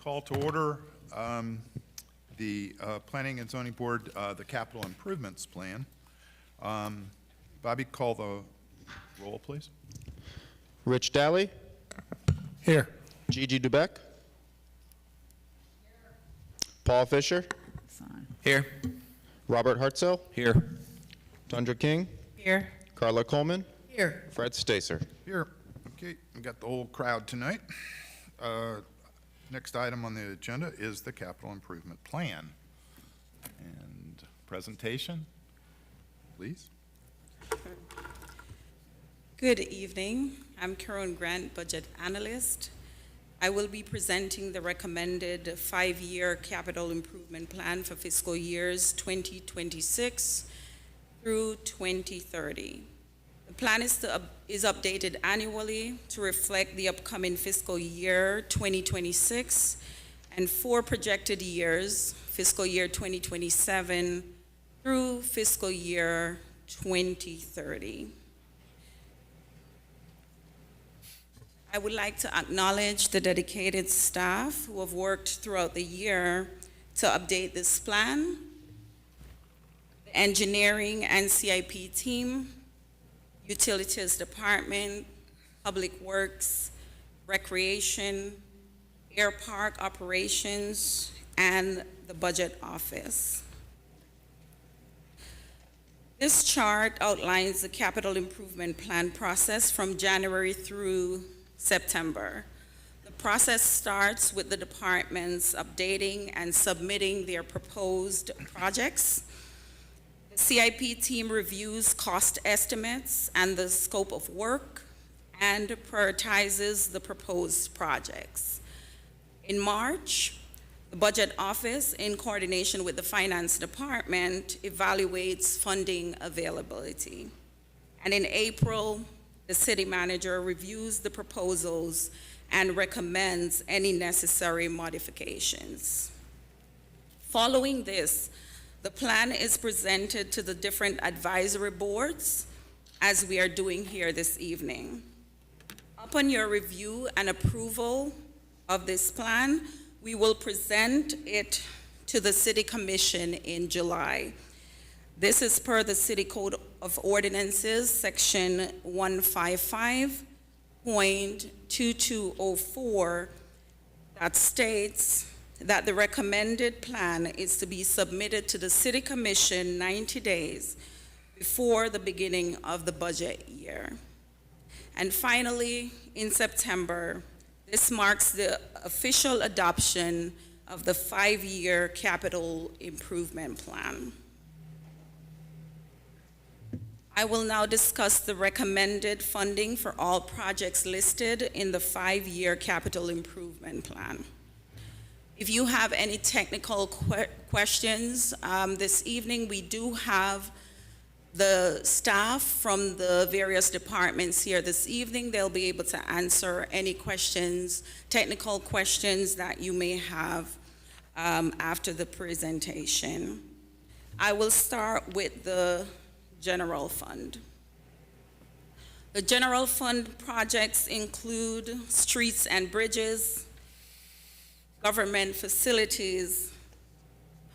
Call to order the Planning and Zoning Board, the Capital Improvements Plan. Bobby, call the roll, please. Rich Daly. Here. Gigi Dubeck. Paul Fisher. Here. Robert Hartzell. Here. Tundra King. Here. Carla Coleman. Here. Fred Stacer. Here. Okay, we got the whole crowd tonight. Next item on the agenda is the Capital Improvement Plan. And presentation, please. Good evening. I'm Karen Grant, Budget Analyst. I will be presenting the recommended 5-year capital improvement plan for fiscal years 2026 through 2030. The plan is updated annually to reflect the upcoming fiscal year 2026 and 4 projected years, fiscal year 2027 through fiscal year 2030. I would like to acknowledge the dedicated staff who have worked throughout the year to update this plan, the engineering and CIP team, Utilities Department, Public Works, Recreation, Air Park Operations, and the Budget Office. This chart outlines the capital improvement plan process from January through September. The process starts with the departments updating and submitting their proposed projects. The CIP team reviews cost estimates and the scope of work and prioritizes the proposed projects. In March, the Budget Office, in coordination with the Finance Department, evaluates funding availability. And in April, the City Manager reviews the proposals and recommends any necessary modifications. Following this, the plan is presented to the different advisory boards, as we are doing here this evening. Upon your review and approval of this plan, we will present it to the City Commission in July. This is per the City Code of Ordinances, section 155.2204, that states that the recommended plan is to be submitted to the City Commission 90 days before the beginning of the budget year. And finally, in September, this marks the official adoption of the 5-year capital improvement plan. I will now discuss the recommended funding for all projects listed in the 5-year capital improvement plan. If you have any technical questions this evening, we do have the staff from the various departments here this evening. They'll be able to answer any questions, technical questions that you may have after the presentation. I will start with the general fund. The general fund projects include streets and bridges, government facilities,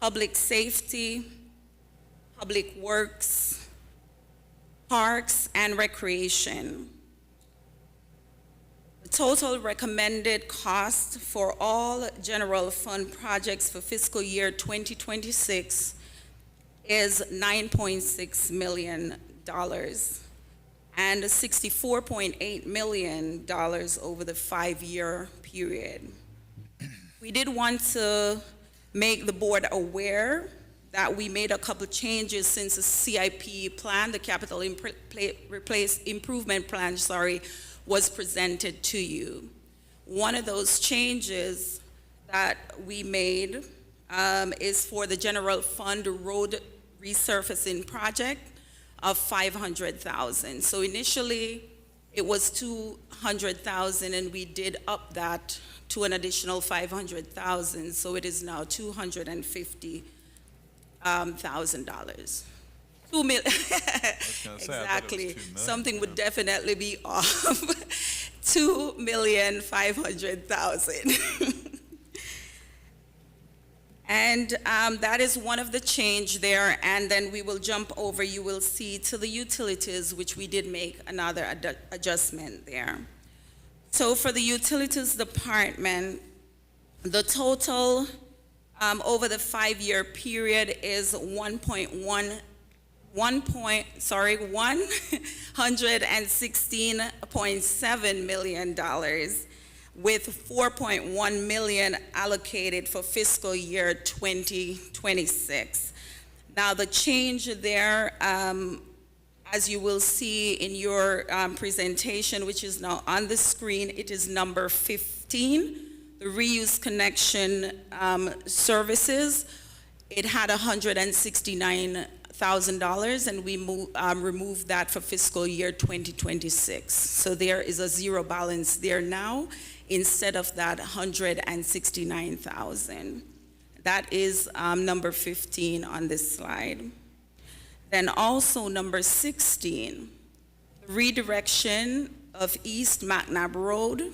public safety, public works, parks, and recreation. The total recommended cost for all general fund projects for fiscal year 2026 is $9.6 million and $64.8 million over the 5-year period. We did want to make the board aware that we made a couple changes since the CIP plan, the capital improvement plan, was presented to you. One of those changes that we made is for the general fund road resurfacing project of $500,000. So initially it was $200,000 and we did up that to an additional $500,000. So it is now $250,000. $2 million. Exactly. Something would definitely be off. $2,500,000. And that is one of the change there, and then we will jump over, you will see, to the utilities, which we did make another adjustment there. So for the utilities department, the total over the 5-year period is $116.7 million, with $4.1 million allocated for fiscal year 2026. Now, the change there, as you will see in your presentation, which is now on the screen, it is number 15, the reuse connection services. It had $169,000, and we removed that for fiscal year 2026. So there is a zero balance there now, instead of that $169,000. That is number 15 on this slide. Then also number 16, redirection of East McNabb Road.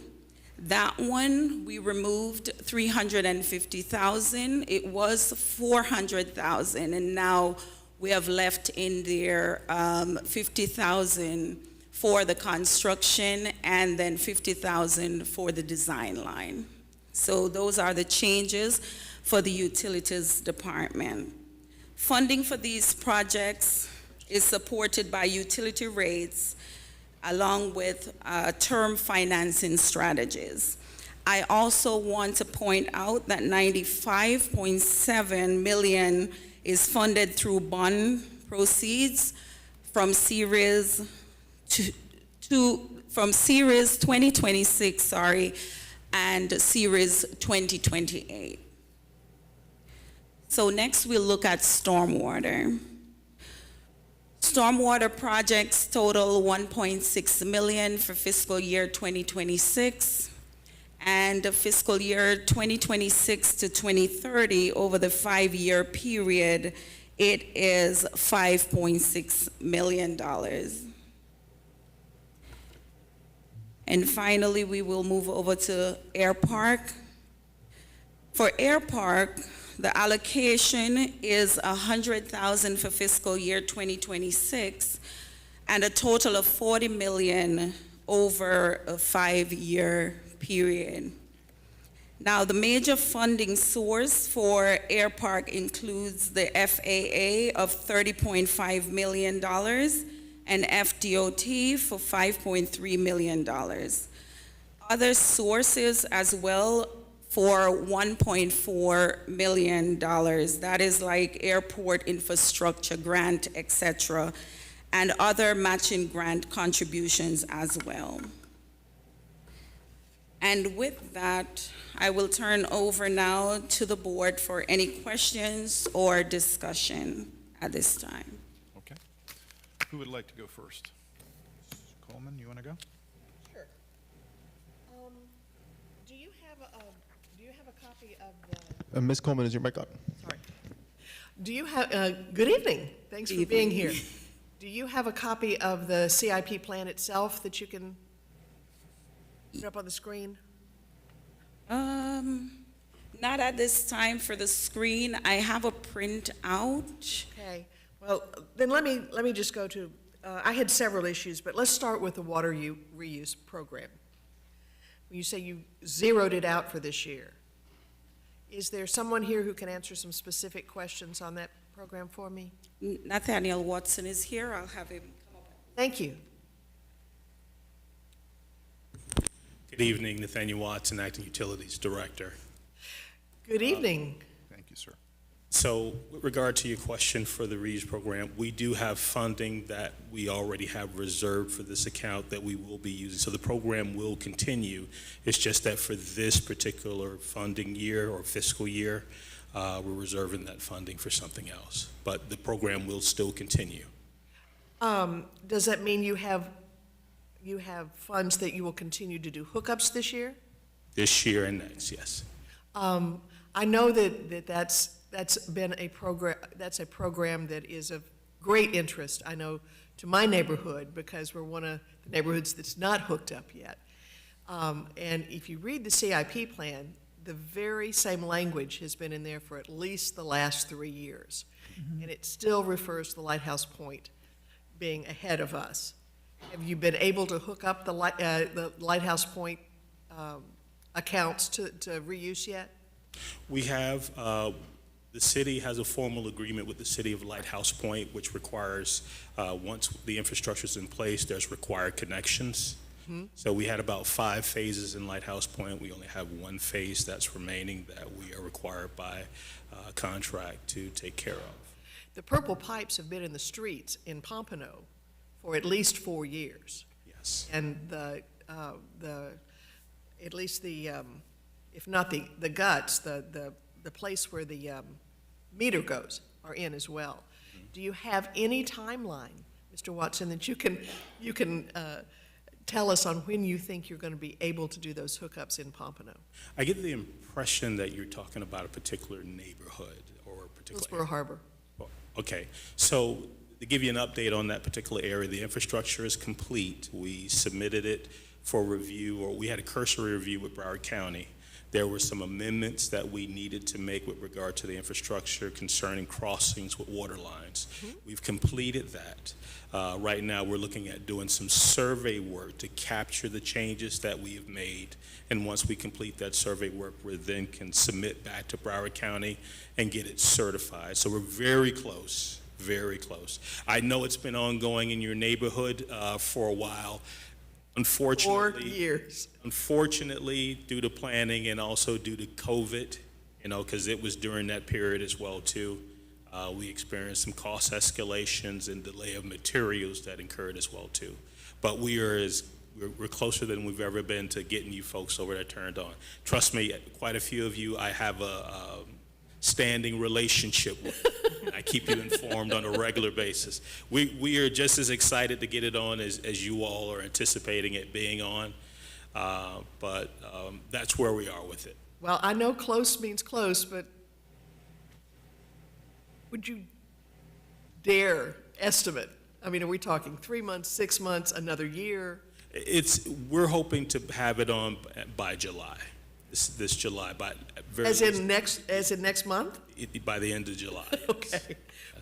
That one, we removed $350,000. It was $400,000, and now we have left in there $50,000 for the construction, and then $50,000 for the design line. So those are the changes for the utilities department. Funding for these projects is supported by utility rates along with term financing strategies. I also want to point out that $95.7 million is funded through bond proceeds from Series 2026, and Series 2028. So next we'll look at stormwater. Stormwater projects total $1.6 million for fiscal year 2026, and fiscal year 2026 to 2030, over the 5-year period, it is $5.6 million. And finally, we will move over to Air Park. For Air Park, the allocation is $100,000 for fiscal year 2026, and a total of $40 million over a 5-year period. Now, the major funding source for Air Park includes the FAA of $30.5 million and FDOT for $5.3 million. Other sources as well for $1.4 million. That is like airport infrastructure grant, etc., and other matching grant contributions as well. And with that, I will turn over now to the board for any questions or discussion at this time. Okay. Who would like to go first? Coleman, you want to go? Sure. Do you have a copy of the, Ms. Coleman, is your mic on? sorry. Do you have, good evening. Thanks for being here. Do you have a copy of the CIP plan itself that you can put up on the screen? Not at this time for the screen. I have a printout. Okay. Well, then let me just go to, I had several issues, but let's start with the water reuse program. When you say you zeroed it out for this year, is there someone here who can answer some specific questions on that program for me? Nathaniel Watson is here. I'll have him come up. Thank you. Good evening, Nathaniel Watson, Acting Utilities Director. Good evening. Thank you, sir. So with regard to your question for the reuse program, we do have funding that we already have reserved for this account that we will be using. So the program will continue. It's just that for this particular funding year or fiscal year, we're reserving that funding for something else. But the program will still continue. Does that mean you have funds that you will continue to do hookups this year? This year and next, yes. I know that's been a program that is of great interest, I know, to my neighborhood, because we're one of the neighborhoods that's not hooked up yet. And if you read the CIP plan, the very same language has been in there for at least the last 3 years. And it still refers to the Lighthouse Point being ahead of us. Have you been able to hook up the Lighthouse Point accounts to reuse yet? We have, the city has a formal agreement with the city of Lighthouse Point, which requires, once the infrastructure is in place, there's required connections. So we had about 5 phases in Lighthouse Point. We only have 1 phase that's remaining that we are required by contract to take care of. The purple pipes have been in the streets in Pompano for at least 4 years. Yes. And at least the, if not the guts, the place where the meter goes are in as well. Do you have any timeline, Mr. Watson, that you can tell us on when you think you're going to be able to do those hookups in Pompano? I get the impression that you're talking about a particular neighborhood or a particular. Hillsborough Harbor. Okay, so to give you an update on that particular area, the infrastructure is complete. We submitted it for review, or we had a cursory review with Broward County. There were some amendments that we needed to make with regard to the infrastructure concerning crossings with water lines. We've completed that. Right now, we're looking at doing some survey work to capture the changes that we have made. And once we complete that survey work, we then can submit back to Broward County and get it certified. So we're very close, very close. I know it's been ongoing in your neighborhood for a while. Unfortunately, 4 years. Unfortunately, due to planning and also due to COVID, because it was during that period as well too, we experienced some cost escalations and delay of materials that incurred as well too. But we're closer than we've ever been to getting you folks over there turned on. Trust me, quite a few of you I have a standing relationship with. I keep you informed on a regular basis. We are just as excited to get it on as you all are anticipating it being on, but that's where we are with it. Well, I know close means close, but would you dare estimate? I mean, are we talking 3 months, 6 months, another year? We're hoping to have it on by July, this July, by As in next month? by the end of July. Okay.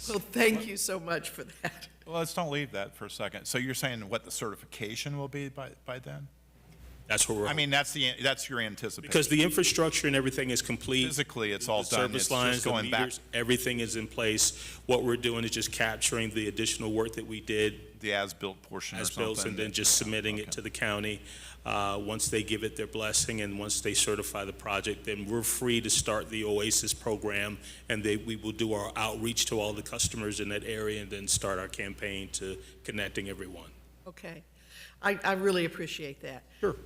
Well, thank you so much for that. Well, let's don't leave that for a second. So you're saying what the certification will be by then? That's what we're. I mean, that's your anticipation. Because the infrastructure and everything is complete. Physically, it's all The done. service It's lines, just the going back. meters, everything is in place. What we're doing is just capturing the additional work that we did The as-built portion or as something. built and then just submitting it to the county. Once they give it their blessing and once they certify the project, then we're free to start the OASIS program, and we will do our outreach to all the customers in that area and then start our campaign to connecting everyone. Okay. I really appreciate that. Sure.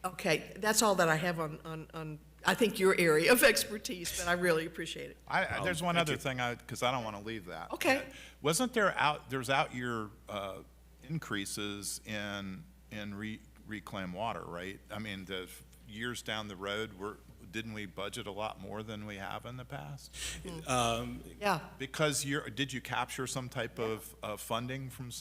Okay, that's all that I have on I think, your area of expertise, but I really appreciate it. There's one other thing, because I don't want to leave that. Okay. Wasn't there's out-year increases in reclaimed water, right? I mean, the years down the road, didn't we budget a lot more than we have in the past? Yeah. Because did you capture some type of funding from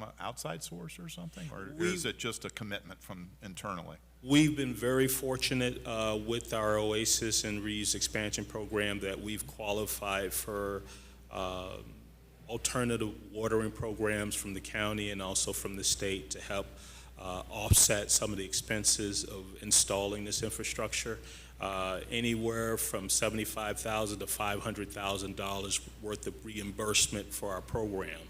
an outside source or something? Or is it just a commitment from internally? We've been very fortunate with our OASIS and Reuse Expansion Program that we've qualified for alternative watering programs from the county and also from the state to help offset some of the expenses of installing this infrastructure. Anywhere from $75,000 to $500,000 worth of reimbursement for our program,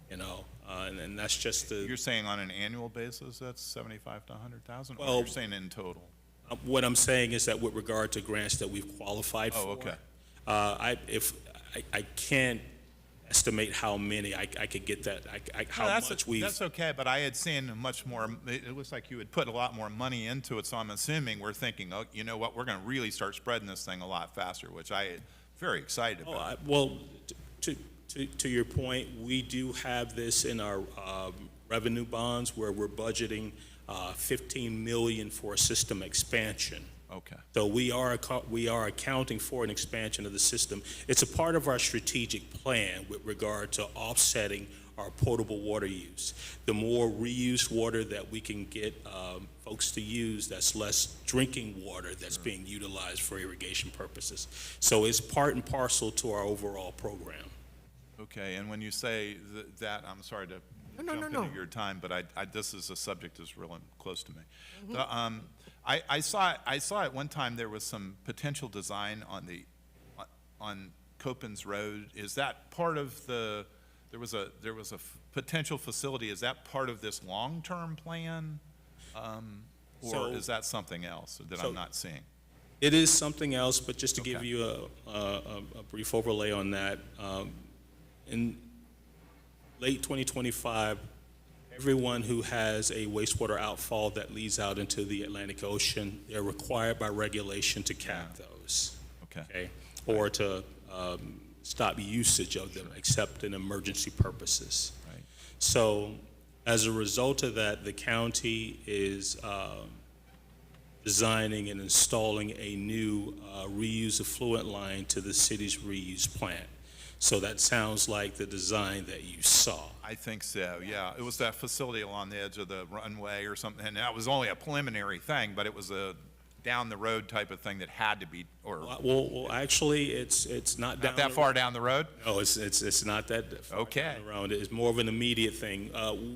and that's just the. You're saying on an annual basis, that's 75 to 100,000? Well, or you're saying in total? What I'm saying is that with regard to grants that we've qualified for. Oh, okay. I can't estimate how many. I could get that. How much we've. That's okay, but I had seen much more. It looks like you had put a lot more money into it, so I'm assuming we're thinking, oh, you know what, we're going to really start spreading this thing a lot faster, which I am very excited about. Well, to your point, we do have this in our revenue bonds where we're budgeting $15 million for a system expansion. Okay. So we are accounting for an expansion of the system. It's a part of our strategic plan with regard to offsetting our potable water use. The more reused water that we can get folks to use, that's less drinking water that's being utilized for irrigation purposes. So it's part and parcel to our overall program. Okay, and when you say that, I'm sorry to No, jump no. into your time, but this is a subject that's really close to me. I saw at one time there was some potential design on Copens Road. Is that part of there was a potential facility, is that part of this long-term plan? Or So- is that something else that so- I'm not seeing? It is something else, but just to give Okay. you a brief overlay on that, in late 2025, everyone who has a wastewater outfall that leads out into the Atlantic Ocean, they're required by regulation to cap those. Okay. Or to stop usage of them, except in emergency purposes. Right. So as a result of that, the county is designing and installing a new reuse effluent line to the city's reuse plant. So that sounds like the design that you saw. I think so, yeah. It was that facility along the edge of the runway or something, and that was only a preliminary thing, but it was a down-the-road type of thing that had to be, or Well, actually, it's not down not that the far down the road? No, it's not that far Okay. down the road. It's more of an immediate thing.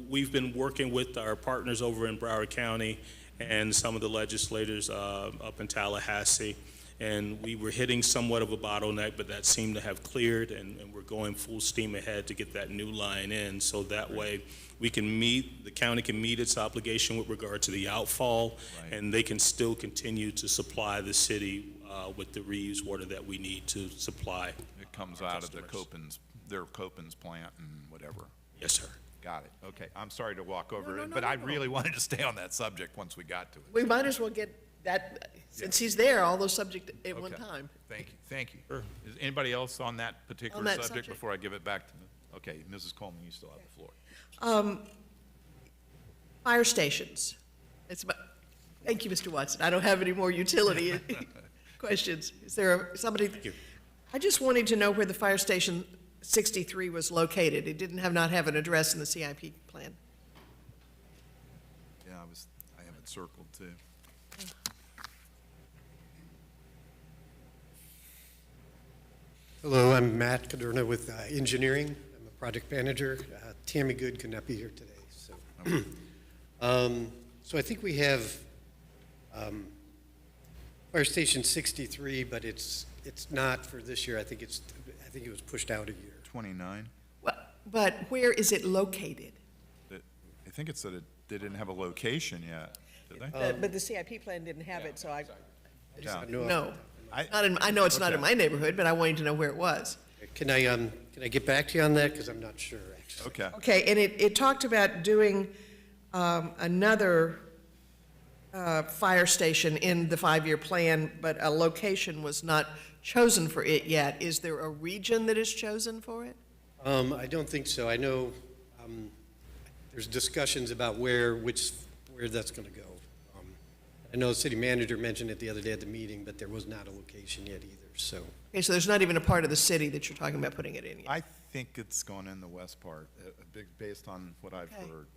We've been working with our partners over in Broward County and some of the legislators up in Tallahassee, and we were hitting somewhat of a bottleneck, but that seemed to have cleared, and we're going full steam ahead to get that new line in, so that way the county can meet its obligation with regard to the outfall, Right. and they can still continue to supply the city with the reused water that we need to supply. It comes our out of the customers. their Copens plant and whatever. Yes, sir. Got it, okay. I'm sorry to walk over no, it, no, but no, I no. really wanted to stay on that subject once we got to it. We might as well get that, since he's there, all those subject at one Okay. time. Thank you. Sure. Is anybody else on that particular On that subject subject? before I give it back to okay, Mrs. Coleman, you still have the floor. Fire stations. Thank you, Mr. Watson. I don't have any more utility questions. Is there somebody? you. I just wanted to know where the fire station 63 was located. It didn't not have an address in the CIP plan. Yeah, I have it circled too. Hello, I'm Matt Cadorna with Engineering. I'm a project manager. Tammy Good could not be here today, so. So I think we have Fire Station 63, but it's not for this year. I think it was pushed out a year. 29. But where is it located? I think it's that they didn't have a location yet, did they? But the CIP plan didn't have it, so I, Yeah. no. I- I know it's not in Okay. my neighborhood, but I wanted to know where it was. Can I get back to you on that? Because I'm not sure, actually. Okay, Okay, and it talked about doing another fire station in the five-year plan, but a location was not chosen for it yet. Is there a region that is chosen for it? I don't think so. I know there's discussions about where that's going to go. I know the city manager mentioned it the other day at the meeting, but there was not a location yet either, so. Okay, so there's not even a part of the city that you're talking about putting it in yet? I think it's going in the west part, based on what I've Okay. heard.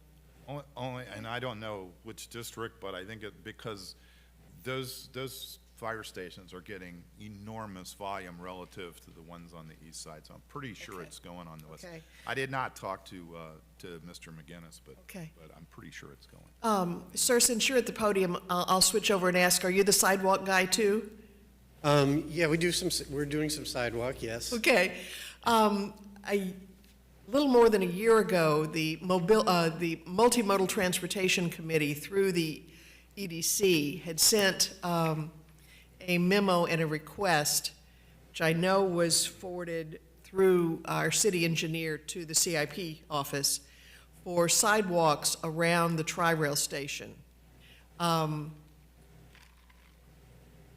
Only, and I don't know which district, but I think because those fire stations are getting enormous volume relative to the ones on the east side, so I'm pretty sure Okay. it's going on the west. Okay. I did not talk to Mr. McGinnis, but Okay. I'm pretty sure it's going. Sir, since you're at the podium, I'll switch over and ask, are you the sidewalk guy too? Yeah, we're doing some sidewalk, yes. Okay. A little more than a year ago, the Multimodal Transportation Committee, through the EDC, had sent a memo and a request, which I know was forwarded through our city engineer to the CIP office, for sidewalks around the Tri-Rail station.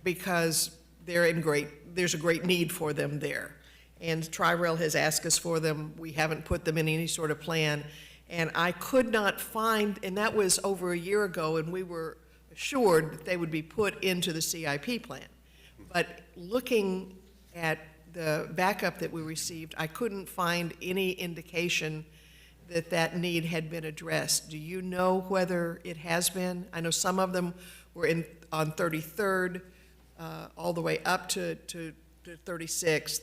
Because there's a great need for them there. And Tri-Rail has asked us for them. We haven't put them in any sort of plan. And I could not find, and that was over a year ago, and we were assured that they would be put into the CIP plan. But looking at the backup that we received, I couldn't find any indication that need had been addressed. Do you know whether it has been? I know some of them were on 33rd, all the way up to 36th.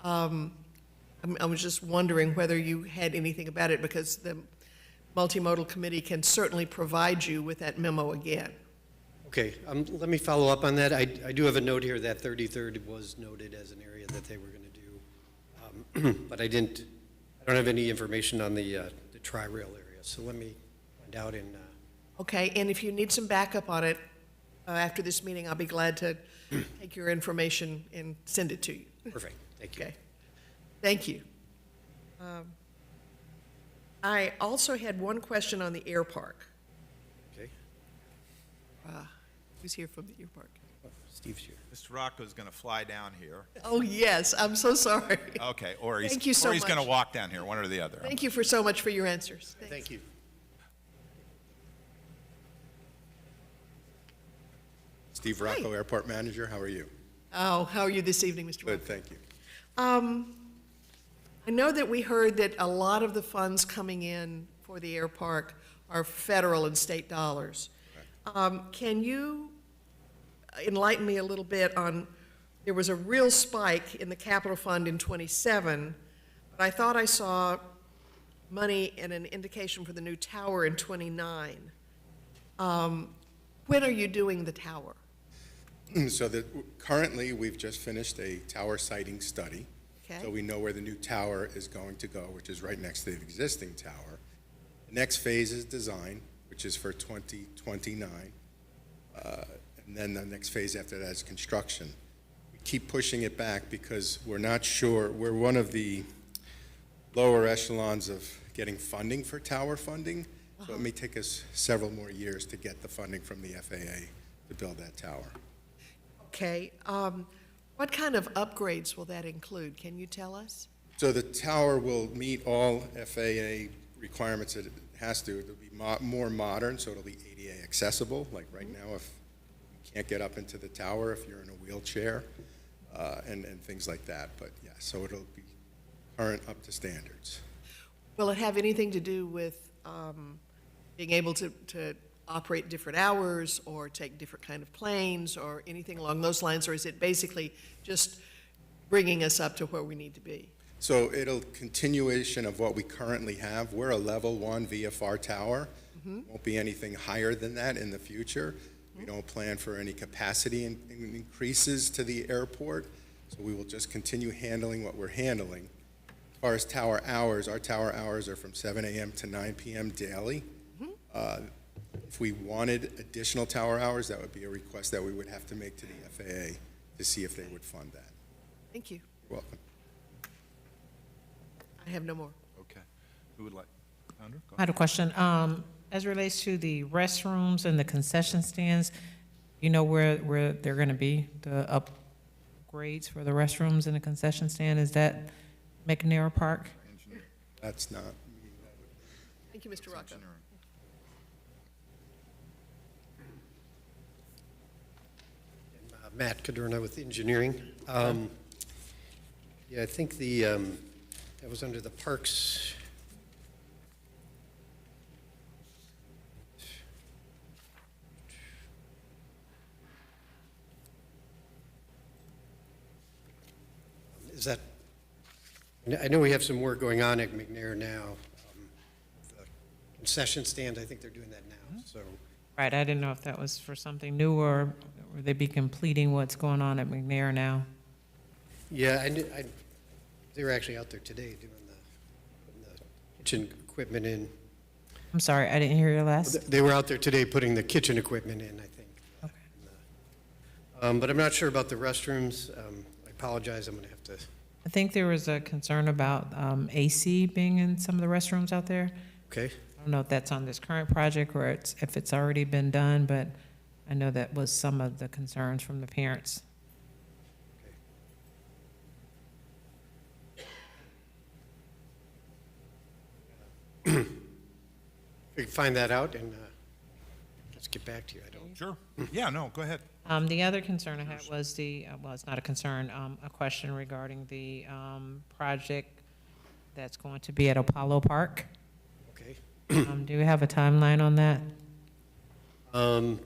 I was just wondering whether you had anything about it, because the multimodal committee can certainly provide you with that memo again. Okay, let me follow up on that. I do have a note here that 33rd was noted as an area that they were going to do. But I don't have any information on the tri-rail area, so let me find out and, Okay, and if you need some backup on it, after this meeting, I'll be glad to take your information and send it to you. perfect, thank you. Okay, thank you. I also had one question on the air park. Okay, Who's here from the air park? Steve's here. Mr. Rocco's going to fly down here. Oh, yes, I'm so sorry. Okay, or he's, Thank you so or he's going to much. walk down here, one or the other. Thank you for so much for your answers. Thanks. Thank you. Steve Rocco, Airport Manager. How are you? Oh, how are you this evening, Mr. Good, Walker? thank you. I know that we heard that a lot of the funds coming in for the air park are federal and state dollars. Can you enlighten me a little bit on, there was a real spike in the capital fund in '27, but I thought I saw money and an indication for the new tower in '29. When are you doing the tower? So currently, we've just finished a tower siting study. Okay. So we know where the new tower is going to go, which is right next to the existing tower. The next phase is design, which is for 2029. And then the next phase after that is construction. We keep pushing it back because we're not sure. We're one of the lower echelons of getting funding for tower funding. So it may take us several more years to get the funding from the FAA to build that tower. Okay. What kind of upgrades will that include? Can you tell us? So the tower will meet all FAA requirements that it has to. It'll be more modern, so it'll be ADA accessible. Like right now, if you can't get up into the tower, if you're in a wheelchair, and things like that. But yeah, so it'll be current, up to standards. Will it have anything to do with being able to operate different hours or take different kind of planes or anything along those lines? Or is it basically just bringing us up to where we need to be? So it'll continuation of what we currently have. We're a level 1 VFR tower. Won't be anything higher than that in the future. We don't plan for any capacity increases to the airport, so we will just continue handling what we're handling. As far as tower hours, our tower hours are from 7 a.m. to 9 p.m. daily. If we wanted additional tower hours, that would be a request that we would have to make to the FAA to see if they would fund that. Thank you. You're welcome. I have no more. Okay. Who would like? Sandra, go I had a question. As it relates to the restrooms and the concession stands, you know where they're going to be, the upgrades for the restrooms and the concession stand? Is that McNair Park? That's not. Thank you, Mr. Rocco. Engineering. Matt Cadorna with engineering. Yeah, I think that was under the parks. Is that, I know we have some work going on at McNair now. The concession stand, I think they're doing that now, so. Right, I didn't know if that was for something new or would they be completing what's going on at McNair now? Yeah, they were actually out there today doing the kitchen equipment in. I'm sorry, I didn't hear your last. They were out there today putting the kitchen equipment in, I think. Okay. But I'm not sure about the restrooms. I apologize, I'm going to have to. I think there was a concern about AC being in some of the restrooms out there. Okay. I don't know if that's on this current project or if it's already been done, but I know that was some of the concerns from the parents. We can find that out and let's get back to you. I don't. Sure. Yeah, no, go ahead. The other concern I had was well, it's not a concern, a question regarding the project that's going to be at Apollo Park. Do we have a timeline on that? I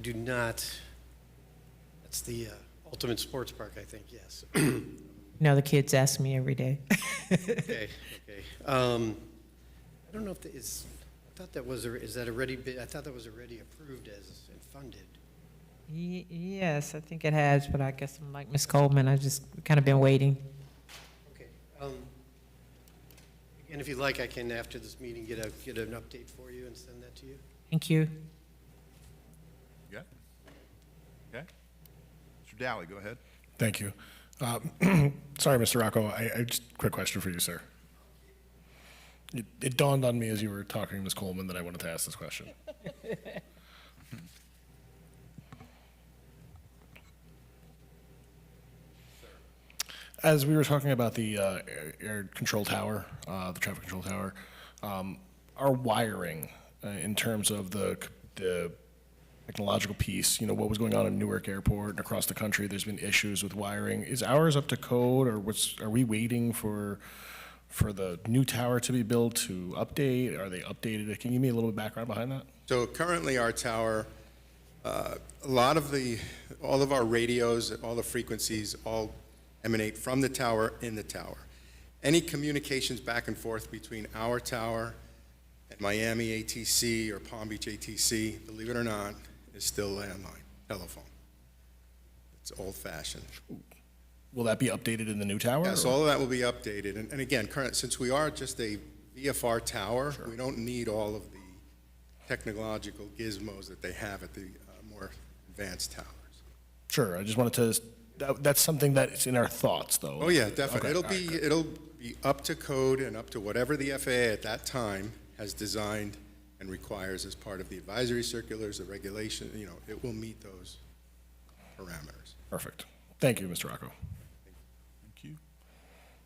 do not. That's the Ultimate Sports Park, I think, yes. No, the kids ask me every day. Okay, okay. I don't know if I thought that was, is that already, I thought that was already approved as and funded. Yes, I think it has, but I guess I'm like Ms. Coleman, I just kind of been waiting. Okay. And if you'd like, I can, after this meeting, get an update for you and send that to you. Thank you. Yeah? Okay. Mr. Dally, go ahead. Thank you. Sorry, Mr. Rocco, I just quick question for you, sir. It dawned on me as you were talking, Ms. Coleman, that I wanted to ask this question. As we were talking about the air control tower, the traffic control tower, our wiring in terms of the technological piece, what was going on in Newark Airport and across the country, there's been issues with wiring. Is ours up to code, or are we waiting for the new tower to be built to update? Are they updated? Can you give me a little bit of background behind that? So currently, our tower, all of our radios, all the frequencies, all emanate from the tower in the tower. Any communications back and forth between our tower and Miami ATC or Palm Beach ATC, believe it or not, is still landline, telephone. It's old-fashioned. Will that be updated in the new tower? Yes, or- all of that will be updated. And again, since we are just a VFR tower, we don't need all of the technological gizmos that they have at the more advanced towers. Sure, I just wanted to, that's something that's in our thoughts, though. Oh, yeah, definitely. Okay, It'll be up to code and up to whatever the FAA at that time has designed and requires as part of the advisory circulars, the regulation, it will meet those parameters. Perfect. Thank you, Mr. Rocco. Thank you.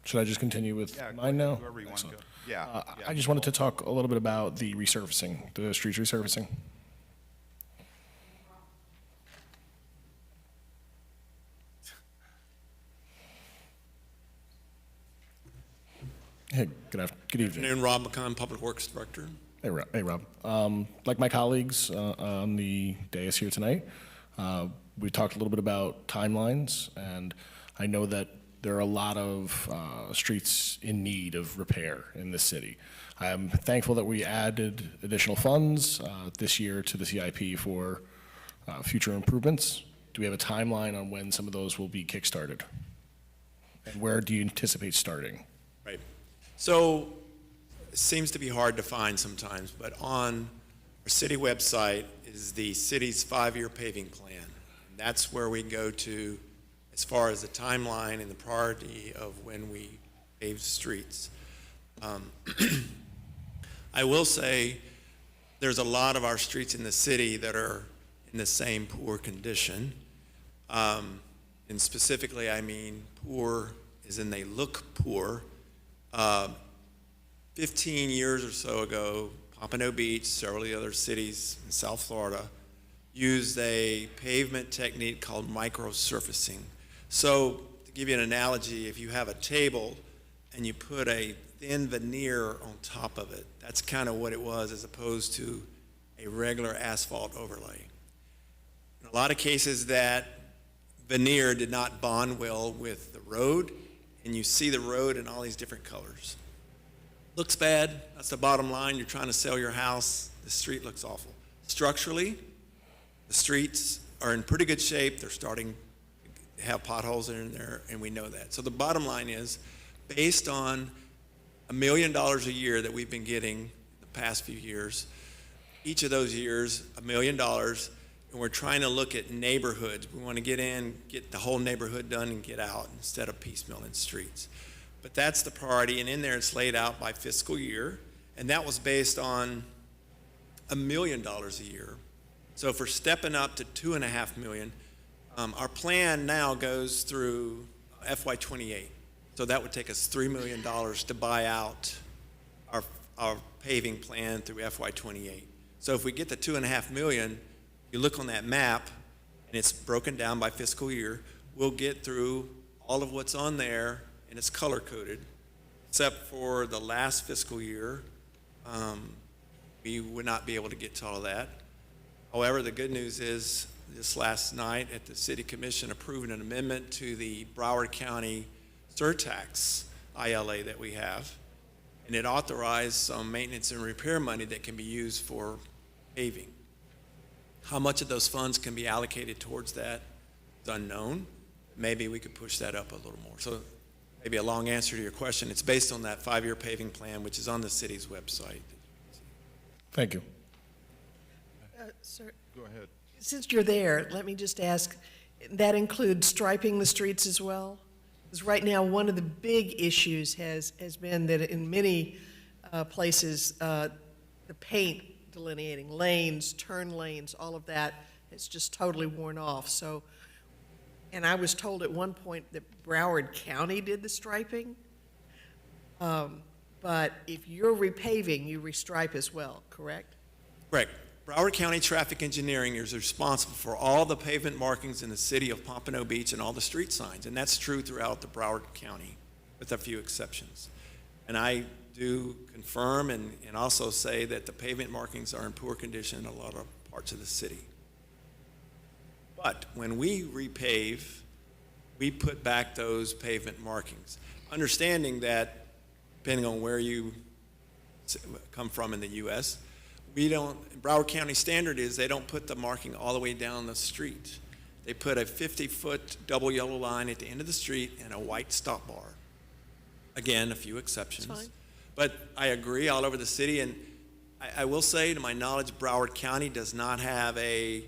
Should I just continue with Yeah, go mine now? ahead, whoever you want to go. Excellent. Yeah. yeah. I just wanted to talk a little bit about the resurfacing, the streets resurfacing. Hey, good evening. Afternoon, Rob McCon, Public Works Director. Hey, Rob. Like my colleagues on the dais here tonight, we talked a little bit about timelines, and I know that there are a lot of streets in need of repair in this city. I'm thankful that we added additional funds this year to the CIP for future improvements. Do we have a timeline on when some of those will be kickstarted? And where do you anticipate starting? Right. So it seems to be hard to find sometimes, but on our city website is the city's 5-year paving plan. And that's where we go to as far as the timeline and the priority of when we pave streets. I will say there's a lot of our streets in the city that are in the same poor condition. And specifically, I mean poor as in they look poor. 15 years or so ago, Pompano Beach, several of the other cities in South Florida, used a pavement technique called microsurfacing. So to give you an analogy, if you have a table and you put a thin veneer on top of it, that's kind of what it was as opposed to a regular asphalt overlay. In a lot of cases, that veneer did not bond well with the road, and you see the road in all these different colors. Looks bad, that's the bottom line. You're trying to sell your house, the street looks awful. Structurally, the streets are in pretty good shape. They're starting to have potholes in there, and we know that. So the bottom line is, based on $1 million a year that we've been getting the past few years, each of those years, $1 million, and we're trying to look at neighborhoods. We want to get in, get the whole neighborhood done, and get out instead of piecemealing streets. But that's the priority, and in there it's laid out by fiscal year, and that was based on $1 million a year. So if we're stepping up to $2.5 million, our plan now goes through FY28. So that would take us $3 million to buy out our paving plan through FY28. So if we get the $2.5 million, you look on that map, and it's broken down by fiscal year, we'll get through all of what's on there, and it's color-coded, except for the last fiscal year, we would not be able to get to all of that. However, the good news is, this last night at the City Commission approving an amendment to the Broward County surtax ILA that we have, and it authorized some maintenance and repair money that can be used for paving. How much of those funds can be allocated towards that is unknown. Maybe we could push that up a little more. So maybe a long answer to your question. It's based on that 5-year paving plan, which is on the city's website. Thank you. Sir, Go ahead. since you're there, let me just ask, that includes striping the streets as well? Because right now, one of the big issues has been that in many places, the paint delineating lanes, turn lanes, all of that has just totally worn off. So, and I was told at one point that Broward County did the striping. But if you're repaving, you restripe as well, correct? Correct. Broward County Traffic Engineering is responsible for all the pavement markings in the city of Pompano Beach and all the street signs, and that's true throughout the Broward County, with a few exceptions. And I do confirm and also say that the pavement markings are in poor condition in a lot of parts of the city. But when we repave, we put back those pavement markings, understanding that depending on where you come from in the U.S., Broward County standard is they don't put the marking all the way down the street. They put a 50-foot double yellow line at the end of the street and a white stop bar. Again, a few exceptions. That's fine. But I agree all over the city, and I will say, to my knowledge, Broward County does not have a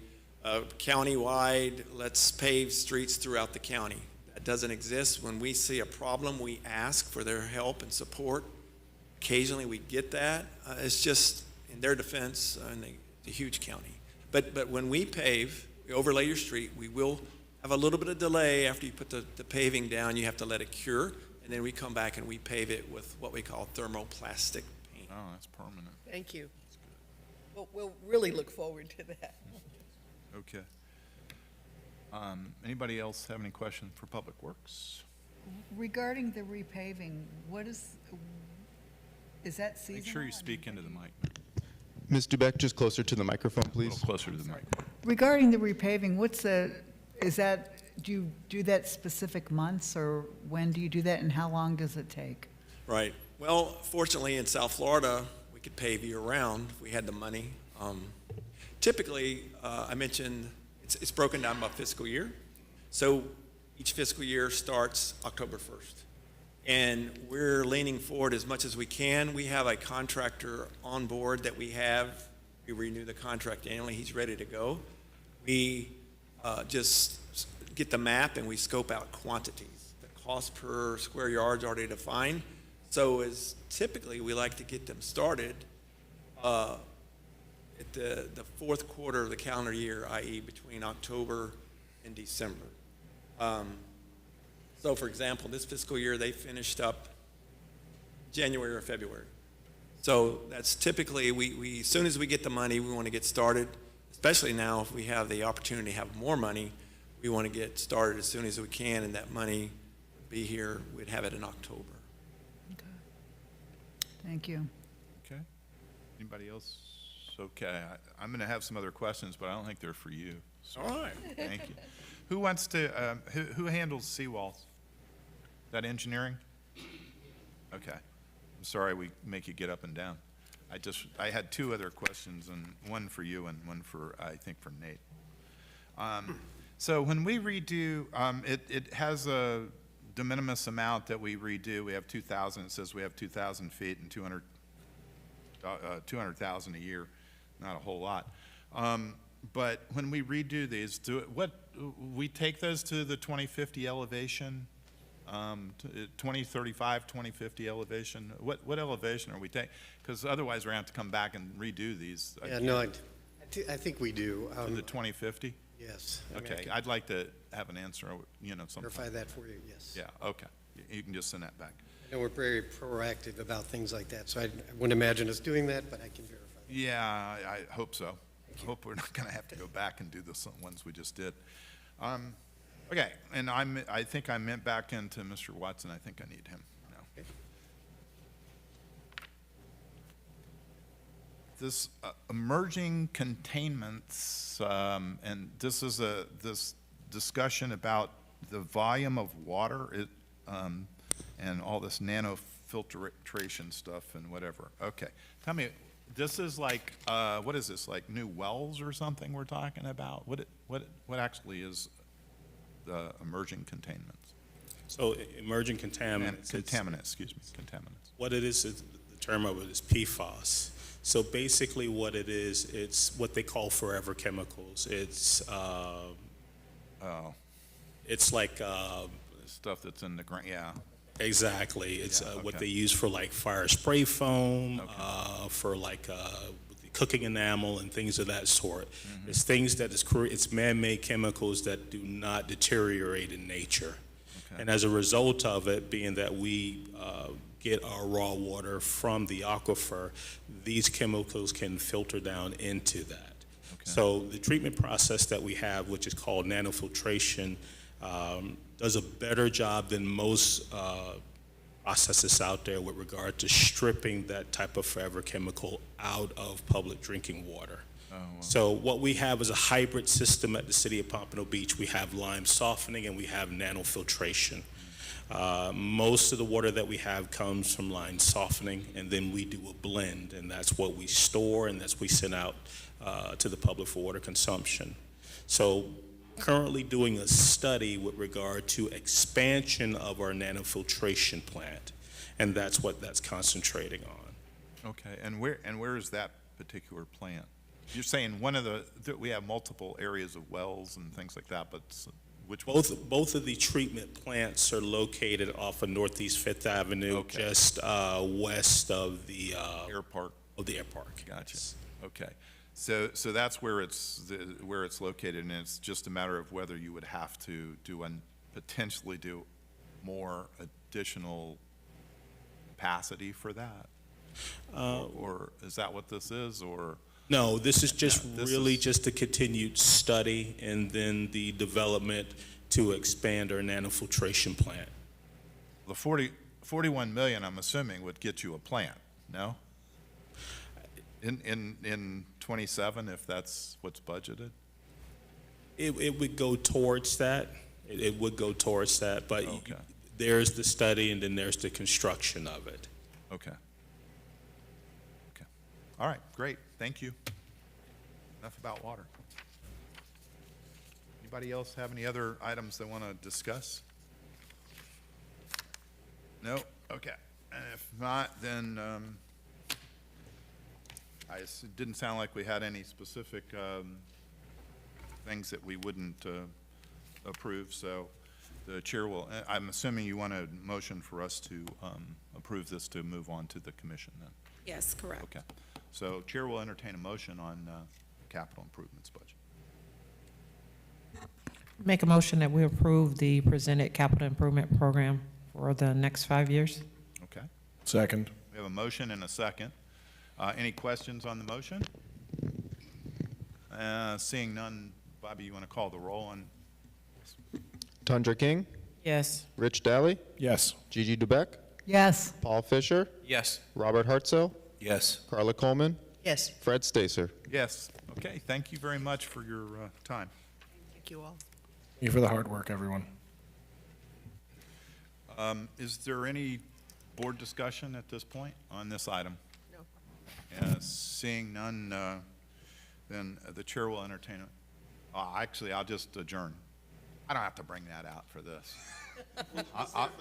county-wide, let's pave streets throughout the county. That doesn't exist. When we see a problem, we ask for their help and support. Occasionally we get that. It's just, in their defense, and the huge county. But when we pave, we overlay your street, we will have a little bit of delay after you put the paving down. You have to let it cure, and then we come back and we pave it with what we call thermoplastic paint. Oh, that's permanent. Thank you. We'll really look forward to that. Okay. Anybody else have any questions for Public Works? Regarding the repaving, is that seasonal? Make sure you speak into the mic. Ms. Dubek, just closer to the microphone, A little please. closer to the mic. Regarding the repaving, do you do that specific months, or when do you do that, and how long does it take? Right. Well, fortunately, in South Florida, we could pave year-round if we had the money. Typically, I mentioned it's broken down by fiscal year. So each fiscal year starts October 1st. And we're leaning forward as much as we can. We have a contractor on board that we renew the contract annually. He's ready to go. We just get the map and we scope out quantities. The cost per square yard is already defined. So typically we like to get them started at the fourth quarter of the calendar year, i.e. between October and December. So for example, this fiscal year, they finished up January or February. So that's typically, we as soon as we get the money, we want to get started, especially now if we have the opportunity to have more money, we want to get started as soon as we can, and that money would be here, we'd have it in October. Thank you. Okay. Anybody else? Okay. I'm going to have some other questions, but I don't think they're for you. So, All right. thank you. Who wants to, who handles seawalls? That engineering? Okay. I'm sorry we make you get up and down. I had two other questions, and one for you and one for, I think, for Nate. So when we redo, it has a de minimis amount that we redo. We have 2,000. It says we have 2,000 feet and 200,000 a year. Not a whole lot. But when we redo these, we take those to the 2050 elevation, 2035, 2050 elevation? What elevation are we taking? Because otherwise we're going to have to come back and redo these. Yeah, no, I think we do. To the 2050? Yes. I mean, I Okay, can I'd like to have an answer, sometime. verify that for you, yes. Yeah, okay. You can just send that back. And we're very proactive about things like that, so I wouldn't imagine us doing that, but I can verify that. Yeah, I hope so. I hope we're not going to have to go back and do the ones we just did. Okay, and I think I meant back into Mr. Watson. I think I need him now. this emerging containments, and this is this discussion about the volume of water, and all this nanofiltration stuff and whatever. Okay, tell me, this is like, what is this, like new wells or something we're talking about? What actually is the emerging containments? So emerging contaminants. Contaminants, contaminants. What it is the term of it is PFAS. So basically what it is, it's what they call forever chemicals. It's it's like Stuff that's in the ground, yeah. exactly. It's Yeah, what okay. they use for like fire spray foam, for like the cooking enamel and things of that sort. Mm-hmm. It's things that it's man-made chemicals that do not deteriorate in nature. Okay. And as a result of it, being that we get our raw water from the aquifer, these chemicals can filter down into that. So the treatment process that we have, which is called nanofiltration, does a better job than most processes out there with regard to stripping that type of forever chemical out of public drinking water. So what we have is a hybrid system at the city of Pompano Beach. We have lime softening and we have nanofiltration. Most of the water that we have comes from lime softening, and then we do a blend, and that's what we store and that's what we send out to the public for water consumption. So currently doing a study with regard to expansion of our nanofiltration plant, and that's what that's concentrating on. Okay, and where is that particular plant? You're saying we have multiple areas of wells and things like that, but which one? Both of the treatment plants are located off of Northeast Fifth Avenue, Okay. just west of the Air Park? of the air park. Gotcha. Okay. So that's where it's located, and it's just a matter of whether you would have to potentially do more additional capacity for that? Or is that what this is, or? No, this is just Yeah, this really is- just a continued study and then the development to expand our nanofiltration plant. The 41 million, I'm assuming, would get you a plant, no? In 27, if that's what's budgeted? It would go towards that. It would go towards that, but Okay. there's the study and then there's the construction of it. Okay. Okay. All right, great, thank you. Enough about water. Anybody else have any other items they want to discuss? No? Okay. And if not, then, it didn't sound like we had any specific things that we wouldn't approve, so the chair will, I'm assuming you want a motion for us to approve this to move on to the commission then? Yes, correct. Okay. So chair will entertain a motion on capital improvements budget. Make a motion that we approve the presented capital improvement program for the next 5 years. Okay. Second. We have a motion and a second. Any questions on the motion? Seeing none, Bobby, you want to call the roll on? Tundra King, Yes. Rich Daly, Yes. Gigi Dubeck, Yes. Paul Fisher, Yes. Robert Hartzell, Yes. Carla Coleman, Yes, Fred Stacer. Yes. Okay, thank you very much for your time. thank you all. Thank you for the hard work, everyone. Is there any board discussion at this point on this item? No. Seeing none, then the chair will entertain it. Actually, I'll just adjourn. I don't have to bring that out for this.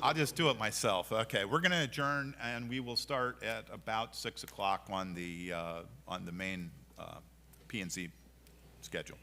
I'll just do it myself. Okay, we're going to adjourn, and we will start at about 6 o'clock on the main P and Z schedule.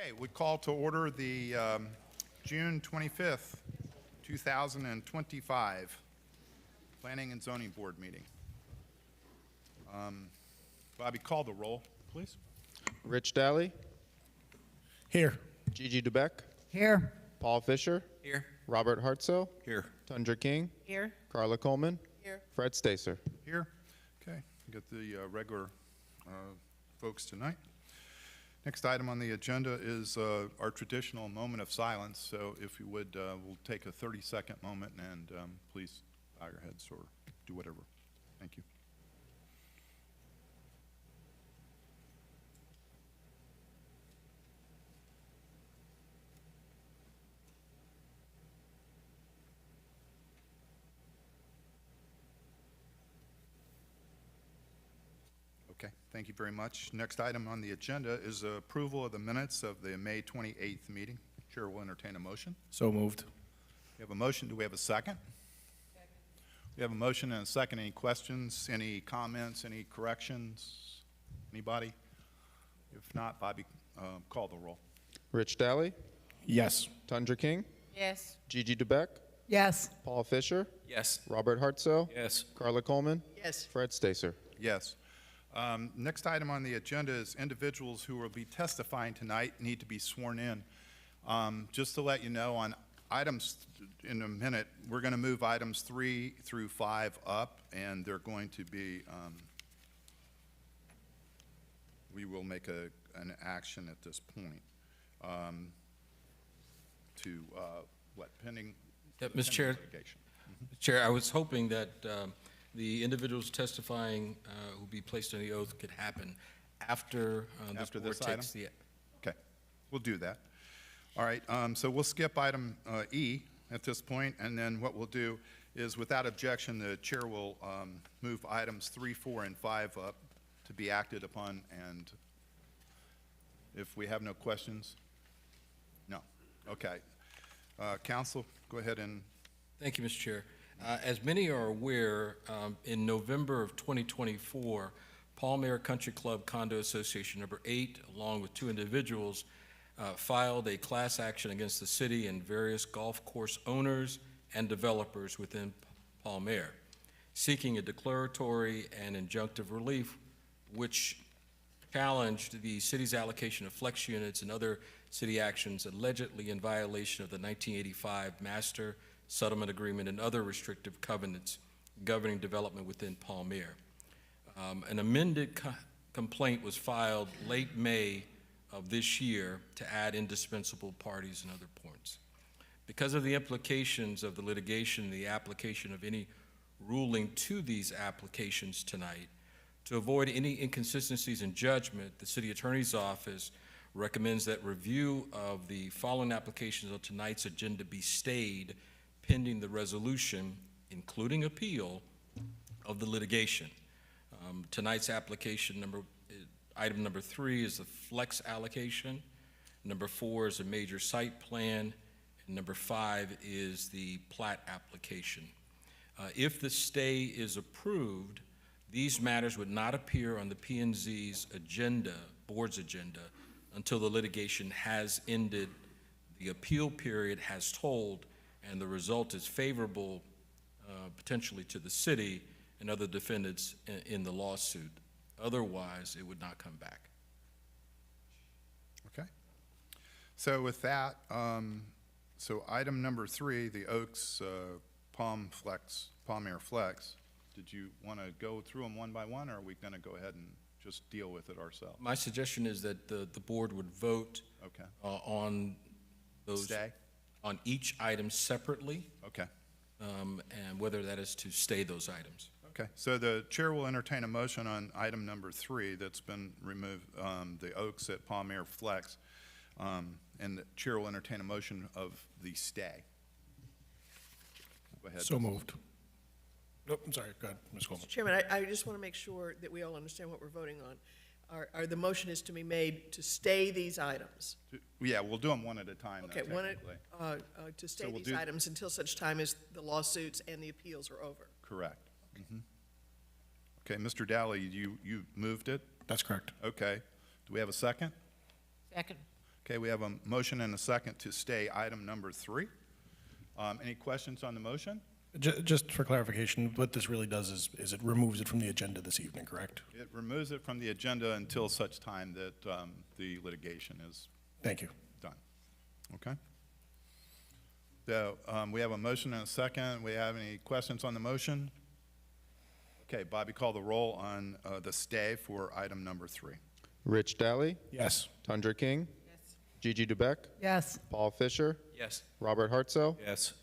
Okay, we call to order the June 25th, 2025 Planning and Zoning Board meeting. Bobby, call the roll, please. Rich Daly, Here. Gigi DeBeck, Here. Paul Fisher, Here. Robert Hartzell, Here. Tundra King, Here? Carla Coleman, Here. Fred Stacer. Here. Okay, we got the regular folks tonight. Next item on the agenda is our traditional moment of silence. So if you would, we'll take a 30-second moment and please bow your heads or do whatever. Thank you. Okay, thank you very much. Next item on the agenda is approval of the minutes of the May 28th meeting. Chair will entertain a motion. So moved. We have a motion. Do we have a second? We have a motion and a second. Any questions, any comments, any corrections? Anybody? If not, Bobby, call the roll. Rich Daly, Yes. Tundra King, Yes. Gigi DeBeck, Yes. Paul Fisher, Yes. Robert Hartzell, Yes. Carla Coleman, Yes. Fred Stacer. Yes. Next item on the agenda is individuals who will be testifying tonight need to be sworn in. Just to let you know, on items in a minute, we're going to move items 3 through 5 up, and they're going to be, we will make an action at this point to, pending Mr. Chair, litigation. Chair, I was hoping that the individuals testifying who be placed on the oath could happen after this After board this takes the. Okay, we'll do that. All right, so we'll skip item E at this point, and then what we'll do is, without objection, the chair will move items 3, 4, and 5 up to be acted upon, and if we have no questions? No. Okay. Council, go ahead and, Thank you, Mr. Chair. As many are aware, in November of 2024, Palmyra Country Club Condo Association Number 8, along with 2 individuals, filed a class action against the city and various golf course owners and developers within Palmyra, seeking a declaratory and injunctive relief, which challenged the city's allocation of flex units and other city actions allegedly in violation of the 1985 Master Settlement Agreement and other restrictive covenants governing development within Palmyra. An amended complaint was filed late May of this year to add indispensable parties and other points. Because of the implications of the litigation and the application of any ruling to these applications tonight, to avoid any inconsistencies in judgment, the City Attorney's Office recommends that review of the following applications on tonight's agenda be stayed pending the resolution, including appeal, of the litigation. Tonight's application item number 3 is the flex allocation. Number 4 is a major site plan. And number 5 is the plat application. If the stay is approved, these matters would not appear on the P&Z's agenda, board's agenda, until the litigation has ended, the appeal period has told, and the result is favorable potentially to the city and other defendants in the lawsuit. Otherwise, it would not come back. okay. So with that, so item number 3, the Oaks Palmyra Flex, did you want to go through them one by one, or are we going to go ahead and just deal with it ourselves? My suggestion is that the board would vote Okay. on those, Stay? on each item separately, Okay. and whether that is to stay those items. Okay, so the chair will entertain a motion on item number 3 that's been removed, the Oaks at Palmyra Flex, and the chair will entertain a motion of the stay. Go ahead. So moved. Nope, I'm sorry. Go ahead, Ms. Coleman. Mr. Chairman, I just want to make sure that we all understand what we're voting on. The motion is to be made to stay these items. Yeah, we'll do them one at a time, though, Okay, technically. to stay So we'll these do- items until such time as the lawsuits and the appeals are over. Correct. Mhm. Okay, Mr. Dally, you moved it? That's correct. Okay. Do we have a second? Second. Okay, we have a motion and a second to stay item number 3. Any questions on the motion? Just for clarification, what this really does is it removes it from the agenda this evening, correct? It removes it from the agenda until such time that the litigation is Thank you. done. Okay? So we have a motion and a second. We have any questions on the motion? Okay, Bobby, call the roll on the stay for item number 3. Rich Daly, Yes. Tundra King, Yes. Gigi Dubeck, Yes. Paul Fisher, Yes. Robert Hartzell, Yes.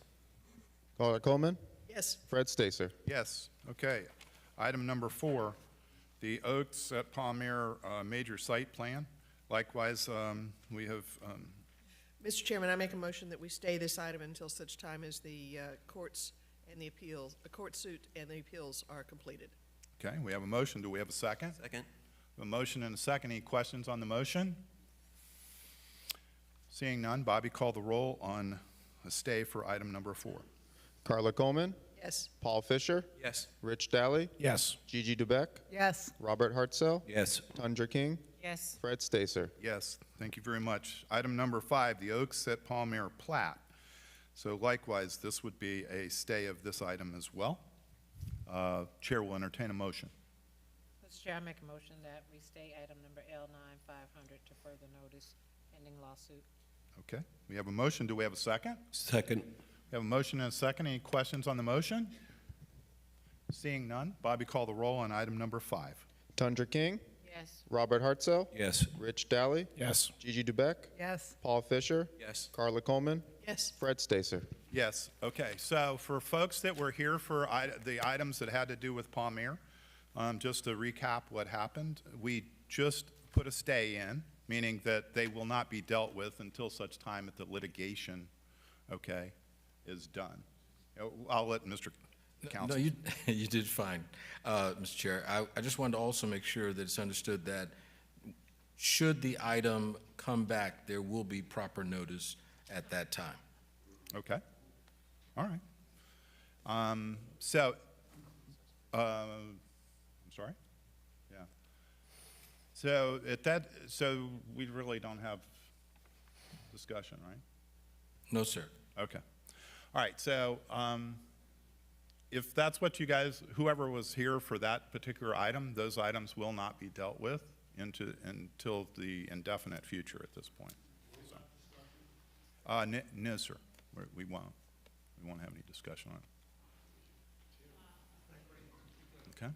Carla Coleman, Yes, Fred Stacer. Yes, okay. Item number 4, the Oaks at Palmyra Major Site Plan. Likewise, we have, Mr. Chairman, I make a motion that we stay this item until such time as the courts and the appeals, the court suit and the appeals are completed. okay, we have a motion. Do we have a second? Second. A motion and a second. Any questions on the motion? Seeing none, Bobby, call the roll on a stay for item number 4. Carla Coleman, Yes, Paul Fisher, Yes. Rich Daly, Yes. Gigi Dubeck, Yes. Robert Hartzell, Yes. Tundra King, Yes. Fred Stacer. Yes, thank you very much. Item number 5, the Oaks at Palmyra plat. So likewise, this would be a stay of this item as well. Chair will entertain a motion. Mr. Chair, I make a motion that we stay item number L9-500 to further notice pending lawsuit. Okay, we have a motion. Do we have a second? Second. We have a motion and a second. Any questions on the motion? Seeing none, Bobby, call the roll on item number 5. Tundra King, Yes. Robert Hartzell, Yes. Rich Daly, Yes. Gigi Dubeck, Yes. Paul Fisher, Yes. Carla Coleman, yes, Fred Stacer. Yes, okay. So for folks that were here for the items that had to do with Palmyra, just to recap what happened, we just put a stay in, meaning that they will not be dealt with until such time that the litigation, okay, is done. I'll let Mr. No, Counsel. you, you did fine, Mr. Chair. I just wanted to also make sure that it's understood that should the item come back, there will be proper notice at that time. Okay, all right. I'm sorry? Yeah. So so we really don't have discussion, right? No, sir. Okay. All right, so if that's what you guys, whoever was here for that particular item, those items will not be dealt with until the indefinite future at this point. So, no, sir, we won't. We won't have any discussion on it. Okay?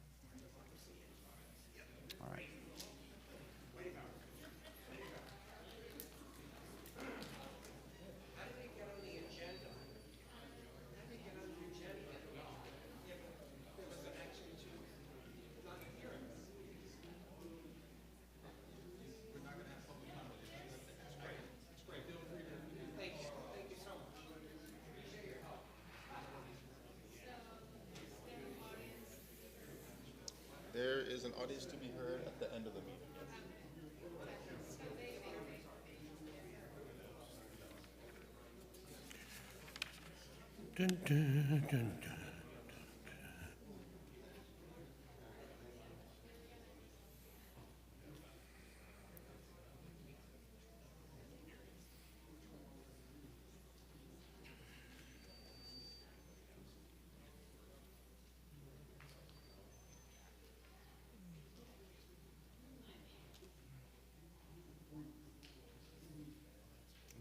All right. There is an audience to be heard at the end of the meeting. Dun, dun, dun, dun.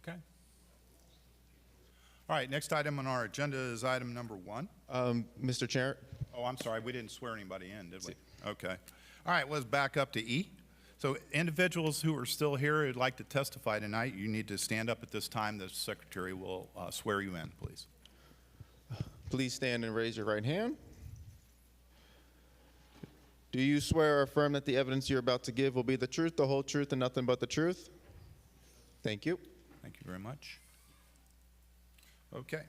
Okay. All right, next item on our agenda is item number 1. Mr. Chair, Oh, I'm sorry, we didn't swear anybody in, did we? Okay. All right, let's back up to E. So individuals who are still here who'd like to testify tonight, you need to stand up at this time. The secretary will swear you in, please. please stand and raise your right hand. Do you swear or affirm that the evidence you're about to give will be the truth, the whole truth, and nothing but the truth? Thank you. Thank you very much. Okay.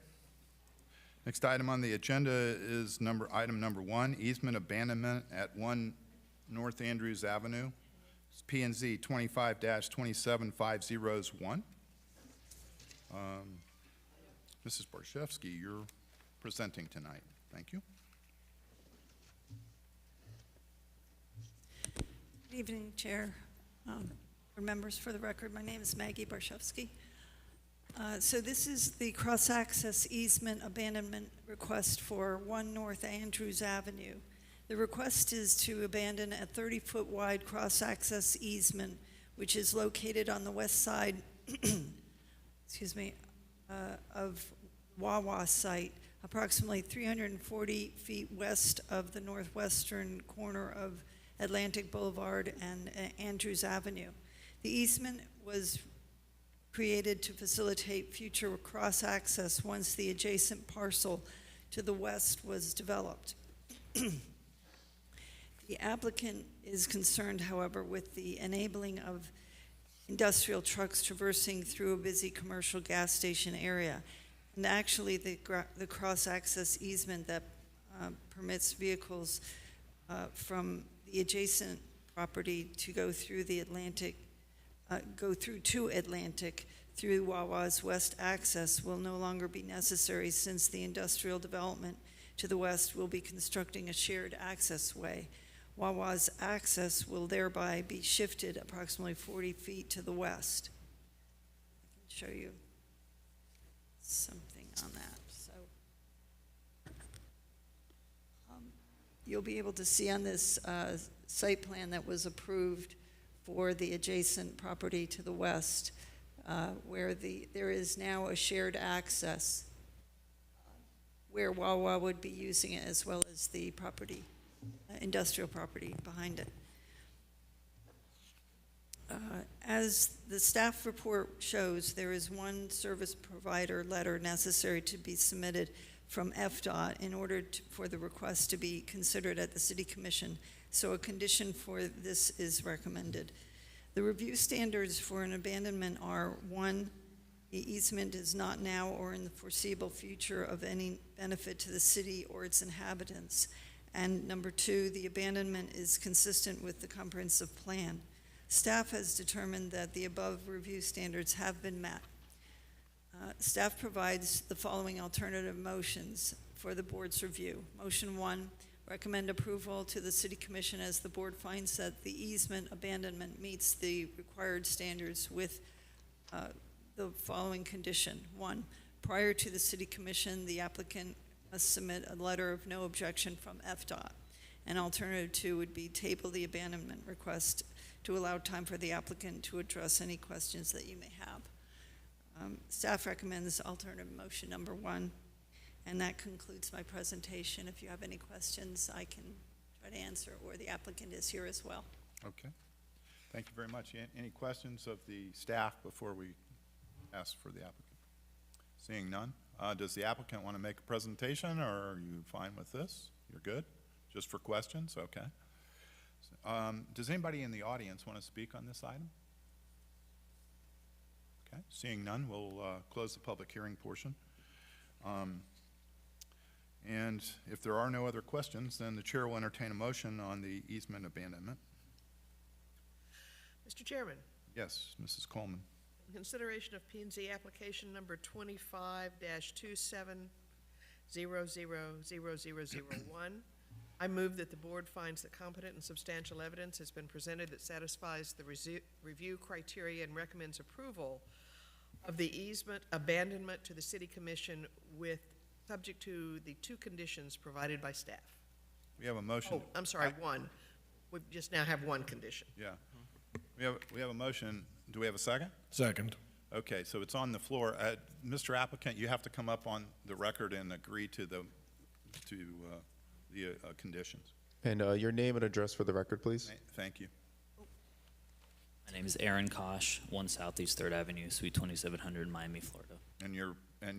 Next item on the agenda is item number 1, easement abandonment at 1 North Andrews Avenue. It's P&Z 25-27501. Mrs. Barshevsky, you're presenting tonight. Thank you. Good evening, Chair. Board members, for the record, my name is Maggie Barshevsky. So this is the cross-access easement abandonment request for 1 North Andrews Avenue. The request is to abandon a 30-foot wide cross-access easement, which is located on the west side, excuse me, of Wawa site, approximately 340 feet west of the northwestern corner of Atlantic Boulevard and Andrews Avenue. The easement was created to facilitate future cross-access once the adjacent parcel to the west was developed. The applicant is concerned, however, with the enabling of industrial trucks traversing through a busy commercial gas station area. And actually, the cross-access easement that permits vehicles from the adjacent property to go through the Atlantic, to Atlantic through Wawa's west access will no longer be necessary, since the industrial development to the west will be constructing a shared access way. Wawa's access will thereby be shifted approximately 40 feet to the west. I can show you something on that. So you'll be able to see on this site plan that was approved for the adjacent property to the west, where there is now a shared access where Wawa would be using it, as well as the property, industrial property behind it. As the staff report shows, there is one service provider letter necessary to be submitted from FDOT in order for the request to be considered at the City Commission. So a condition for this is recommended. The review standards for an abandonment are: 1, the easement is not now or in the foreseeable future of any benefit to the city or its inhabitants. And number 2, the abandonment is consistent with the comprehensive plan. Staff has determined that the above review standards have been met. Staff provides the following alternative motions for the board's review. Motion 1, recommend approval to the City Commission as the board finds that the easement abandonment meets the required standards with the following condition. 1, prior to the City Commission, the applicant must submit a letter of no objection from FDOT. And alternative 2 would be table the abandonment request to allow time for the applicant to address any questions that you may have. Staff recommends alternative motion number 1, and that concludes my presentation. If you have any questions, I can try to answer, or the applicant is here as well. Okay. Thank you very much. Any questions of the staff before we ask for the applicant? Seeing none. Does the applicant want to make a presentation, or are you fine with this? You're good? Just for questions? Okay. Does anybody in the audience want to speak on this item? Okay. Seeing none, we'll close the public hearing portion. And if there are no other questions, then the chair will entertain a motion on the easement abandonment. Mr. Chairman, Yes, Mrs. Coleman. in consideration of P&Z application number 25-27000001, I move that the board finds that competent and substantial evidence has been presented that satisfies the review criteria and recommends approval of the easement abandonment to the City Commission subject to the 2 conditions provided by staff. We have a motion. Oh, I'm sorry, 1. We just now have 1 condition. Yeah. We have a motion. Do we have a second? Second. Okay, so it's on the floor. Mr. Applicant, you have to come up on the record and agree to the conditions. And your name and address for the record, please. Thank you. My name is Aaron Kosh, 1 Southeast 3rd Avenue, Suite 2700, Miami, Florida. And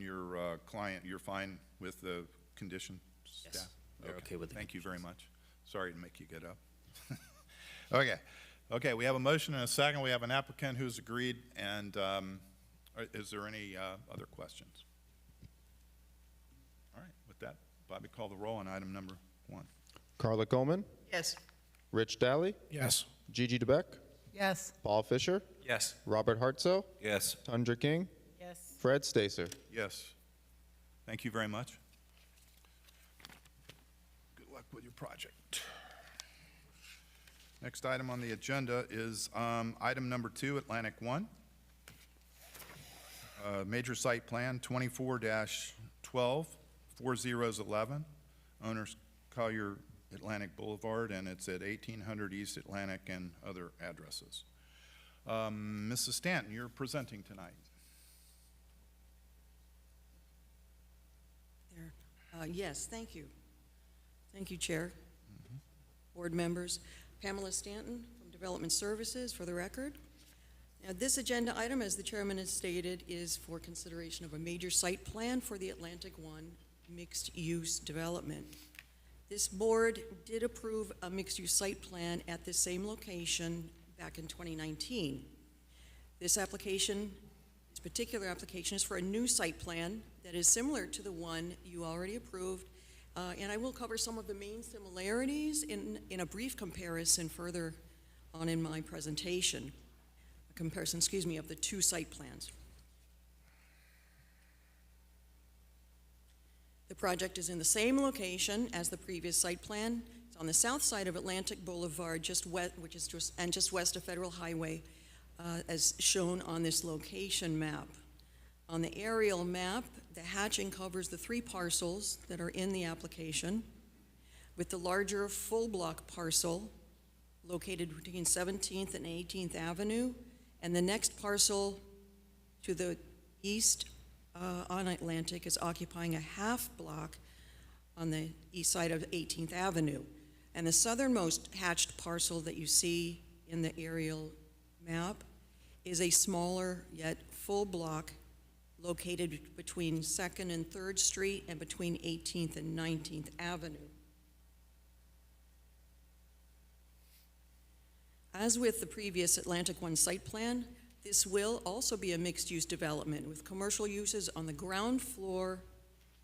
your client, you're fine with the condition? Yes, staff? we're okay with the Thank you very much. Sorry to make you get up. Okay, we have a motion and a second. We have an applicant who's agreed, and is there any other questions? All right, with that, Bobby, call the roll on item number 1. Carla Coleman, Yes. Rich Daly, Yes. Gigi DeBeck, Yes. Paul Fisher, Yes. Robert Hartsoe, Yes. Tundra King, Yes. Fred Stacer. Yes. Thank you very much. Good luck with your project. Next item on the agenda is item number 2, Atlantic 1. Major site plan 24-12, 4011. Owners Collier Atlantic Boulevard, and it's at 1800 East Atlantic and other addresses. Mrs. Stanton, you're presenting tonight. Yes, thank you. Thank you, Chair. Board members. Pamela Stanton from Development Services, for the record. Now, this agenda item, as the chairman has stated, is for consideration of a major site plan for the Atlantic One mixed-use development. This board did approve a mixed-use site plan at the same location back in 2019. This particular application is for a new site plan that is similar to the one you already approved, and I will cover some of the main similarities in a brief comparison further on in my presentation. A comparison, of the two site plans. The project is in the same location as the previous site plan. It's on the south side of Atlantic Boulevard, just west of Federal Highway, as shown on this location map. On the aerial map, the hatching covers the 3 parcels that are in the application, with the larger full block parcel located between 17th and 18th Avenue, and the next parcel to the east on Atlantic is occupying a half block on the east side of 18th Avenue. And the southernmost hatched parcel that you see in the aerial map is a smaller yet full block located between 2nd and 3rd Street and between 18th and 19th Avenue. As with the previous Atlantic One site plan, this will also be a mixed-use development with commercial uses on the ground floor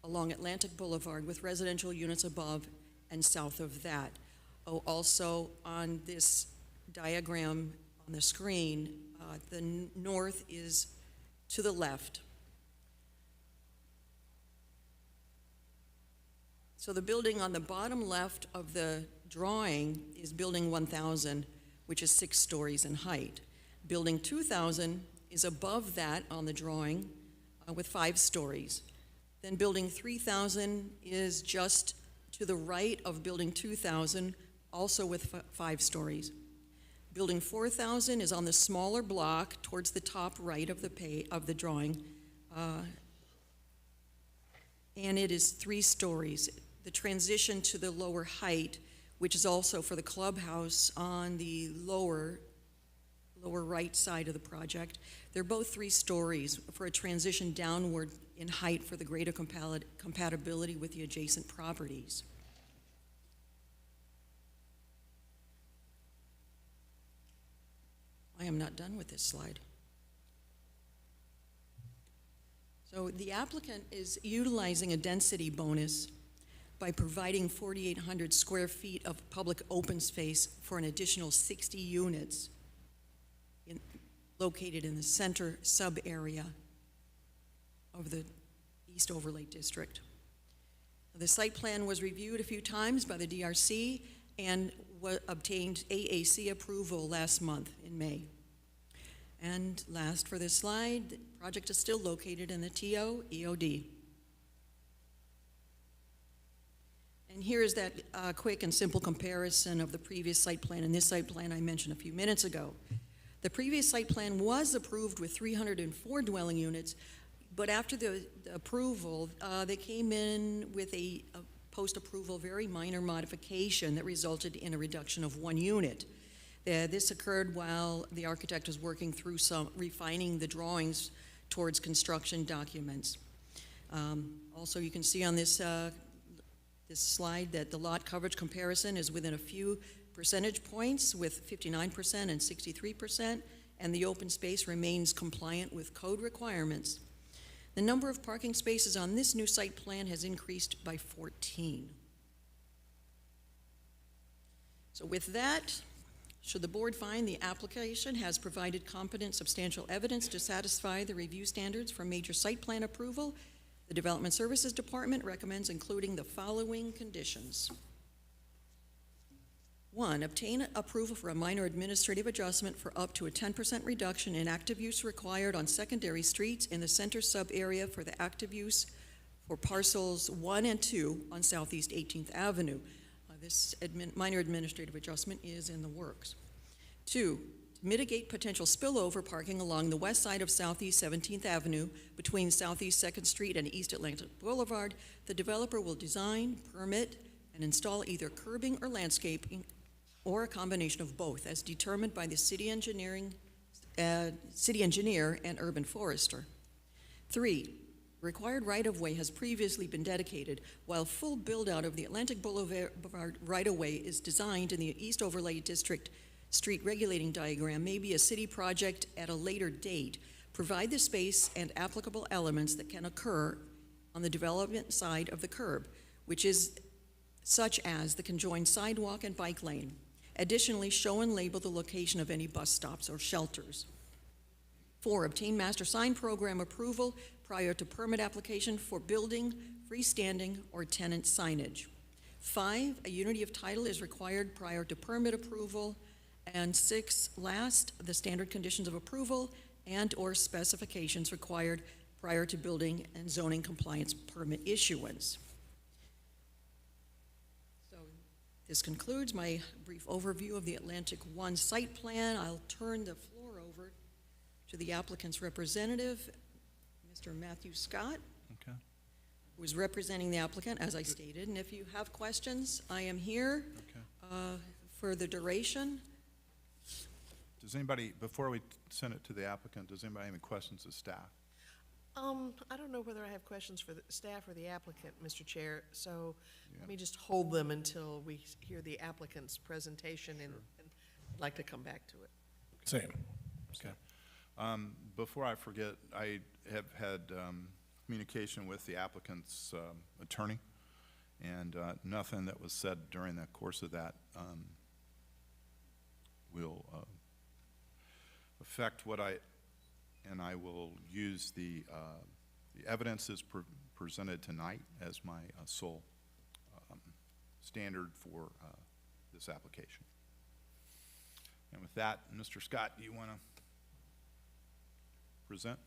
along Atlantic Boulevard with residential units above and south of that. Oh, also on this diagram on the screen, the north is to the left. So the building on the bottom left of the drawing is Building 1000, which is 6 stories in height. Building 2000 is above that on the drawing with 5 stories. Then Building 3000 is just to the right of Building 2000, also with 5 stories. Building 4000 is on the smaller block towards the top right of the drawing, and it is 3 stories. The transition to the lower height, which is also for the clubhouse on the lower right side of the project. They're both 3 stories for a transition downward in height for the greater compatibility with the adjacent properties. I am not done with this slide. So the applicant is utilizing a density bonus by providing 4,800 square feet of public open space for an additional 60 units located in the center sub-area of the East Overlay District. The site plan was reviewed a few times by the DRC and obtained AAC approval last month in May. And last for this slide, the project is still located in the TO EOD. And here is that quick and simple comparison of the previous site plan and this site plan I mentioned a few minutes ago. The previous site plan was approved with 304 dwelling units, but after the approval, they came in with a post-approval very minor modification that resulted in a reduction of 1 unit. This occurred while the architect was working through refining the drawings towards construction documents. Also, you can see on this slide that the lot coverage comparison is within a few percentage points with 59% and 63%, and the open space remains compliant with code requirements. The number of parking spaces on this new site plan has increased by 14. So with that, should the board find the application has provided competent substantial evidence to satisfy the review standards for major site plan approval, the Development Services Department recommends including the following conditions. One, obtain approval for a minor administrative adjustment for up to a 10% reduction in active use required on secondary streets in the center sub-area for the active use for parcels 1 and 2 on Southeast 18th Avenue. This minor administrative adjustment is in the works. 2, to mitigate potential spillover parking along the west side of Southeast 17th Avenue between Southeast 2nd Street and East Atlantic Boulevard, the developer will design, permit, and install either curbing or landscaping or a combination of both as determined by the city engineer and urban forester. 3, required right-of-way has previously been dedicated while full build-out of the Atlantic Boulevard right-of-way is designed in the East Overlay District street regulating diagram may be a city project at a later date. Provide the space and applicable elements that can occur on the development side of the curb, which is such as the conjoined sidewalk and bike lane. Additionally, show and label the location of any bus stops or shelters. 4, obtain master sign program approval prior to permit application for building, freestanding, or tenant signage. 5, a unity of title is required prior to permit approval. And 6, last, the standard conditions of approval and/or specifications required prior to building and zoning compliance permit issuance. So this concludes my brief overview of the Atlantic 1 site plan. I'll turn the floor over to the applicant's representative, Mr. Matthew Scott, Okay. who is representing the applicant, as I stated. And if you have questions, I am here for the duration. Does anybody, before we send it to the applicant, does anybody have any questions of staff? I don't know whether I have questions for the staff or the applicant, Mr. Chair, so let me just hold them until we hear the applicant's presentation, and I'd like to come back to it. Same. Okay. Before I forget, I have had communication with the applicant's attorney, and nothing that was said during the course of that will affect what and I will use the evidence as presented tonight as my sole standard for this application. And with that, Mr. Scott, do you want to present?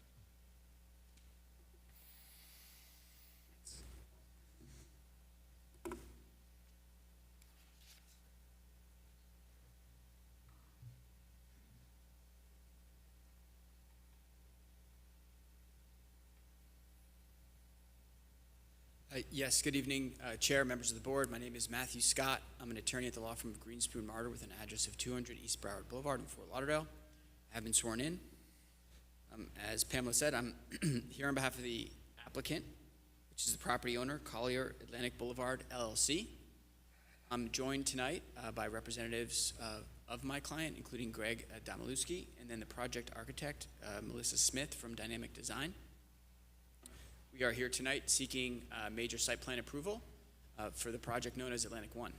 Yes, good evening, Chair, members of the board. My name is Matthew Scott. I'm an attorney at the law firm of Greenspoon Martyr with an address of 200 East Broward Boulevard in Fort Lauderdale. I have been sworn in. As Pamela said, I'm here on behalf of the applicant, which is the property owner, Collier Atlantic Boulevard, LLC. I'm joined tonight by representatives of my client, including Greg Domalewski, and then the project architect, Melissa Smith from Dynamic Design. We are here tonight seeking major site plan approval for the project known as Atlantic 1.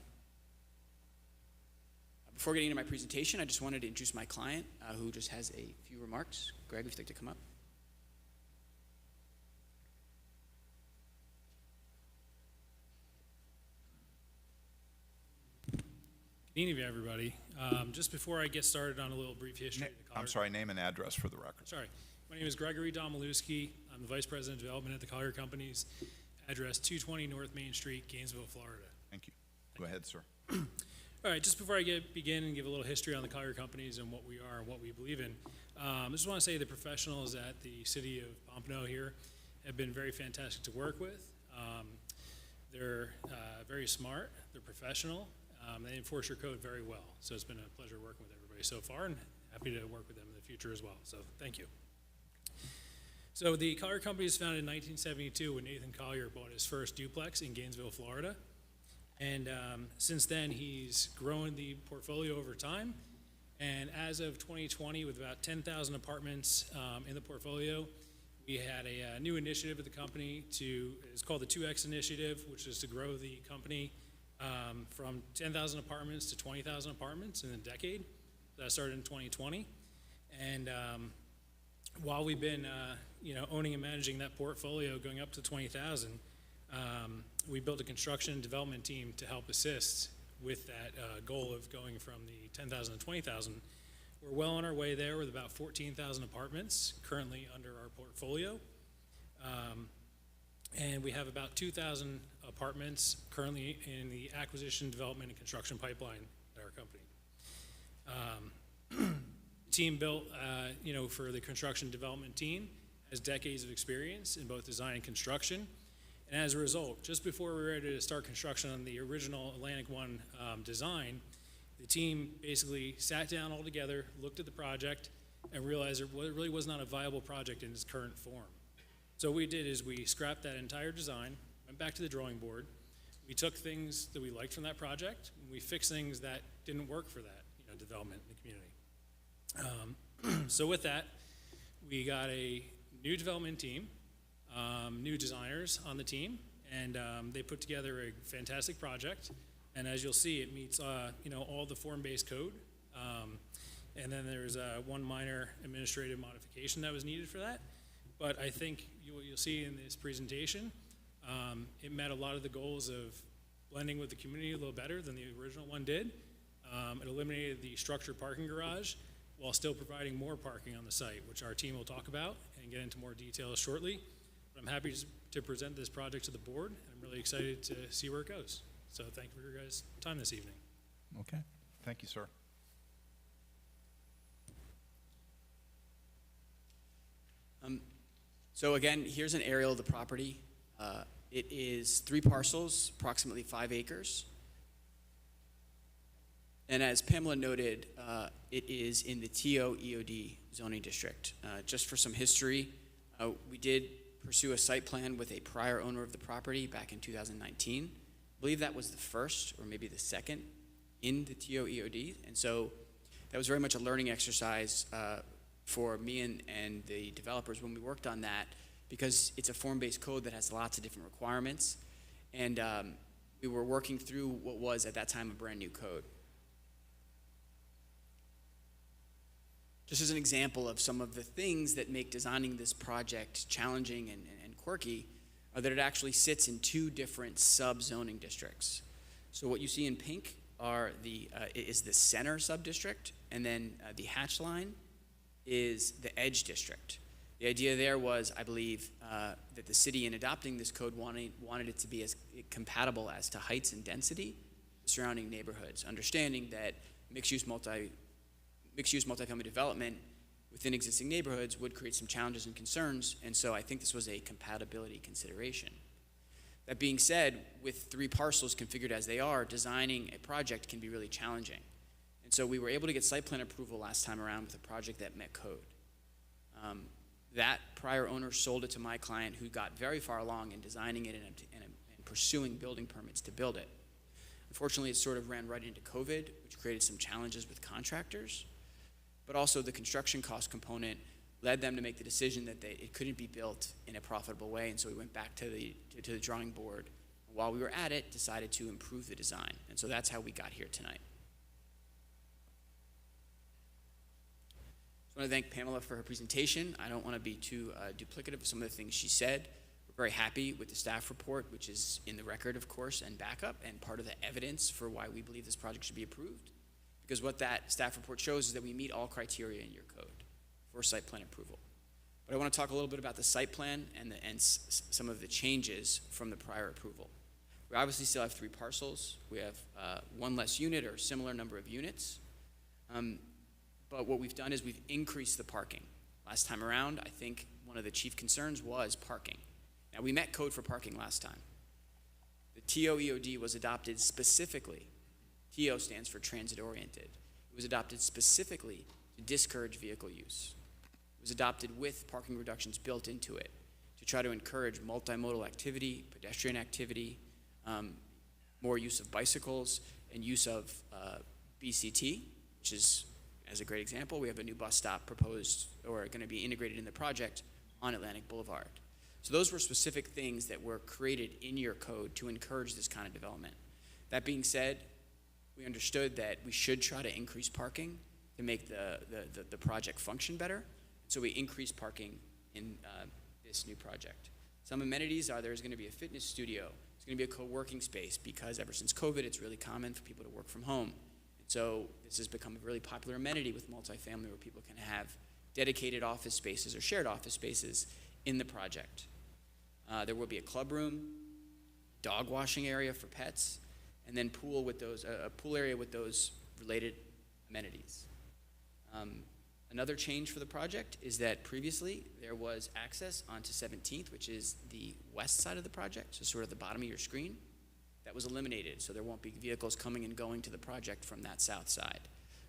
Before getting into my presentation, I just wanted to introduce my client, who just has a few remarks. Greg, if you'd like to come up. Good evening, everybody. Just before I get started on a little brief history of the Collier. I'm sorry, name and address for the record. Sorry. My name is Gregory Domalewski. I'm the Vice President of Development at the Collier Companies, address 220 North Main Street, Gainesville, Florida. Thank you. Go ahead, sir. All right, just before I begin and give a little history on the Collier Companies and what we are and what we believe in, I just want to say the professionals at the city of Pompano here have been very fantastic to work with. They're very smart, they're professional, they enforce your code very well. So it's been a pleasure working with everybody so far, and happy to work with them in the future as well. So thank you. So the Collier Company was founded in 1972 when Nathan Collier bought his first duplex in Gainesville, Florida. And since then, he's grown the portfolio over time. And as of 2020, with about 10,000 apartments in the portfolio, we had a new initiative at the company it's called the 2X Initiative, which is to grow the company from 10,000 apartments to 20,000 apartments in a decade. That started in 2020. And while we've been owning and managing that portfolio going up to 20,000, we built a construction and development team to help assist with that goal of going from the 10,000 to 20,000. We're well on our way there with about 14,000 apartments currently under our portfolio. And we have about 2,000 apartments currently in the acquisition, development, and construction pipeline at our company. Team built, for the construction development team has decades of experience in both design and construction. And as a result, just before we were ready to start construction on the original Atlantic One design, the team basically sat down all together, looked at the project, and realized it really was not a viable project in its current form. So what we did is we scrapped that entire design, went back to the drawing board. We took things that we liked from that project, and we fixed things that didn't work for that development in the community. So with that, we got a new development team, new designers on the team, and they put together a fantastic project. And as you'll see, it meets all the form-based code. And then there's one minor administrative modification that was needed for that. But I think you'll see in this presentation, it met a lot of the goals of blending with the community a little better than the original one did. It eliminated the structured parking garage while still providing more parking on the site, which our team will talk about and get into more details shortly. But I'm happy to present this project to the board, and I'm really excited to see where it goes. So thank you for your guys' time this evening. Okay, thank you, sir. So again, here's an aerial of the property. It is 3 parcels, approximately 5 acres. And as Pamela noted, it is in the TO-EOD zoning district. Just for some history, we did pursue a site plan with a prior owner of the property back in 2019. I believe that was the first or maybe the second in the TO-EOD. And so that was very much a learning exercise for me and the developers when we worked on that, because it's a form-based code that has lots of different requirements. And we were working through what was at that time a brand new code. Just as an example of some of the things that make designing this project challenging and quirky, are that it actually sits in 2 different sub-zoning districts. So what you see in pink is the center sub-district, and then the hatch line is the edge district. The idea there was, I believe, that the city, in adopting this code, wanted it to be as compatible as to heights and density surrounding neighborhoods, understanding that mixed-use multifamily development within existing neighborhoods would create some challenges and concerns, and so I think this was a compatibility consideration. That being said, with 3 parcels configured as they are, designing a project can be really challenging. And so we were able to get site plan approval last time around with a project that met code. That prior owner sold it to my client, who got very far along in designing it and pursuing building permits to build it. Unfortunately, it sort of ran right into COVID, which created some challenges with contractors. But also the construction cost component led them to make the decision that it couldn't be built in a profitable way, and so we went back to the drawing board. While we were at it, decided to improve the design, and so that's how we got here tonight. I want to thank Pamela for her presentation. I don't want to be too duplicative of some of the things she said. We're very happy with the staff report, which is in the record, of course, and backup, and part of the evidence for why we believe this project should be approved. Because what that staff report shows is that we meet all criteria in your code for site plan approval. But I want to talk a little bit about the site plan and some of the changes from the prior approval. We obviously still have 3 parcels. We have 1 less unit or similar number of units. But what we've done is we've increased the parking. Last time around, I think one of the chief concerns was parking. Now, we met code for parking last time. The TO-EOD was adopted specifically. TO stands for transit-oriented. It was adopted specifically to discourage vehicle use. It was adopted with parking reductions built into it to try to encourage multimodal activity, pedestrian activity, more use of bicycles, and use of BCT, which is, as a great example, we have a new bus stop proposed or going to be integrated in the project on Atlantic Boulevard. So those were specific things that were created in your code to encourage this kind of development. That being said, we understood that we should try to increase parking to make the project function better. So we increased parking in this new project. Some amenities are there's going to be a fitness studio, It's going to be a co-working space because ever since COVID, it's really common for people to work from home. And so this has become a really popular amenity with multifamily where people can have dedicated office spaces or shared office spaces in the project. There will be a club room, dog washing area for pets, and then pool with those, a pool area with those related amenities. Another change for the project is that previously there was access onto 17th, which is the west side of the project, so sort of the bottom of your screen. That was eliminated, so there won't be vehicles coming and going to the project from that south side.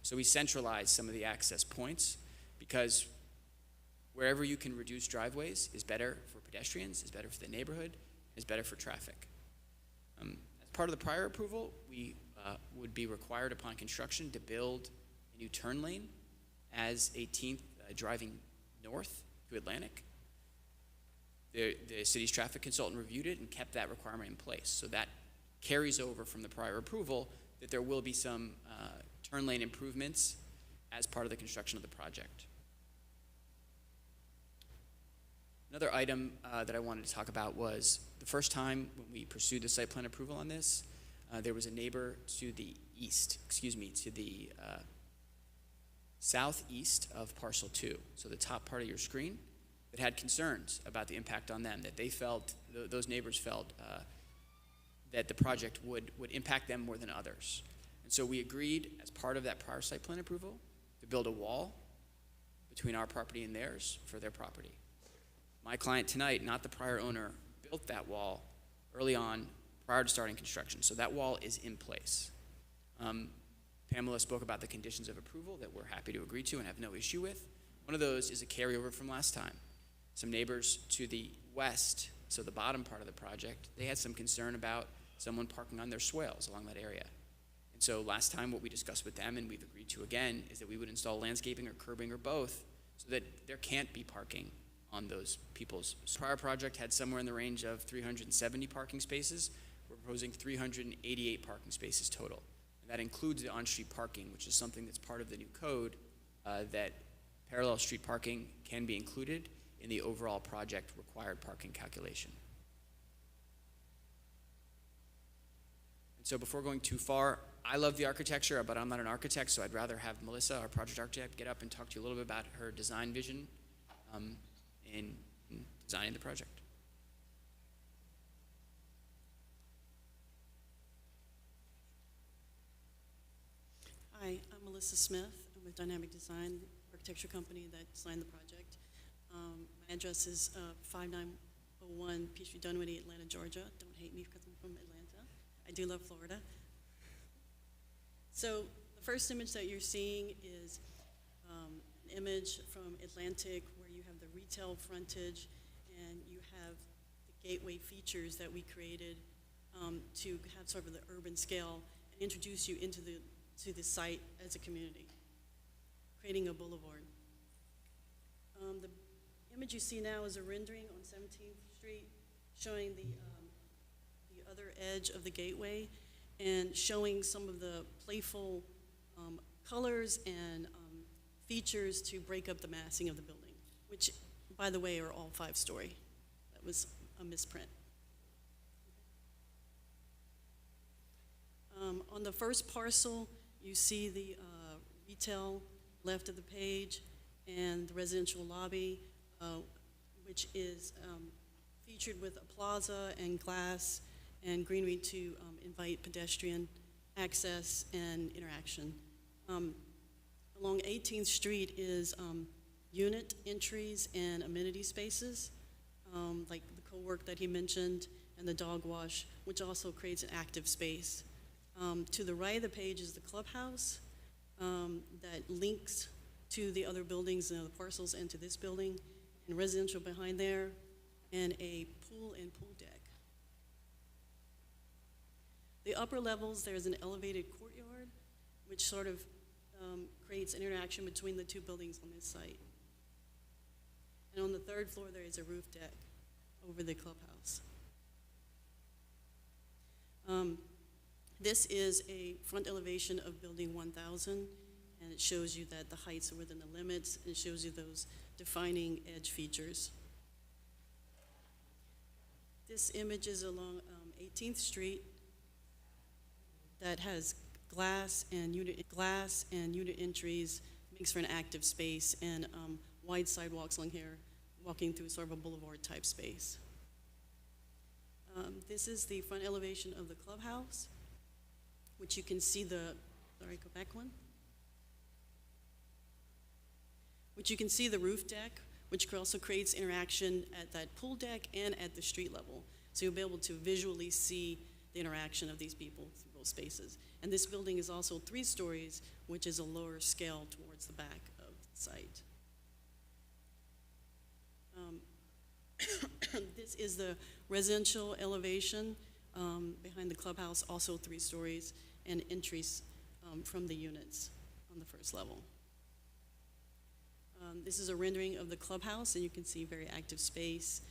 So we centralized some of the access points because wherever you can reduce driveways is better for pedestrians, is better for the neighborhood, is better for traffic. As part of the prior approval, we would be required upon construction to build a new turn lane as 18th driving north to Atlantic. The city's traffic consultant reviewed it and kept that requirement in place. So that carries over from the prior approval that there will be some turn lane improvements as part of the construction of the project. Another item that I wanted to talk about was the first time when we pursued the site plan approval on this, there was a neighbor to the east, to the southeast of parcel 2, so the top part of your screen, that had concerns about the impact on them, that they felt, those neighbors felt that the project would impact them more than others. And so we agreed as part of that prior site plan approval to build a wall between our property and theirs for their property. My client tonight, not the prior owner, built that wall early on prior to starting construction, so that wall is in place. Pamela spoke about the conditions of approval that we're happy to agree to and have no issue with. One of those is a carryover from last time. Some neighbors to the west, so the bottom part of the project, they had some concern about someone parking on their swales along that area. And so last time what we discussed with them and we've agreed to again is that we would install landscaping or curbing or both so that there can't be parking on those people's. Prior project had somewhere in the range of 370 parking spaces. We're proposing 388 parking spaces total. And that includes the on-street parking, which is something that's part of the new code, that parallel street parking can be included in the overall project required parking calculation. And so before going too far, I love the architecture, but I'm not an architect, so I'd rather have Melissa, our project architect, get up and talk to you a little bit about her design vision in designing the project. Hi, I'm Melissa Smith. I'm with Dynamic Design, architecture company that designed the project. My address is 5901 Peachtree Dunwoody, Atlanta, Georgia. Don't hate me because I'm from Atlanta. I do love Florida. So the first image that you're seeing is an image from Atlantic where you have the retail frontage and you have the gateway features that we created to have sort of the urban scale and introduce you into the site as a community, creating a boulevard. The image you see now is a rendering on 17th Street showing the other edge of the gateway and showing some of the playful colors and features to break up the massing of the building, which, by the way, are all 5-story. That was a misprint. On the first parcel, you see the retail left of the page and the residential lobby, which is featured with a plaza and glass and greenery to invite pedestrian access and interaction. Along 18th Street is unit entries and amenity spaces, like the co-work that he mentioned and the dog wash, which also creates an active space. To the right of the page is the clubhouse that links to the other buildings and the parcels and to this building, and residential behind there, and a pool and pool deck. The upper levels, there's an elevated courtyard, which sort of creates an interaction between the two buildings on this site. And on the 3rd floor, there is a roof deck over the clubhouse. This is a front elevation of building 1000, and it shows you that the heights are within the limits, and it shows you those defining edge features. This image is along 18th Street that has glass and unit entries, makes for an active space, and wide sidewalks along here, walking through sort of a boulevard type space. This is the front elevation of the clubhouse, which you can see the, sorry, go back one. Which you can see the roof deck, which also creates interaction at that pool deck and at the street level. So you'll be able to visually see the interaction of these people through both spaces. And this building is also 3 stories, which is a lower scale towards the back of the site. This is the residential elevation behind the clubhouse, also 3 stories, and entries from the units on the first level. This is a rendering of the clubhouse, and you can see very active space,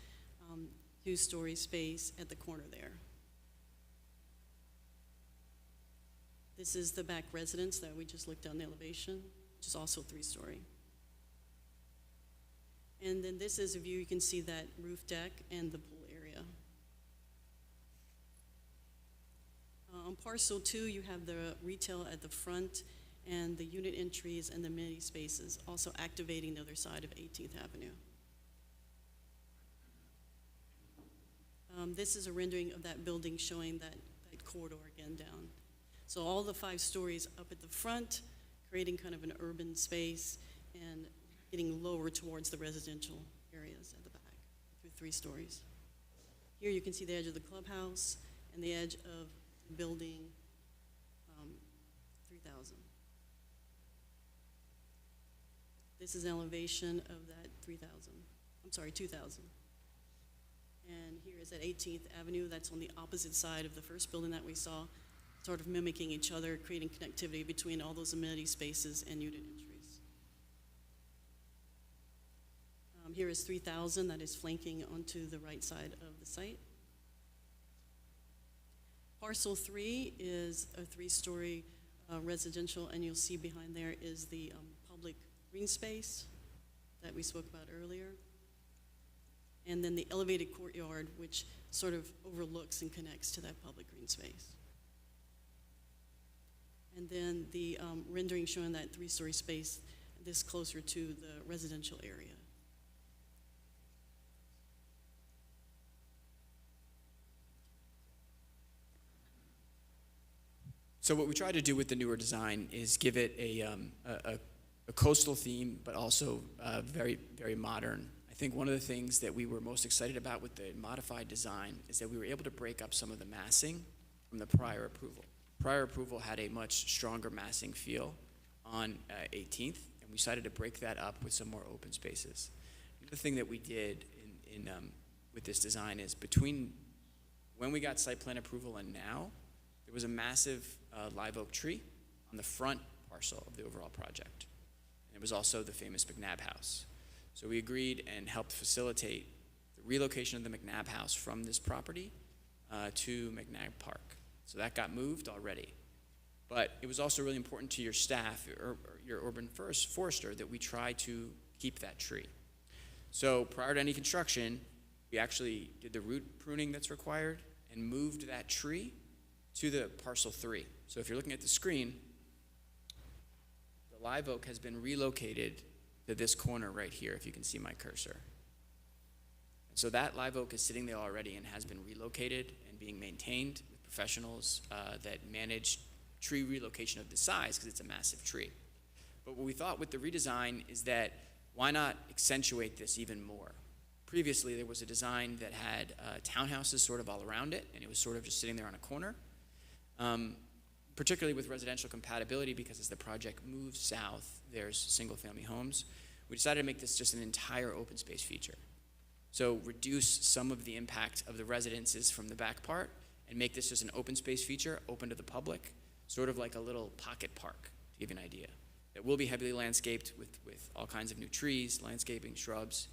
2-story space at the corner there. This is the back residence that we just looked on the elevation, which is also 3-story. And then this is a view, you can see that roof deck and the pool area. On parcel 2, you have the retail at the front and the unit entries and the amenity spaces, also activating the other side of 18th Avenue. This is a rendering of that building showing that corridor again down. So all the 5 stories up at the front, creating kind of an urban space and getting lower towards the residential areas at the back through 3 stories. Here you can see the edge of the clubhouse and the edge of the building 3000. This is an elevation of that 2000. And here is at 18th Avenue. That's on the opposite side of the first building that we saw, sort of mimicking each other, creating connectivity between all those amenity spaces and unit entries. Here is 3000, that is flanking onto the right side of the site. Parcel 3 is a 3-story residential, and you'll see behind there is the public green space that we spoke about earlier. And then the elevated courtyard, which sort of overlooks and connects to that public green space. And then the rendering showing that 3-story space, this closer to the residential area. So what we tried to do with the newer design is give it a coastal theme, but also very, very modern. I think one of the things that we were most excited about with the modified design is that we were able to break up some of the massing from the prior approval. Prior approval had a much stronger massing feel on 18th, and we decided to break that up with some more open spaces. The thing that we did with this design is between when we got site plan approval and now, there was a massive live oak tree on the front parcel of the overall project. And it was also the famous McNabb House. So we agreed and helped facilitate the relocation of the McNabb House from this property to McNabb Park. So that got moved already. But it was also really important to your staff, or your urban forester, that we try to keep that tree. So prior to any construction, we actually did the root pruning that's required and moved that tree to the parcel 3. So if you're looking at the screen, the live oak has been relocated to this corner right here, if you can see my cursor. And so that live oak is sitting there already and has been relocated and being maintained with professionals that manage tree relocation of this size, because it's a massive tree. But what we thought with the redesign is that why not accentuate this even more? Previously, there was a design that had townhouses sort of all around it, and it was sort of just sitting there on a corner. Particularly with residential compatibility, because as the project moves south, there's single-family homes. We decided to make this just an entire open space feature. So reduce some of the impact of the residences from the back part and make this just an open space feature, open to the public, sort of like a little pocket park, to give you an idea. That will be heavily landscaped with all kinds of new trees, landscaping, shrubs,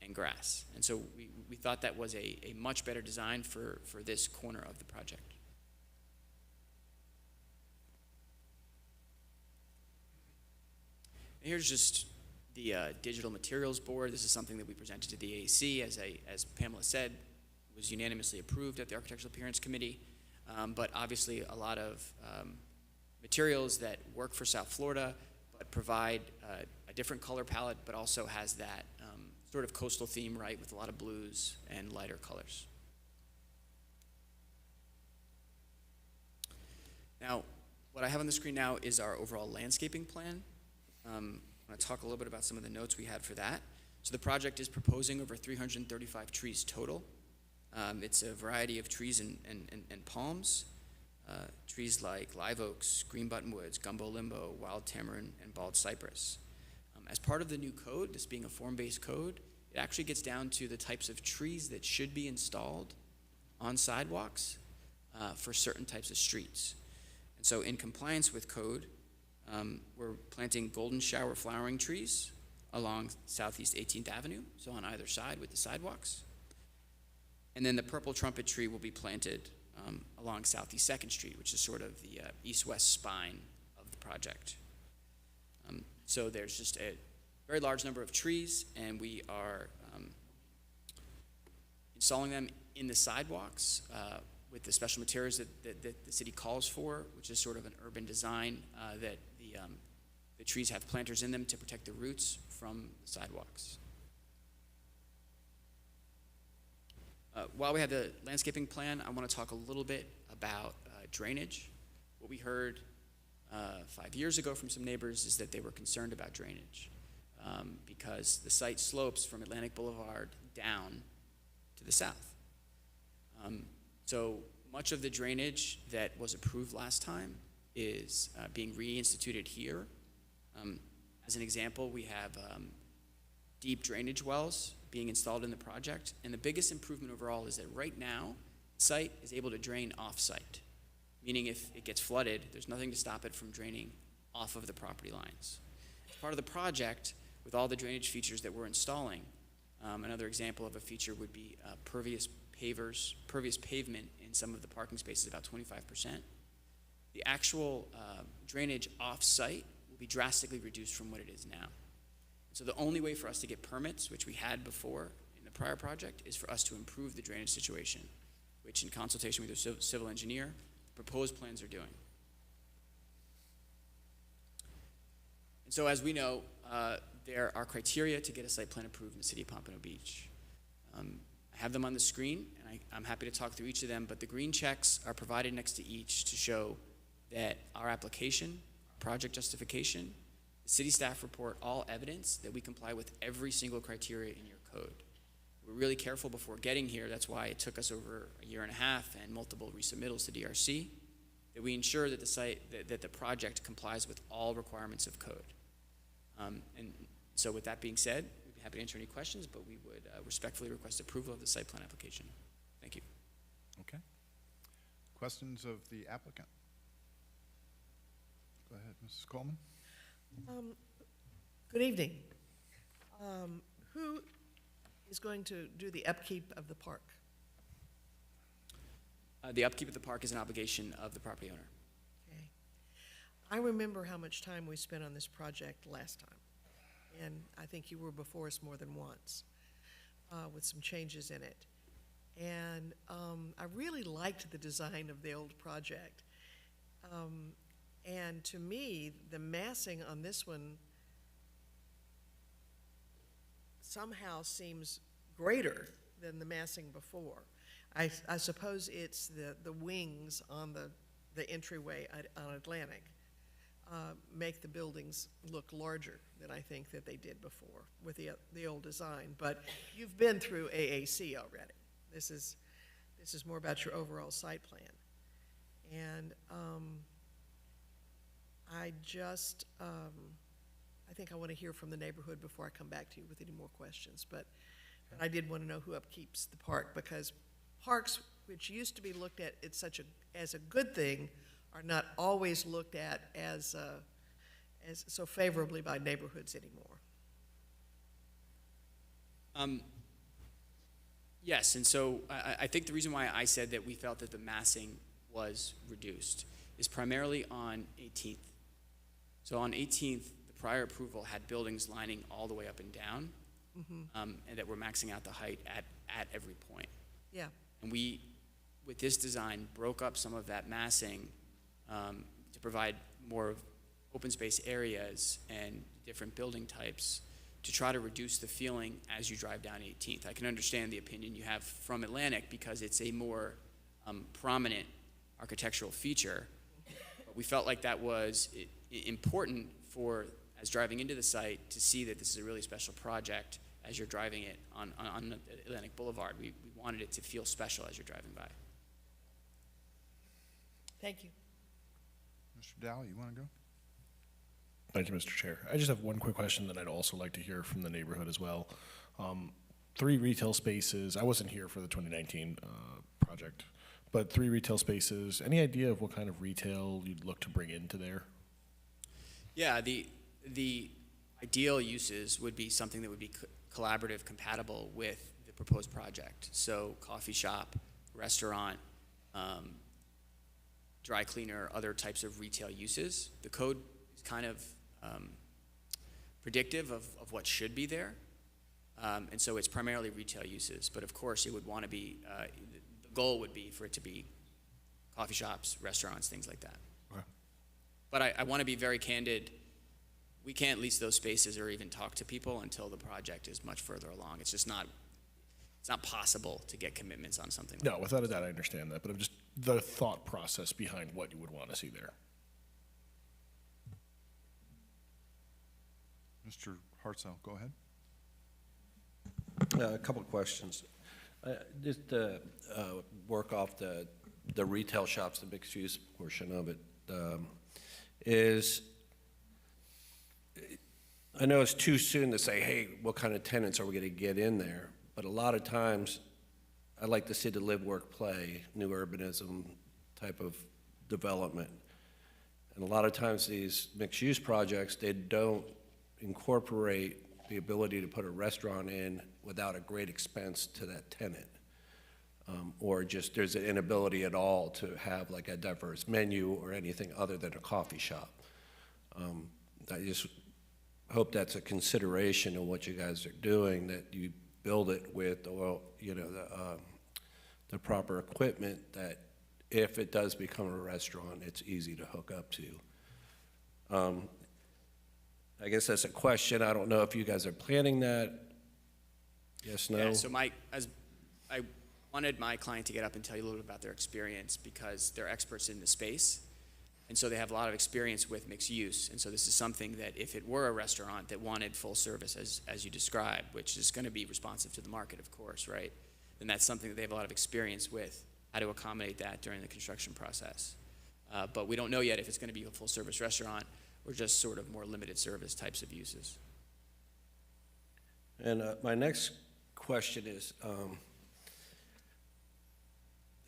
and grass. And so we thought that was a much better design for this corner of the project. Here's just the digital materials board. This is something that we presented to the AEC. As Pamela said, was unanimously approved at the Architectural Appearance Committee, but obviously a lot of materials that work for South Florida, but provide a different color palette, but also has that sort of coastal theme, right, with a lot of blues and lighter colors. Now, what I have on the screen now is our overall landscaping plan. I'm going to talk a little bit about some of the notes we had for that. So the project is proposing over 335 trees total. It's a variety of trees and palms. Trees like live oaks, green buttonwoods, gumbo limbo, wild tamarind, and bald cypress. As part of the new code, this being a form-based code, it actually gets down to the types of trees that should be installed on sidewalks for certain types of streets. And so in compliance with code, we're planting golden shower flowering trees along Southeast 18th Avenue, so on either side with the sidewalks. And then the purple trumpet tree will be planted along Southeast 2nd Street, which is sort of the east-west spine of the project. So there's just a very large number of trees, and we are installing them in the sidewalks with the special materials that the city calls for, which is sort of an urban design that the trees have planters in them to protect the roots from the sidewalks. While we have the landscaping plan, I want to talk a little bit about drainage. What we heard 5 years ago from some neighbors is that they were concerned about drainage because the site slopes from Atlantic Boulevard down to the south. So much of the drainage that was approved last time is being reinstituted here. As an example, we have deep drainage wells being installed in the project, and the biggest improvement overall is that right now, the site is able to drain off-site, meaning if it gets flooded, there's nothing to stop it from draining off of the property lines. As part of the project, with all the drainage features that we're installing, another example of a feature would be pervious pavement in some of the parking spaces, about 25%. The actual drainage off-site will be drastically reduced from what it is now. So the only way for us to get permits, which we had before in the prior project, is for us to improve the drainage situation, which in consultation with the civil engineer, proposed plans are doing. And so as we know, there are criteria to get a site plan approved in the city of Pompano Beach. I have them on the screen, and I'm happy to talk through each of them, but the green checks are provided next to each to show that our application, our project justification, the city staff report all evidence that we comply with every single criteria in your code. We're really careful before getting here. That's why it took us over a year and a half and multiple resubmittals to DRC, that we ensure that the site, that the project complies with all requirements of code. And so with that being said, we'd be happy to answer any questions, but we would respectfully request approval of the site plan application. Thank you. Okay. Questions of the applicant? Go ahead, Mrs. Coleman. Good evening. Who is going to do the upkeep of the park? The upkeep of the park is an obligation of the property owner. Okay. I remember how much time we spent on this project last time, and I think you were before us more than once with some changes in it. And I really liked the design of the old project. And to me, the massing on this one somehow seems greater than the massing before. I suppose it's the wings on the entryway on Atlantic make the buildings look larger than I think that they did before with the old design. But you've been through AAC already. This is more about your overall site plan. And I think I want to hear from the neighborhood before I come back to you with any more questions. But I did want to know who upkeeps the park, because parks, which used to be looked at as a good thing, are not always looked at as so favorably by neighborhoods anymore. Yes, and so I think the reason why I said that we felt that the massing was reduced is primarily on 18th. So on 18th, the prior approval had buildings lining all the way up and down, and that were maxing out the height at every point. Yeah. And we, with this design, broke up some of that massing to provide more open space areas and different building types to try to reduce the feeling as you drive down 18th. I can understand the opinion you have from Atlantic because it's a more prominent architectural feature. But we felt like that was important for, as driving into the site, to see that this is a really special project as you're driving it on Atlantic Boulevard. We wanted it to feel special as you're driving by. Thank you. Mr. Dow, you want to go? Thank you, Mr. Chair. I just have one quick question that I'd also like to hear from the neighborhood as well. 3 retail spaces. I wasn't here for the 2019 project, but 3 retail spaces. Any idea of what kind of retail you'd look to bring into there? Yeah, the ideal uses would be something that would be collaborative, compatible with the proposed project. So coffee shop, restaurant, dry cleaner, other types of retail uses. The code is kind of predictive of what should be there. And so it's primarily retail uses. But of course, it would want to be, the goal would be for it to be coffee shops, restaurants, things like that. Okay. But I want to be very candid. We can't lease those spaces or even talk to people until the project is much further along. It's just not, it's not possible to get commitments on something like that. No, without a doubt, I understand that, but I'm just the thought process behind what you would want to see there. Mr. Hartzell, go ahead. A couple of questions. Just to work off the retail shops, the mixed-use portion of it, is I know it's too soon to say, hey, what kind of tenants are we going to get in there? But a lot of times, I like to see the live, work, play, new urbanism type of development. And a lot of times these mixed-use projects, they don't incorporate the ability to put a restaurant in without a great expense to that tenant. Or just there's an inability at all to have like a diverse menu or anything other than a coffee shop. I just hope that's a consideration of what you guys are doing, that you build it with, well, you know, the proper equipment, that if it does become a restaurant, it's easy to hook up to. I guess that's a question. I don't know if you guys are planning that. Yes, no? Yeah, so I wanted my client to get up and tell you a little bit about their experience because they're experts in the space. And so they have a lot of experience with mixed use. And so this is something that if it were a restaurant that wanted full service as you described, which is going to be responsive to the market, of course, right? Then that's something that they have a lot of experience with, how to accommodate that during the construction process. But we don't know yet if it's going to be a full service restaurant or just sort of more limited service types of uses. And my next question is,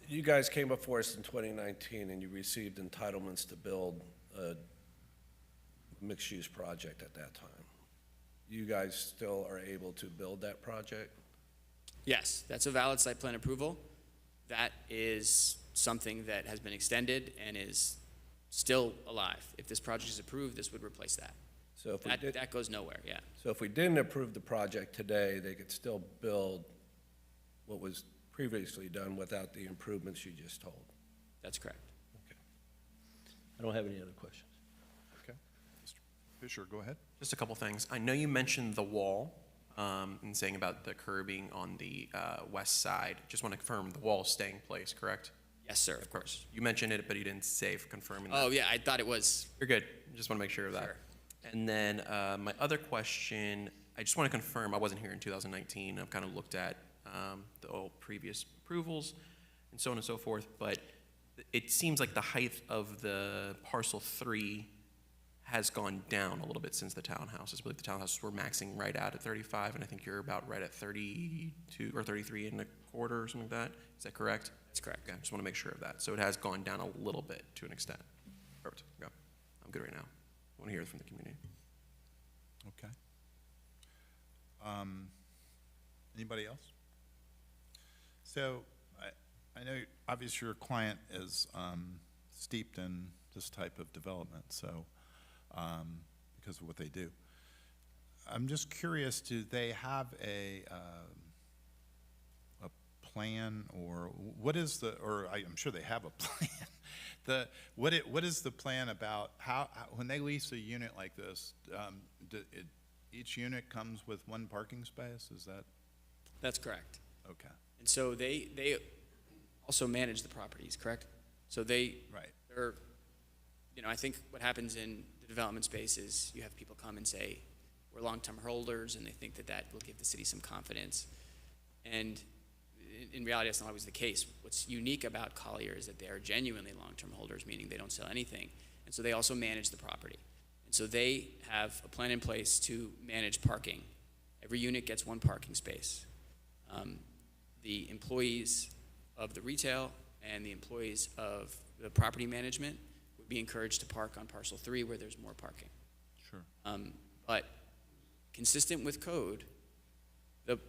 you guys came before us in 2019 and you received entitlements to build a mixed-use project at that time. You guys still are able to build that project? Yes, that's a valid site plan approval. That is something that has been extended and is still alive. If this project is approved, this would replace that. So if that goes nowhere, yeah. So if we didn't approve the project today, they could still build what was previously done without the improvements you just told? That's correct. Okay. I don't have any other questions. Okay. Mr. Fisher, go ahead. Just a couple things. I know you mentioned the wall and saying about the curbing on the west side. Just want to confirm the wall is staying in place, correct? Yes, sir, of course. You mentioned it, but you didn't say confirming that. Oh, yeah, I thought it was. You're good. Just want to make sure of that. Sure. And then my other question, I just want to confirm, I wasn't here in 2019. I've kind of looked at the old previous approvals and so on and so forth, but it seems like the height of the parcel 3 has gone down a little bit since the townhouses. I believe the townhouses were maxing right out at 35, and I think you're about right at 32 or 33 and a quarter or something like that. Is that correct? That's correct. Okay, I just want to make sure of that. So it has gone down a little bit to an extent. Perfect. Okay. I'm good right now. I want to hear it from the community. Okay. Anybody else? So I know obviously your client is steeped in this type of development, so because of what they do. I'm just curious, do they have a plan, or what is the, or I'm sure they have a plan. What is the plan about how when they lease a unit like this, each unit comes with one parking space? Is that? That's correct. Okay. And so they also manage the properties, correct? So they're, I think what happens in the development space is you have people come and say, we're long-term holders, and they think that will give the city some confidence. And in reality, that's not always the case. What's unique about Collier is that they are genuinely long-term holders, meaning they don't sell anything. And so they also manage the property. And so they have a plan in place to manage parking. Every unit gets one parking space. The employees of the retail and the employees of the property management would be encouraged to park on parcel 3 where there's more parking. Sure. But consistent with code, the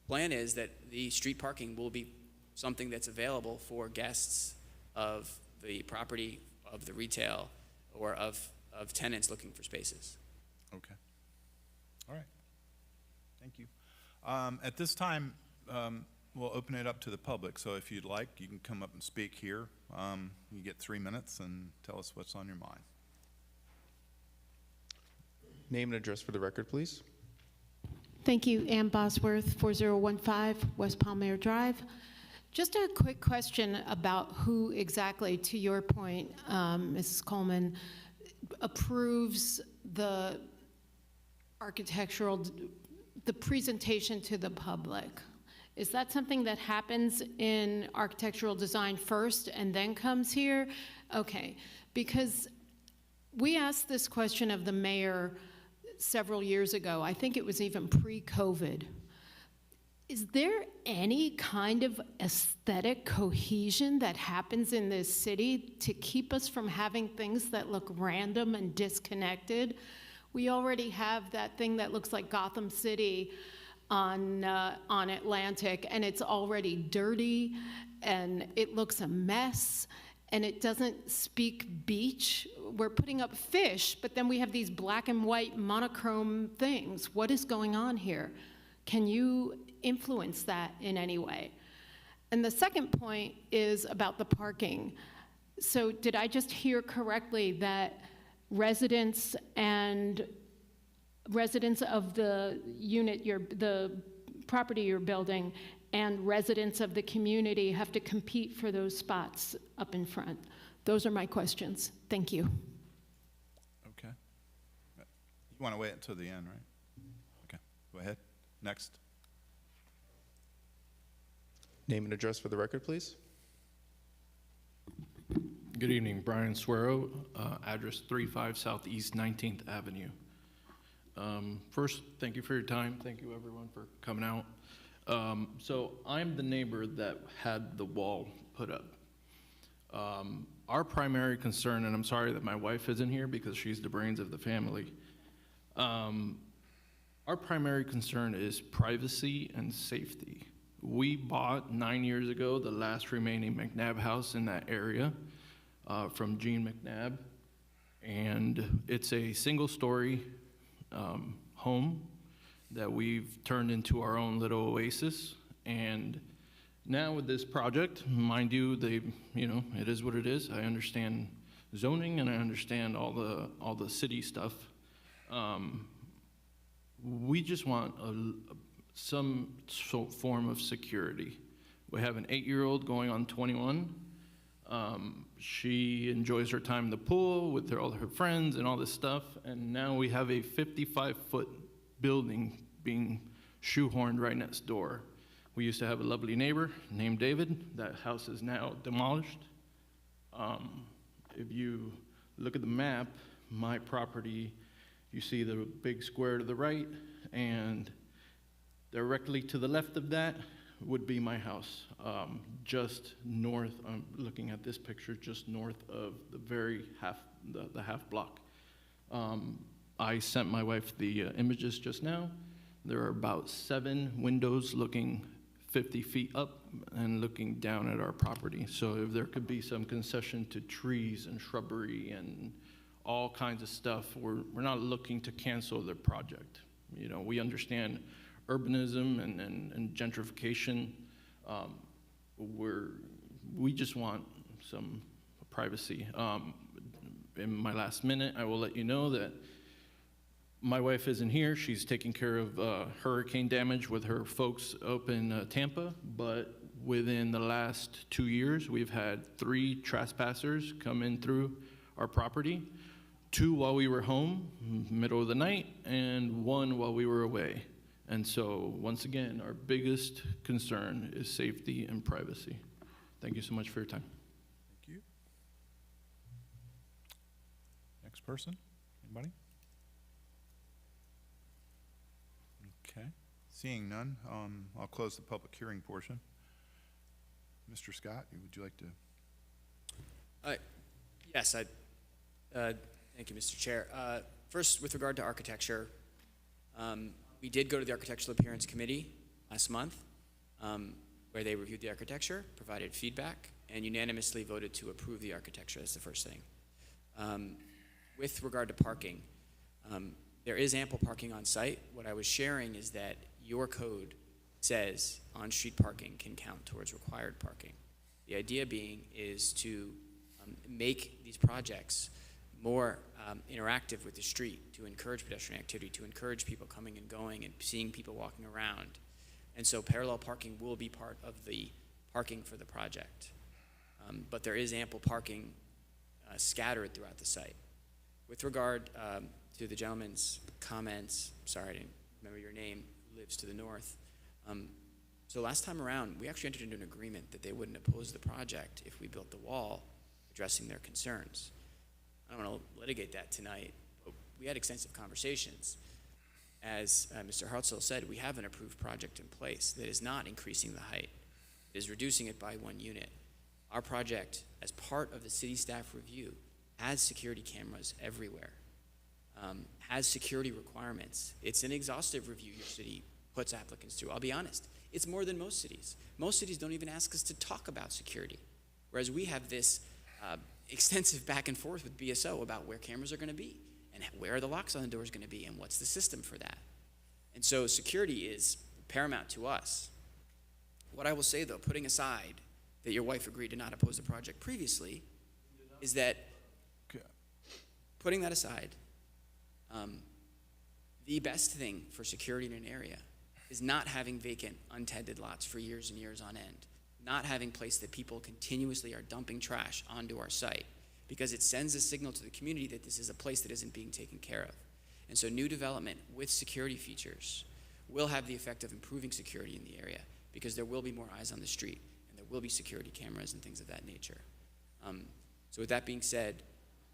plan is that the street parking will be something that's available for guests of the property, of the retail, or of tenants looking for spaces. Okay. All right. Thank you. At this time, we'll open it up to the public. So if you'd like, you can come up and speak here. You get 3 minutes and tell us what's on your mind. Name and address for the record, please. Thank you. Ann Bosworth, 4015 West Palmyra Drive. Just a quick question about who exactly, to your point, Mrs. Coleman, approves the architectural, the presentation to the public. Is that something that happens in architectural design first and then comes here? Okay, because we asked this question of the mayor several years ago. I think it was even pre-COVID. Is there any kind of aesthetic cohesion that happens in this city to keep us from having things that look random and disconnected? We already have that thing that looks like Gotham City on Atlantic, and it's already dirty, and it looks a mess, and it doesn't speak beach. We're putting up fish, but then we have these black and white monochrome things. What is going on here? Can you influence that in any way? And the second point is about the parking. So did I just hear correctly that residents of the unit, the property you're building, and residents of the community have to compete for those spots up in front? Those are my questions. Thank you. Okay. You want to wait until the end, right? Okay. Go ahead. Next. Name and address for the record, please. Good evening, Brian Suero, address 35 Southeast 19th Avenue. First, thank you for your time. Thank you, everyone, for coming out. So I'm the neighbor that had the wall put up. Our primary concern, and I'm sorry that my wife isn't here because she's the brains of the family, our primary concern is privacy and safety. We bought 9 years ago the last remaining McNabb house in that area from Gene McNabb, and it's a single-story home that we've turned into our own little oasis. And now with this project, mind you, it is what it is. I understand zoning and I understand all the city stuff. We just want some form of security. We have an 8-year-old going on 21. She enjoys her time in the pool with all her friends and all this stuff, and now we have a 55-foot building being shoehorned right next door. We used to have a lovely neighbor named David. That house is now demolished. If you look at the map, my property, you see the big square to the right, and directly to the left of that would be my house, just north. I'm looking at this picture, just north of the very the half block. I sent my wife the images just now. There are about 7 windows looking 50 feet up and looking down at our property. So if there could be some concession to trees and shrubbery and all kinds of stuff, we're not looking to cancel the project. We understand urbanism and gentrification. we just want some privacy. In my last minute, I will let you know that my wife isn't here. She's taking care of hurricane damage with her folks up in Tampa, but within the last 2 years, we've had 3 trespassers come in through our property, 2 while we were home, middle of the night, and 1 while we were away. And so, once again, our biggest concern is safety and privacy. Thank you so much for your time. Thank you. Next person, anybody? Okay, seeing none, I'll close the public hearing portion. Mr. Scott, would you like to? Yes, thank you, Mr. Chair. First, with regard to architecture, we did go to the Architectural Appearance Committee last month, where they reviewed the architecture, provided feedback, and unanimously voted to approve the architecture. That's the first thing. With regard to parking, there is ample parking on site. What I was sharing is that your code says on-street parking can count towards required parking. The idea being is to make these projects more interactive with the street, to encourage pedestrian activity, to encourage people coming and going and seeing people walking around. And so parallel parking will be part of the parking for the project. But there is ample parking scattered throughout the site. With regard to the gentleman's comments, sorry, I didn't remember your name, who lives to the north. So last time around, we actually entered into an agreement that they wouldn't oppose the project if we built the wall addressing their concerns. I don't want to litigate that tonight, but we had extensive conversations. As Mr. Hartzell said, we have an approved project in place that is not increasing the height, it is reducing it by 1 unit. Our project, as part of the city staff review, has security cameras everywhere, has security requirements. It's an exhaustive review your city puts applicants through. I'll be honest, it's more than most cities. Most cities don't even ask us to talk about security, whereas we have this extensive back and forth with BSO about where cameras are going to be and where are the locks on the doors going to be and what's the system for that. And so security is paramount to us. What I will say, though, putting aside that your wife agreed to not oppose the project previously, is that putting that aside, the best thing for security in an area is not having vacant, untenanted lots for years and years on end, not having place that people continuously are dumping trash onto our site, because it sends a signal to the community that this is a place that isn't being taken care of. And so new development with security features will have the effect of improving security in the area, because there will be more eyes on the street, and there will be security cameras and things of that nature. So with that being said,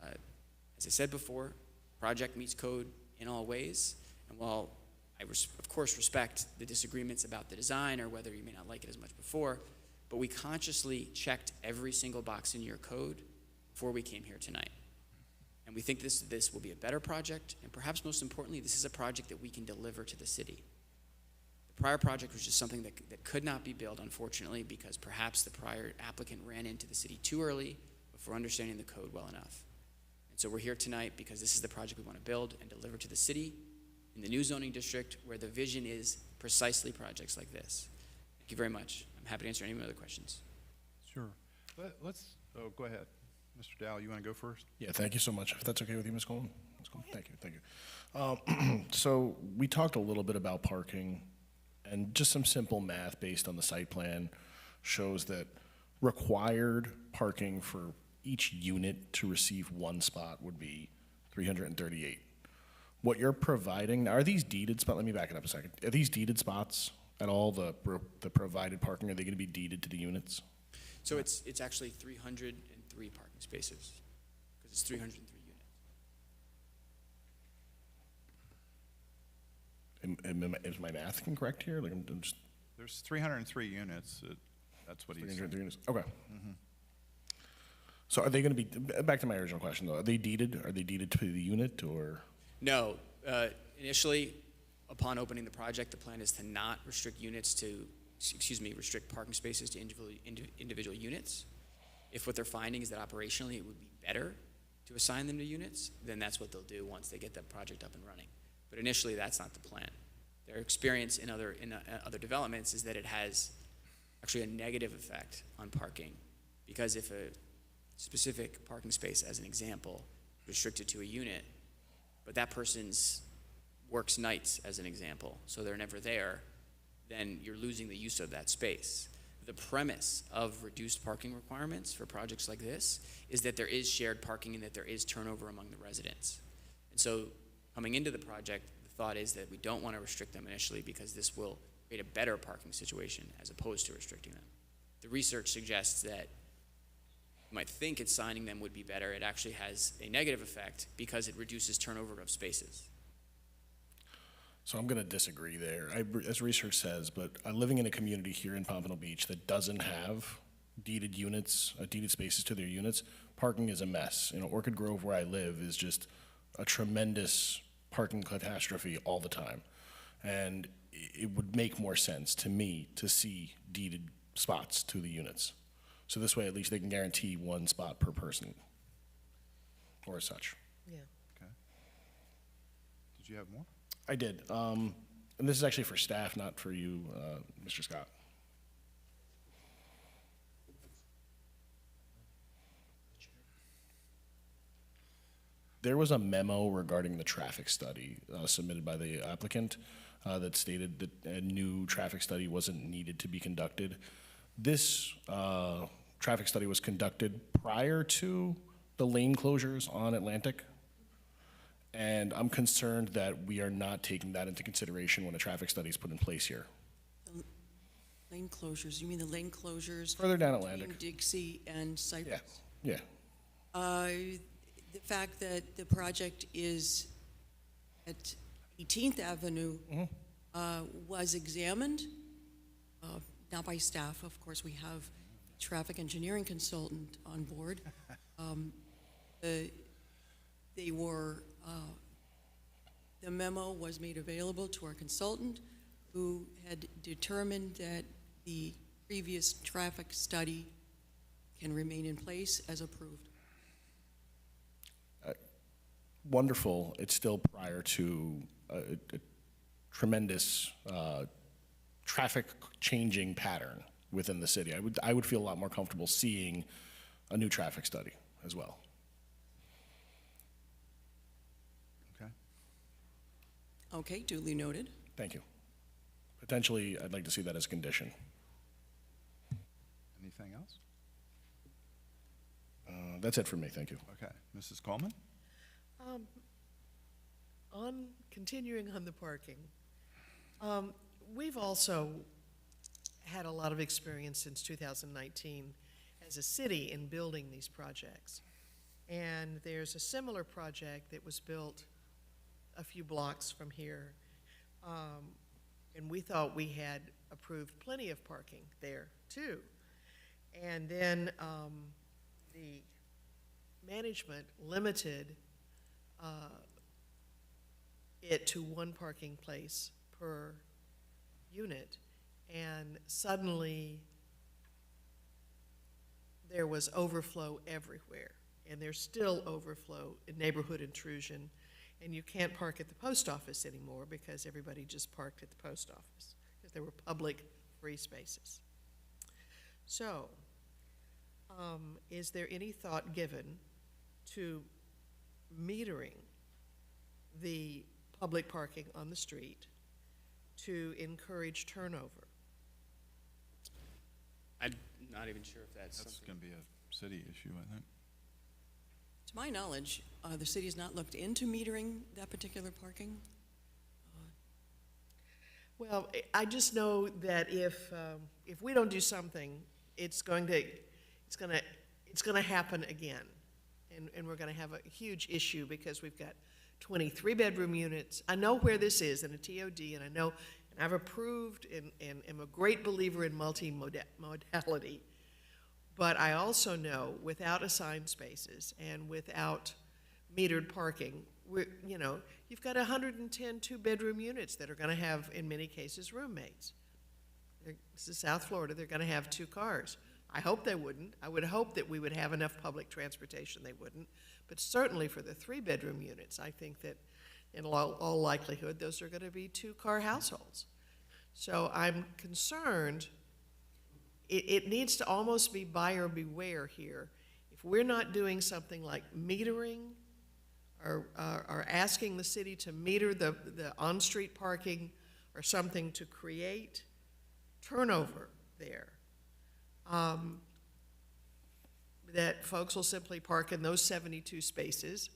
as I said before, project meets code in all ways, and while I, of course, respect the disagreements about the design or whether you may not like it as much before, but we consciously checked every single box in your code before we came here tonight. And we think this will be a better project, and perhaps most importantly, this is a project that we can deliver to the city. The prior project was just something that could not be built, unfortunately, because perhaps the prior applicant ran into the city too early before understanding the code well enough. And so we're here tonight because this is the project we want to build and deliver to the city in the new zoning district, where the vision is precisely projects like this. Thank you very much. I'm happy to answer any other questions. Sure. Go ahead. Mr. Dow, you want to go first? Yeah, thank you so much. If that's okay with you, Ms. Coleman? Thank you. So we talked a little bit about parking, and just some simple math based on the site plan shows that required parking for each unit to receive 1 spot would be 338. What you're providing, are these deeded spots? Let me back it up a second. Are these deeded spots at all, the provided parking? Are they going to be deeded to the units? So it's actually 303 parking spaces, because it's 303 units. Is my math incorrect here? Like I'm just, There's 303 units. That's what he's saying. 303 units. Okay. So are they going to be, back to my original question though, are they deeded? Are they deeded to the unit or? No. Initially, upon opening the project, the plan is to not restrict units to, restrict parking spaces to individual units. If what they're finding is that operationally it would be better to assign them to units, then that's what they'll do once they get that project up and running. But initially, that's not the plan. Their experience in other developments is that it has actually a negative effect on parking. Because if a specific parking space, as an example, restricted to a unit, but that person's works nights, as an example, so they're never there, then you're losing the use of that space. The premise of reduced parking requirements for projects like this is that there is shared parking and that there is turnover among the residents. And so coming into the project, the thought is that we don't want to restrict them initially because this will create a better parking situation as opposed to restricting them. The research suggests that you might think it's signing them would be better. It actually has a negative effect because it reduces turnover of spaces. So I'm going to disagree there, as research says, but living in a community here in Pompano Beach that doesn't have deeded units, deeded spaces to their units, parking is a mess. You know, Orchid Grove, where I live, is just a tremendous parking catastrophe all the time. And it would make more sense to me to see deeded spots to the units. So this way, at least they can guarantee one spot per person, or as such. Yeah. Okay. Did you have more? I did. And this is actually for staff, not for you, Mr. Scott. There was a memo regarding the traffic study submitted by the applicant that stated that a new traffic study wasn't needed to be conducted. This traffic study was conducted prior to the lane closures on Atlantic. And I'm concerned that we are not taking that into consideration when a traffic study is put in place here. Lane closures, you mean the lane closures? Further down Atlantic. Between Dixie and Cypress? Yeah. The fact that the project is at 18th Avenue was examined, not by staff, of course, we have a traffic engineering consultant on board. The memo was made available to our consultant, who had determined that the previous traffic study can remain in place as approved. Wonderful. It's still prior to a tremendous traffic changing pattern within the city. I would feel a lot more comfortable seeing a new traffic study as well. Okay. Okay, duly noted. Thank you. Potentially, I'd like to see that as a condition. Anything else? That's it for me. Thank you. Okay. Mrs. Coleman? On continuing on the parking, we've also had a lot of experience since 2019 as a city in building these projects. And there's a similar project that was built a few blocks from here. And we thought we had approved plenty of parking there too. And then the management limited it to one parking place per unit, and suddenly there was overflow everywhere, and there's still overflow in neighborhood intrusion, and you can't park at the post office anymore because everybody just parked at the post office because there were public free spaces. So, is there any thought given to metering the public parking on the street to encourage turnover? I'm not even sure if that's That's something. going to be a city issue, I think. To my knowledge, the city has not looked into metering that particular parking. Well, I just know that if we don't do something, it's going to happen again, and we're going to have a huge issue because we've got 23 bedroom units. I know where this is in a TOD, and I know, and I've approved and am a great believer in multi-modality. But I also know without assigned spaces and without metered parking, you've got 110 two-bedroom units that are going to have, in many cases, roommates. This is South Florida. They're going to have 2 cars. I hope they wouldn't. I would hope that we would have enough public transportation they wouldn't. But certainly for the 3-bedroom units, I think that in all likelihood, those are going to be 2-car households. So I'm concerned it needs to almost be buyer beware here. If we're not doing something like metering, or asking the city to meter the on-street parking or something to create turnover there, that folks will simply park in those 72 spaces.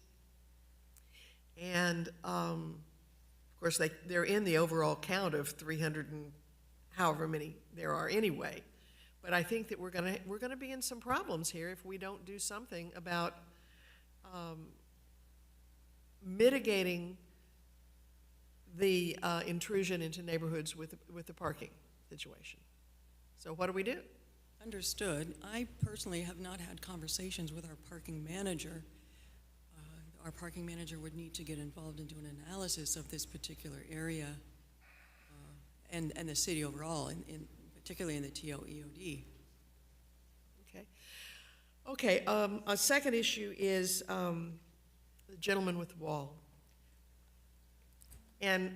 And, of course, they're in the overall count of 300 and however many there are anyway. But I think that we're gonna be in some problems here if we don't do something about mitigating the intrusion into neighborhoods with the parking situation. So what do we do? Understood. I personally have not had conversations with our parking manager. Our parking manager would need to get involved and do an analysis of this particular area and the city overall, particularly in the TOEOD. Okay. Okay, a second issue is the gentleman with the wall. And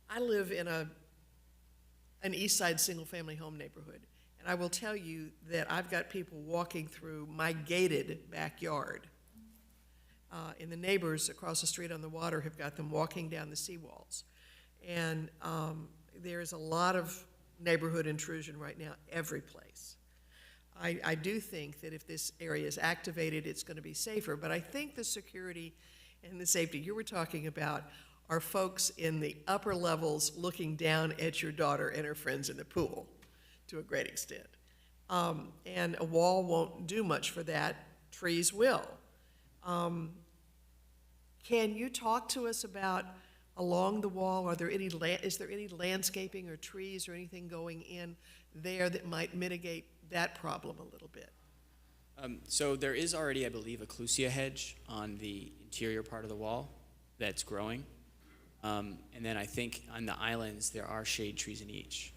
I live in an East Side single-family home neighborhood. And I will tell you that I've got people walking through my gated backyard. And the neighbors across the street on the water have got them walking down the seawalls. And there's a lot of neighborhood intrusion right now, every place. I do think that if this area is activated, it's going to be safer. But I think the security and the safety you were talking about are folks in the upper levels looking down at your daughter and her friends in the pool to a great extent. And a wall won't do much for that. Trees will. Can you talk to us about along the wall, is there any landscaping or trees or anything going in there that might mitigate that problem a little bit? So there is already, I believe, a clusia hedge on the interior part of the wall that's growing. And then I think on the islands, there are shade trees in each.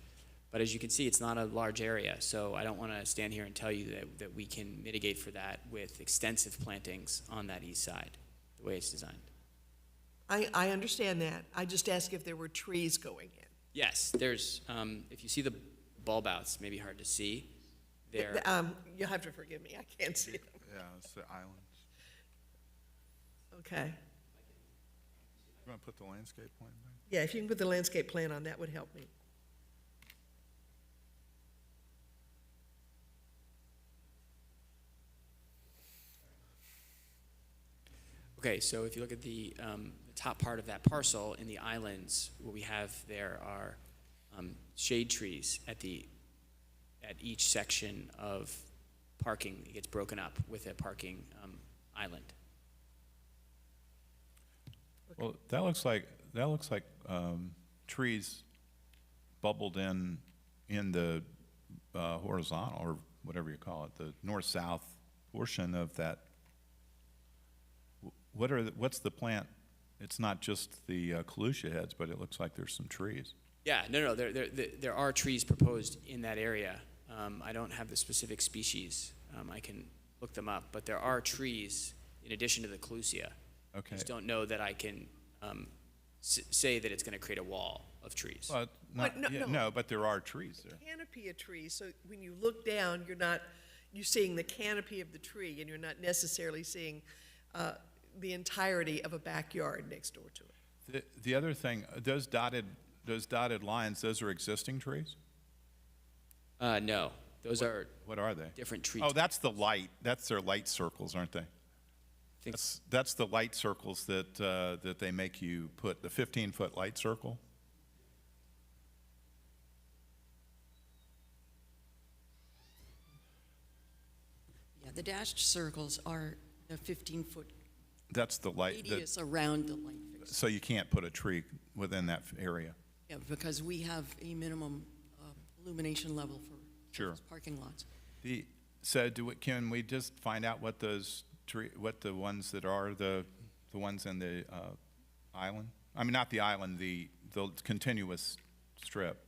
But as you can see, it's not a large area, so I don't want to stand here and tell you that we can mitigate for that with extensive plantings on that east side, the way it's designed. I understand that. I just asked if there were trees going in. Yes, there's, if you see the bulb outs, maybe hard to see. There. You'll have to forgive me, I can't see them. Yeah, it's the islands. Okay. You want to put the landscape plan back? Yeah, if you can put the landscape plan on, that would help me. Okay, so if you look at the top part of that parcel in the islands, what we have there are shade trees at each section of parking. It gets broken up with a parking island. Well, that looks like trees bubbled in the horizontal, or whatever you call it, the north-south portion of that. What's the plant? It's not just the Calusia heads, but it looks like there's some trees. Yeah, no, there are trees proposed in that area. I don't have the specific species. I can look them up, but there are trees in addition to the Calusia. Okay. I just don't know that I can say that it's going to create a wall of trees. Well, no, but there are trees there. Canopy of trees, so when you look down, you're seeing the canopy of the tree, and you're not necessarily seeing the entirety of a backyard next door to it. The other thing, those dotted lines, those are existing trees? No, those are. What are they? Different trees. Oh, that's the light. That's their light circles, aren't they? That's the light circles that they make you put, the 15-foot light circle. Yeah, the dashed circles are the 15-foot That's the light. radius around the light fixture. So you can't put a tree within that area. Yeah, because we have a minimum illumination level for Sure. those parking lots. So can we just find out what the ones that are the ones in the island? I mean, not the island, the continuous strip.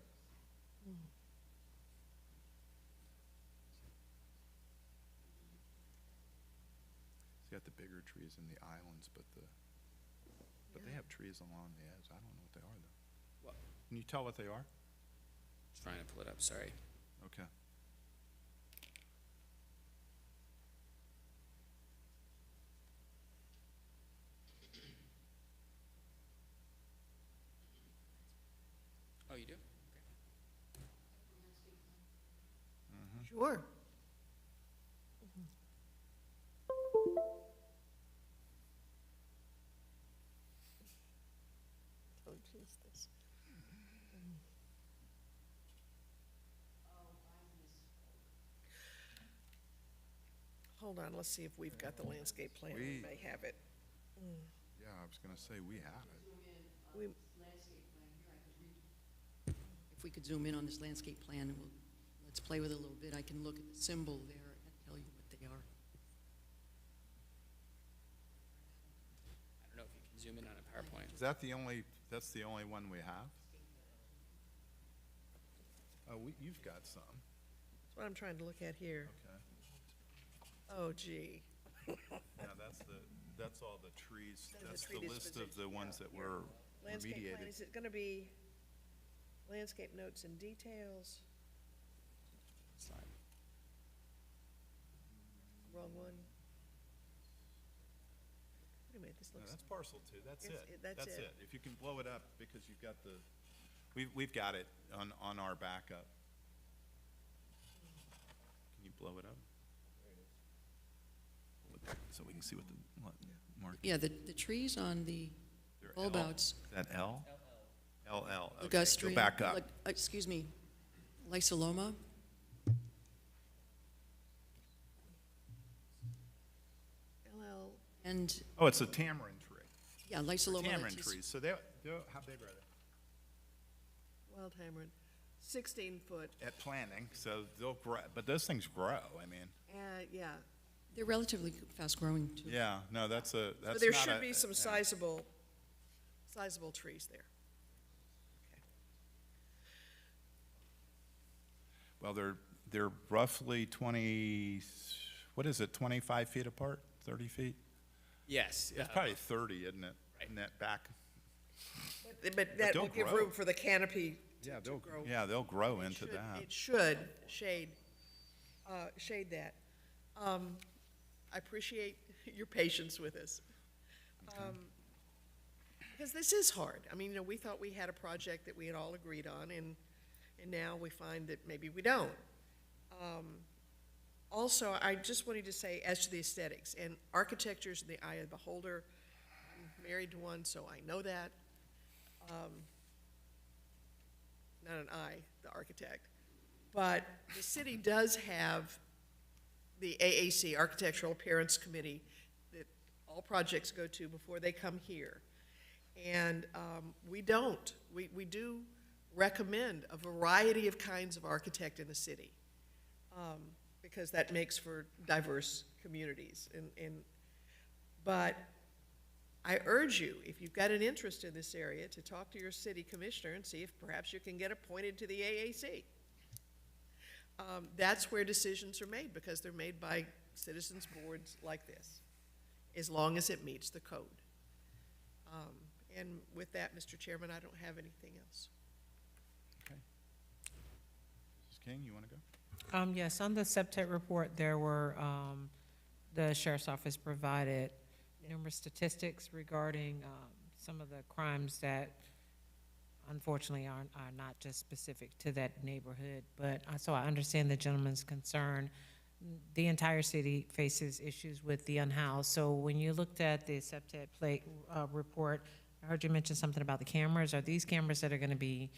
It's got the bigger trees in the islands, but they have trees along the edge. I don't know what they are though. What? Can you tell what they are? Trying to pull it up. Sorry. Okay. Sure. Don't use this. Hold on, let's see if we've got the landscape plan. We may have it. Yeah, I was gonna say, we have it. We- If we could zoom in on this landscape plan, and let's play with it a little bit. I can look at the symbol there and tell you what they are. I don't know if you can zoom in on a PowerPoint. Is that that's the only one we have? Oh, you've got some. That's what I'm trying to look at here. Okay. Oh, gee. Yeah, that's all the trees, That is that's a tree the list of the disposition, ones that were Landscape plan, remediated. is it gonna be landscape notes and details? Slide. Wrong one. Wait a minute, this No, looks. that's parcel two, that's It's- it. that's it. If you can blow it up, because you've got we've got it on our backup. Can you blow it up? So we can see what mark. Yeah, the trees on the They're bulb L. outs. Is that L? LL, okay, Ligustria, go back up. Excuse me, Lysoloma. LL, And, Oh, it's a tamarind tree. yeah, Lysoloma. Tamarind lentice. trees, so how big are they? wild tamarind, 16 foot. At planting, so they'll grow, but those things grow, I mean, Yeah, They're relatively fast-growing, too. yeah, no, that's so not there should be a- some yeah. sizable trees there. Well, they're roughly 20, what is it, 25 feet apart, 30 feet? Yes. It's probably 30, isn't it? Right. In that back, But that they'll will give grow. room for the canopy yeah, to grow. they'll grow It into should- that. It should shade that. I appreciate your patience with us. Because this is hard. I mean, we thought we had a project that we had all agreed on, and now we find that maybe we don't. Also, I just wanted to say, as to the aesthetics, and architecture is in the eye of the beholder. I'm married to one, so I know that. Not an I, the architect. But the city does have the AAC, Architectural Appearance Committee, that all projects go to before they come here. And we don't. We do recommend a variety of kinds of architect in the city, because that makes for diverse communities. But I urge you, if you've got an interest in this area, to talk to your city commissioner and see if perhaps you can get appointed to the AAC. That's where decisions are made, because they're made by citizens boards like this, as long as it meets the code. And with that, Mr. Chairman, I don't have anything else. Okay. Mrs. King, you want to go? Yes, on the septet report, there were, the sheriff's office provided numerous statistics regarding some of the crimes that unfortunately are not just specific to that neighborhood. But, so I understand the gentleman's concern. The entire city faces issues with the unhoused. So when you looked at the septet report, I heard you mention something about the cameras. Are these cameras that are going to be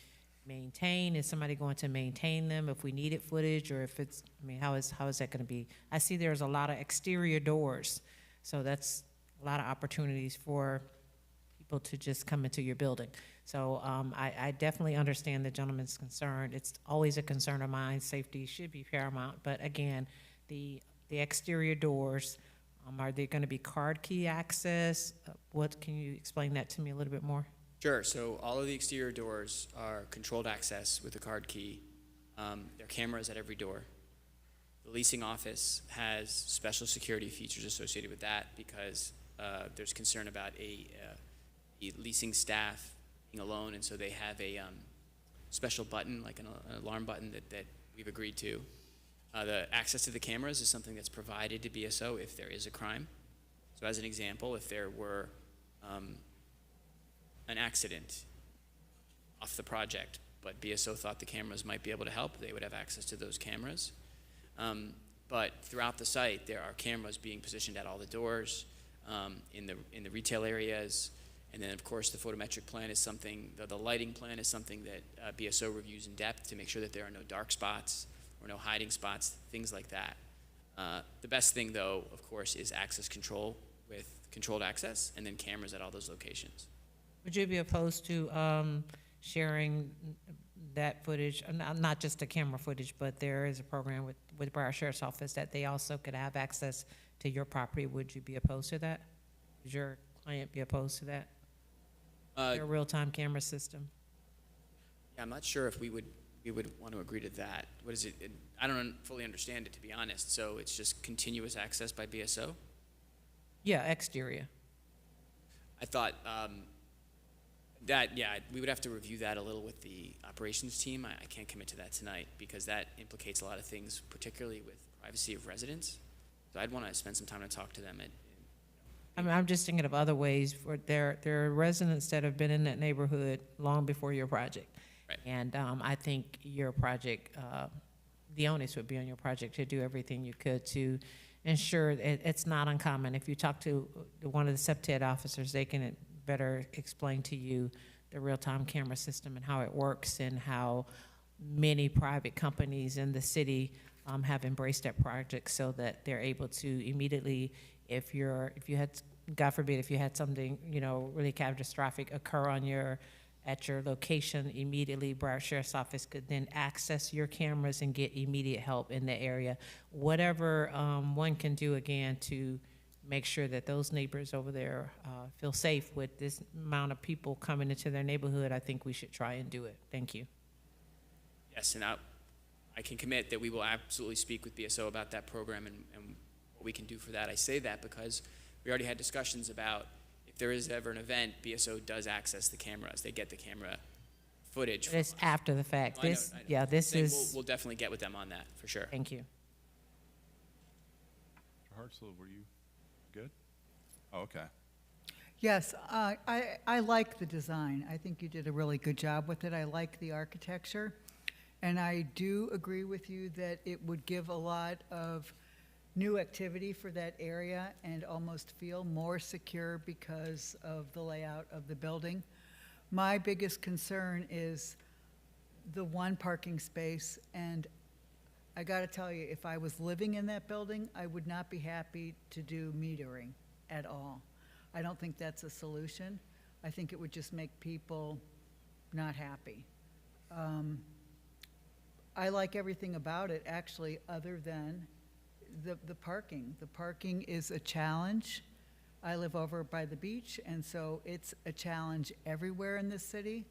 maintained? Is somebody going to maintain them if we needed footage, or if it's, I mean, how is that going to be? I see there's a lot of exterior doors, so that's a lot of opportunities for people to just come into your building. So I definitely understand the gentleman's concern. It's always a concern of mine. Safety should be paramount, but again, the exterior doors, are they going to be card key access? Can you explain that to me a little bit more? Sure. So all of the exterior doors are controlled access with a card key. There are cameras at every door. The leasing office has special security features associated with that because there's concern about a leasing staff being alone, and so they have a special button, like an alarm button that we've agreed to. The access to the cameras is something that's provided to BSO if there is a crime. So as an example, if there were an accident off the project, but BSO thought the cameras might be able to help, they would have access to those cameras. But throughout the site, there are cameras being positioned at all the doors, in the retail areas. And then, of course, the photometric plan is something, the lighting plan is something that BSO reviews in depth to make sure that there are no dark spots or no hiding spots, things like that. The best thing, though, of course, is access control with controlled access and then cameras at all those locations. Would you be opposed to sharing that footage, not just the camera footage, but there is a program with Broward Sheriff's Office that they also could have access to your property? Would you be opposed to that? Would your client be opposed to that? Your real-time camera system? Yeah, I'm not sure if we would want to agree to that. What is it? I don't fully understand it, to be honest. So it's just continuous access by BSO? Yeah, exterior. I thought we would have to review that a little with the operations team. I can't commit to that tonight because that implicates a lot of things, particularly with privacy of residents. So I'd want to spend some time to talk to them. I mean, I'm just thinking of other ways for there are residents that have been in that neighborhood long before your project. Right. And I think your project, the onus would be on your project to do everything you could to ensure it's not uncommon. If you talk to one of the SEPTED officers, they can better explain to you the real-time camera system and how it works and how many private companies in the city have embraced that project so that they're able to immediately, if you had, God forbid, if you had something, really catastrophic occur at your location, immediately Broward Sheriff's Office could then access your cameras and get immediate help in the area. Whatever one can do, again, to make sure that those neighbors over there feel safe with this amount of people coming into their neighborhood, I think we should try and do it. Thank you. Yes, and I can commit that we will absolutely speak with BSO about that program and what we can do for that. I say that because we already had discussions about if there is ever an event, BSO does access the cameras. They get the camera footage. But it's after the fact. I know. Yeah, this is. We'll definitely get with them on that, for sure. Thank you. Mr. Hartzell, were you good? Oh, okay. Yes, I like the design. I think you did a really good job with it. I like the architecture. And I do agree with you that it would give a lot of new activity for that area and almost feel more secure because of the layout of the building. My biggest concern is the one parking space, and I gotta tell you, if I was living in that building, I would not be happy to do metering at all. I don't think that's a solution. I think it would just make people not happy. I like everything about it, actually, other than the parking. The parking is a challenge. I live over by the beach, and so it's a challenge everywhere in this city.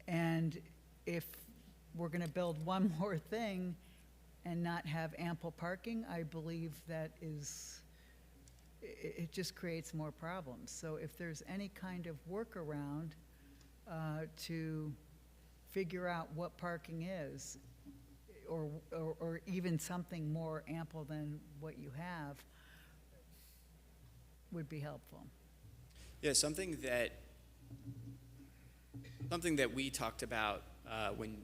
And if we're gonna build one more thing and not have ample parking, I believe that it just creates more problems. So if there's any kind of workaround to figure out what parking is, or even something more ample than what you have, would be helpful. Yeah, something that we talked about when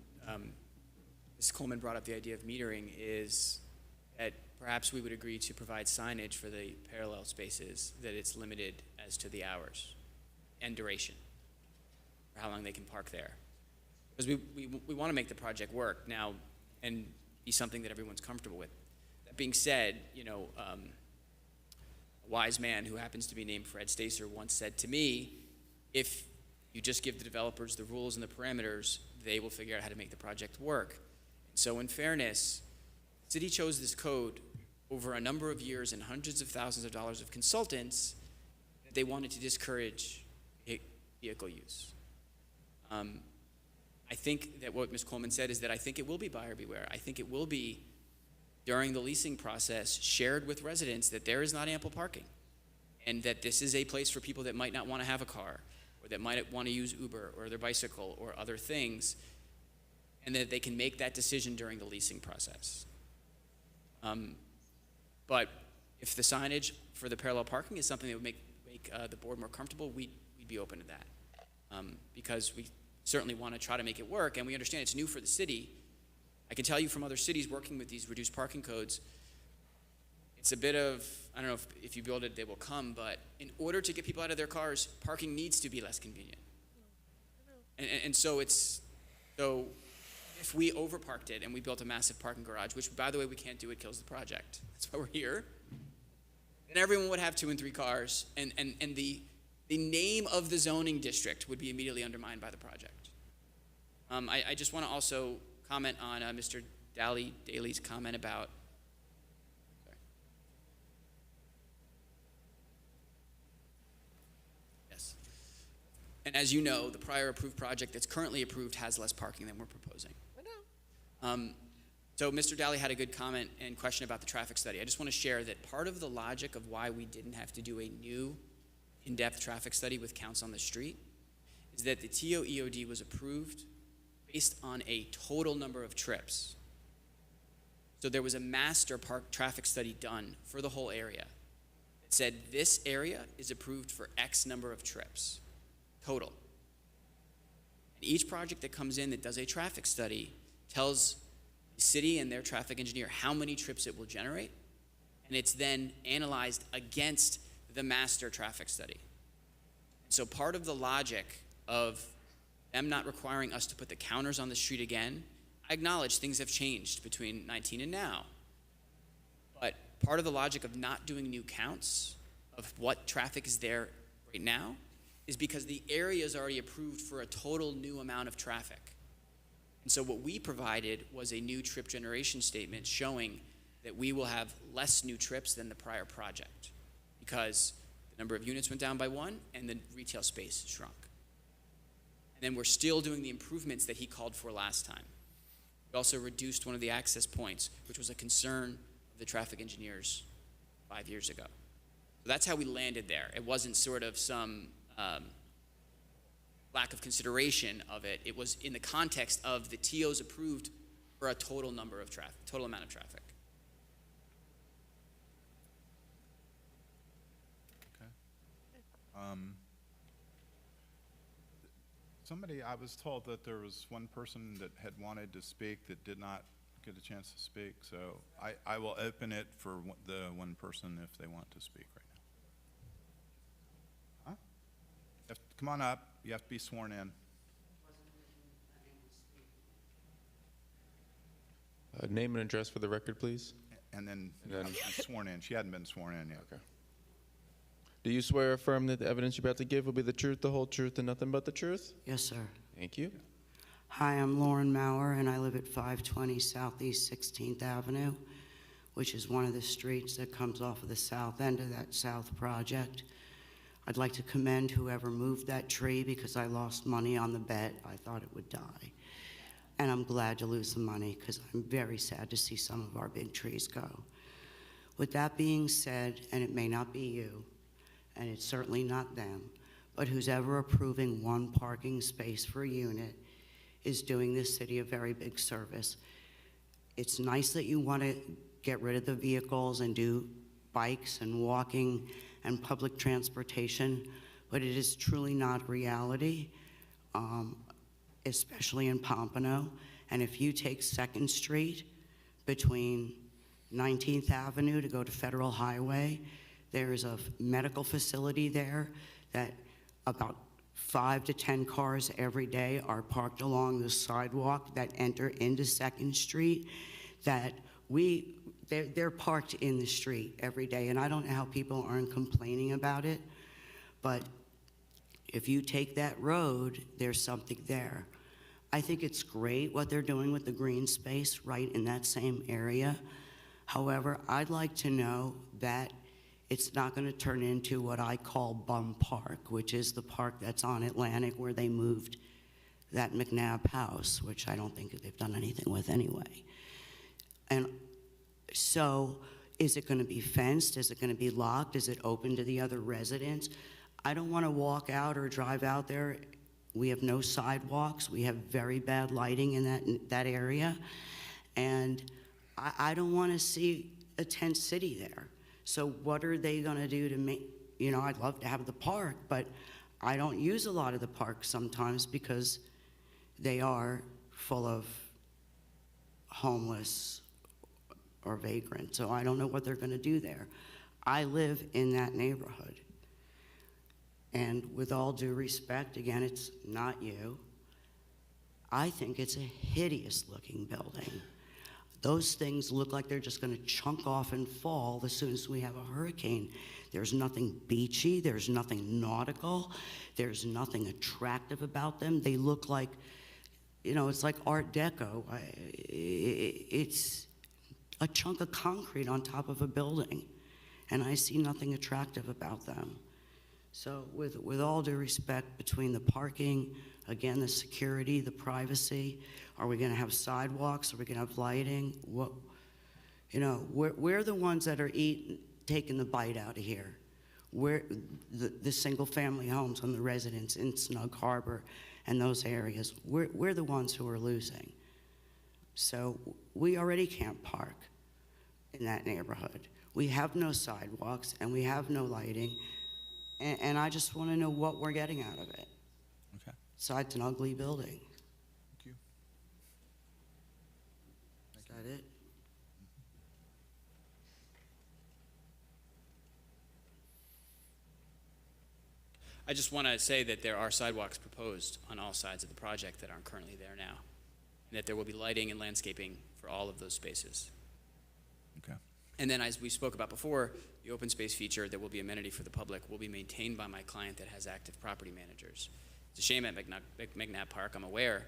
Ms. Coleman brought up the idea of metering is that perhaps we would agree to provide signage for the parallel spaces, that it's limited as to the hours and duration, for how long they can park there. Because we want to make the project work now and be something that everyone's comfortable with. That being said, a wise man who happens to be named Fred Stacer once said to me, if you just give the developers the rules and the parameters, they will figure out how to make the project work. And so in fairness, the city chose this code over a number of years and hundreds of thousands of dollars of consultants that they wanted to discourage vehicle use. I think that what Ms. Coleman said is that I think it will be buyer beware. I think it will be, during the leasing process, shared with residents that there is not ample parking and that this is a place for people that might not want to have a car or that might want to use Uber or their bicycle or other things, and that they can make that decision during the leasing process. But if the signage for the parallel parking is something that would make the board more comfortable, we'd be open to that. Because we certainly want to try to make it work, and we understand it's new for the city. I can tell you from other cities working with these reduced parking codes, it's a bit of, I don't know if you build it, they will come, but in order to get people out of their cars, parking needs to be less convenient. And so if we overparked it and we built a massive parking garage, which by the way we can't do, it kills the project. That's why we're here. Then everyone would have 2 and 3 cars, and the name of the zoning district would be immediately undermined by the project. I just want to also comment on Mr. Daly's comment about. Sorry. Yes. And as you know, the prior approved project that's currently approved has less parking than we're proposing. I know. So Mr. Daly had a good comment and question about the traffic study. I just want to share that part of the logic of why we didn't have to do a new in-depth traffic study with counts on the street is that the TOEOD was approved based on a total number of trips. So there was a master park traffic study done for the whole area. It said this area is approved for X number of trips, total. And each project that comes in that does a traffic study tells the city and their traffic engineer how many trips it will generate, and it's then analyzed against the master traffic study. So part of the logic of them not requiring us to put the counters on the street again, I acknowledge things have changed between 19 and now. But part of the logic of not doing new counts of what traffic is there right now is because the area is already approved for a total new amount of traffic. And so what we provided was a new trip generation statement showing that we will have less new trips than the prior project because the number of units went down by 1 and the retail space shrunk. And then we're still doing the improvements that he called for last time. We also reduced one of the access points, which was a concern of the traffic engineers 5 years ago. So that's how we landed there. It wasn't sort of some lack of consideration of it. It was in the context of the TOs approved for a total number of traffic, total amount of traffic. I was told that there was one person that had wanted to speak that did not get a chance to speak, so I will open it for the one person if they want to speak right now. Huh? Come on up, you have to be sworn in. Name and address for the record, please. And then you have to be sworn in. She hadn't been sworn in yet. Okay. Do you swear or affirm that the evidence you're about to give will be the truth, the whole truth, and nothing but the truth? Yes, sir. Thank you. Hi, I'm Lauren Maurer, and I live at 520 Southeast 16th Avenue, which is one of the streets that comes off of the south end of that south project. I'd like to commend whoever moved that tree because I lost money on the bet. I thought it would die. And I'm glad to lose the money because I'm very sad to see some of our big trees go. With that being said, and it may not be you, and it's certainly not them, but who's ever approving 1 parking space per unit is doing this city a very big service. It's nice that you want to get rid of the vehicles and do bikes and walking and public transportation, but it is truly not reality, especially in Pompano. And if you take 2nd Street between 19th Avenue to go to Federal Highway, there's a medical facility there that about 5 to 10 cars every day are parked along the sidewalk that enter into 2nd Street that they're parked in the street every day. And I don't know how people aren't complaining about it, but if you take that road, there's something there. I think it's great what they're doing with the green space right in that same area. However, I'd like to know that it's not going to turn into what I call Bum Park, which is the park that's on Atlantic where they moved that McNabb house, which I don't think they've done anything with anyway. And so is it going to be fenced? Is it going to be locked? Is it open to the other residents? I don't want to walk out or drive out there. We have no sidewalks. We have very bad lighting in that area. And I don't want to see a tent city there. So what are they going to do to make, I'd love to have the park, but I don't use a lot of the parks sometimes because they are full of homeless or vagrant, so I don't know what they're gonna do there. I live in that neighborhood. And with all due respect, again, it's not you, I think it's a hideous-looking building. Those things look like they're just gonna chunk off and fall as soon as we have a hurricane. There's nothing beachy, there's nothing nautical, there's nothing attractive about them. They look like, you know, it's like Art Deco. It's a chunk of concrete on top of a building, and I see nothing attractive about them. So with all due respect, between the parking, again, the security, the privacy, are we gonna have sidewalks? Are we gonna have lighting? What, you know, we're the ones that are taking the bite out of here. We're the single-family homes on the residents in Snug Harbor and those areas. We're the ones who are losing. So we already can't park in that neighborhood. We have no sidewalks and we have no lighting. And I just want to know what we're getting out of it. Okay. Besides an ugly building. Thank you. Is that it? I just want to say that there are sidewalks proposed on all sides of the project that aren't currently there now, and that there will be lighting and landscaping for all of those spaces. Okay. And then, as we spoke about before, the open space feature that will be amenity for the public will be maintained by my client that has active property managers. It's a shame at McNabb Park, I'm aware.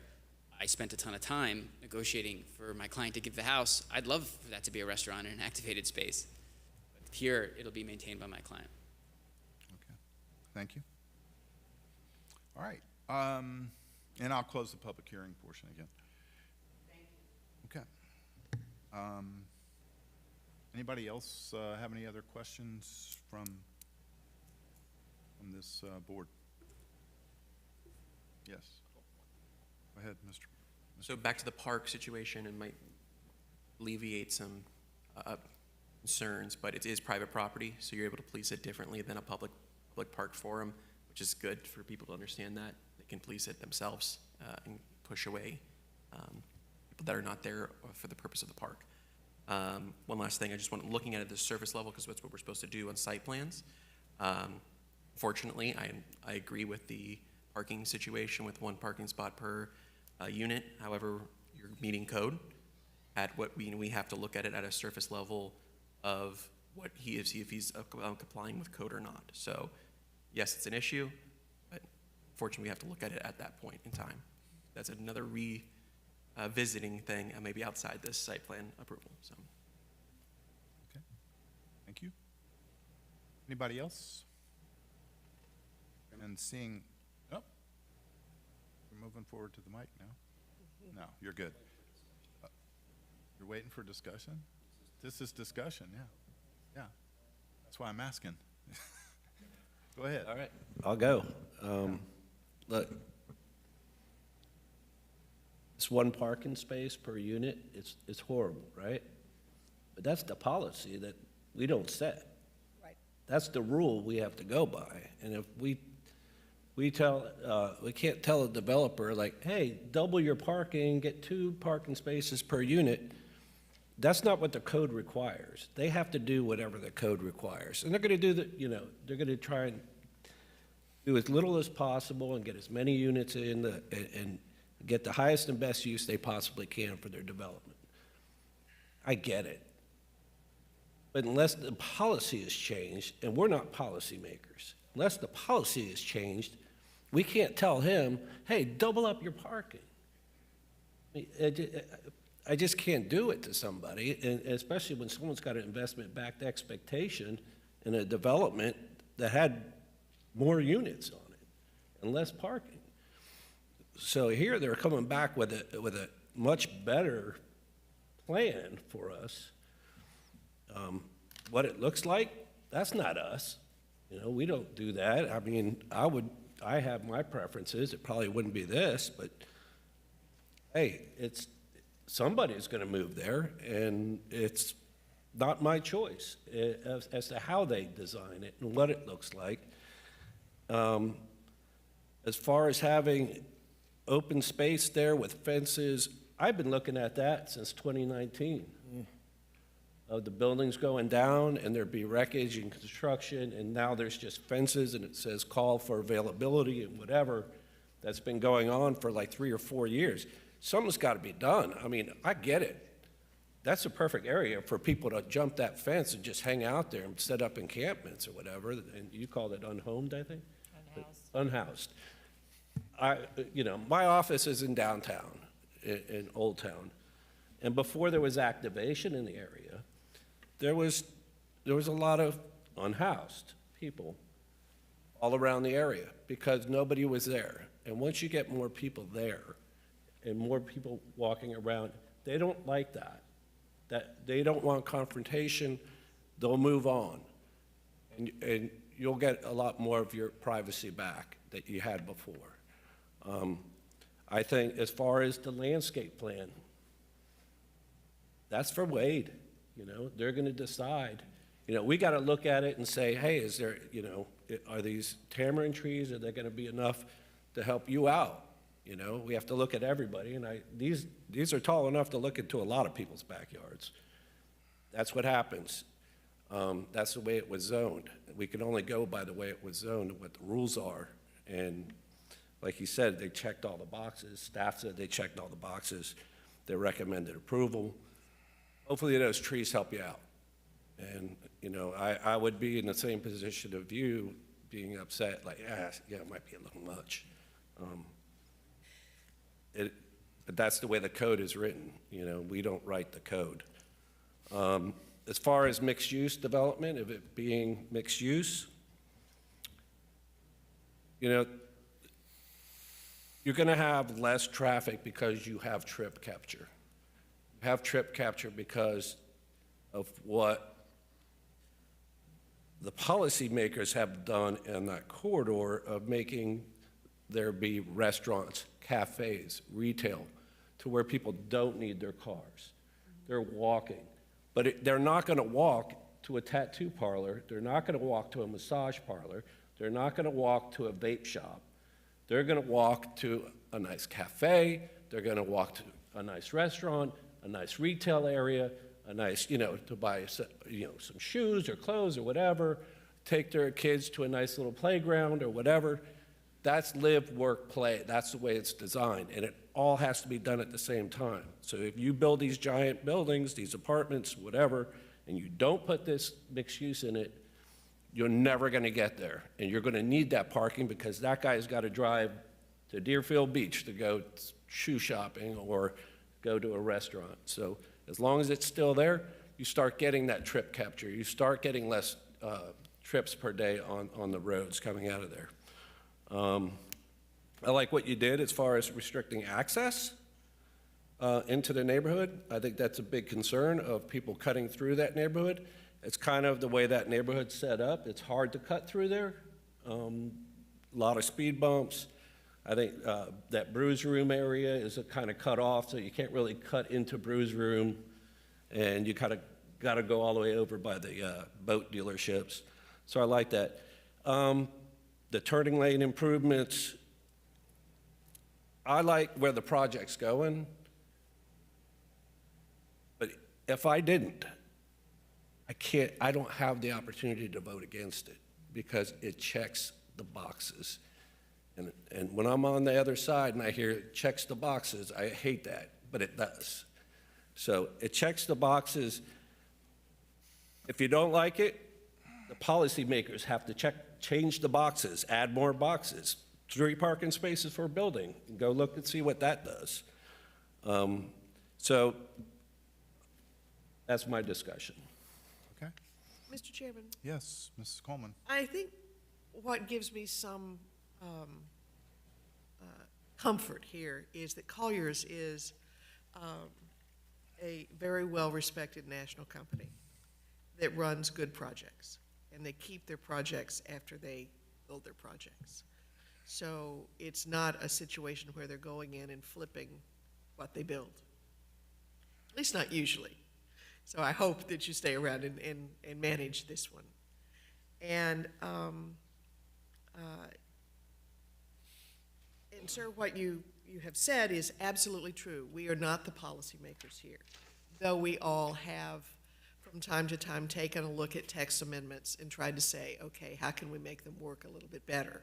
I spent a ton of time negotiating for my client to give the house. I'd love for that to be a restaurant in an activated space. But here, it'll be maintained by my client. Okay. Thank you. All right. And I'll close the public hearing portion again. Thank you. Okay. Anybody else have any other questions from this board? Yes. Go ahead, Mr. So back to the park situation, and might alleviate some concerns, but it is private property, so you're able to police it differently than a public park forum, which is good for people to understand that. They can police it themselves and push away people that are not there for the purpose of the park. One last thing, I just want looking at it at the surface level, because that's what we're supposed to do on site plans. Fortunately, I agree with the parking situation with one parking spot per unit. However, you're meeting code at what we have to look at it at a surface level of what he is, if he's complying with code or not. So yes, it's an issue, but fortunately we have to look at it at that point in time. That's another visiting thing, maybe outside this site plan approval. So. Okay. Thank you. Anybody else? And seeing, oh, we're moving forward to the mic now. No, you're good. You're waiting for discussion? This is discussion, yeah. Yeah. That's why I'm asking. Go ahead. All right, I'll go. Look, it's one parking space per unit. It's horrible, right? But that's the policy that we don't set. Right. That's the rule we have to go by. And if we can't tell a developer, like, hey, double your parking, get 2 parking spaces per unit. That's not what the code requires. They have to do whatever the code requires. And they're gonna do they're gonna try and do as little as possible and get as many units in and get the highest and best use they possibly can for their development. I get it. But unless the policy is changed, and we're not policymakers, unless the policy is changed, we can't tell him, hey, double up your parking. I just can't do it to somebody, and especially when someone's got an investment-backed expectation in a development that had more units on it and less parking. So here they're coming back with a much better plan for us. What it looks like, that's not us. We don't do that. I mean, I have my preferences. It probably wouldn't be this, but hey, somebody's going to move there, and it's not my choice as to how they design it and what it looks like. As far as having open space there with fences, I've been looking at that since 2019. Of the buildings going down and there'd be wreckage and construction, and now there's just fences and it says call for availability and whatever. That's been going on for like 3 or 4 years. Something's got to be done. I mean, I get it. That's a perfect area for people to jump that fence and just hang out there and set up encampments or whatever. And you called it unhomed, I think? Unhoused. My office is in downtown, in Old Town. And before there was activation in the area, there was a lot of unhoused people all around the area because nobody was there. And once you get more people there and more people walking around, they don't like that. They don't want confrontation. They'll move on. And you'll get a lot more of your privacy back that you had before. I think as far as the landscape plan, that's for Wade. They're going to decide. We got to look at it and say, hey, is there, are these tamarind trees, are they going to be enough to help you out? We have to look at everybody, and these are tall enough to look into a lot of people's backyards. That's what happens. That's the way it was zoned. We can only go by the way it was zoned and what the rules are. And like you said, they checked all the boxes. Staff said they checked all the boxes. They recommended approval. Hopefully those trees help you out. And, I would be in the same position of you being upset, like, yeah, it might be a little much. But that's the way the code is written. We don't write the code. As far as mixed-use development, of it being mixed use, you're going to have less traffic because you have trip capture. You have trip capture because of what the policymakers have done in that corridor of making there be restaurants, cafes, retail, to where people don't need their cars. They're walking. But they're not going to walk to a tattoo parlor. They're not going to walk to a massage parlor. They're not going to walk to a vape shop. They're going to walk to a nice cafe. They're going to walk to a nice restaurant, a nice retail area, a nice, to buy, some shoes or clothes or whatever, take their kids to a nice little playground or whatever. That's live, work, play. That's the way it's designed. And it all has to be done at the same time. So if you build these giant buildings, these apartments, whatever, and you don't put this mixed use in it, you're never going to get there. And you're going to need that parking because that guy's got to drive to Deerfield Beach to go shoe shopping or go to a restaurant. So as long as it's still there, you start getting that trip capture. You start getting less trips per day on the roads coming out of there. I like what you did as far as restricting access into the neighborhood. I think that's a big concern of people cutting through that neighborhood. It's kind of the way that neighborhood's set up. It's hard to cut through there. A lot of speed bumps. I think that Brews Room area is kind of cut off, so you can't really cut into Brews Room, and you kind of got to go all the way over by the boat dealerships. So I like that. The turning lane improvements, I like where the project's going, but if I didn't, I don't have the opportunity to vote against it because it checks the boxes. And when I'm on the other side and I hear it checks the boxes, I hate that, but it does. So it checks the boxes. If you don't like it, the policymakers have to change the boxes, add more boxes, 3 parking spaces for a building. Go look and see what that does. So that's my discussion. Okay. Mr. Chairman? Yes, Mrs. Coleman. I think what gives me some comfort here is that Colliers is a very well-respected national company that runs good projects, and they keep their projects after they build their projects. So it's not a situation where they're going in and flipping what they build, at least not usually. So I hope that you stay around and manage this one. And And sir, what you have said is absolutely true. We are not the policymakers here, though we all have, from time to time, taken a look at text amendments and tried to say, okay, how can we make them work a little bit better?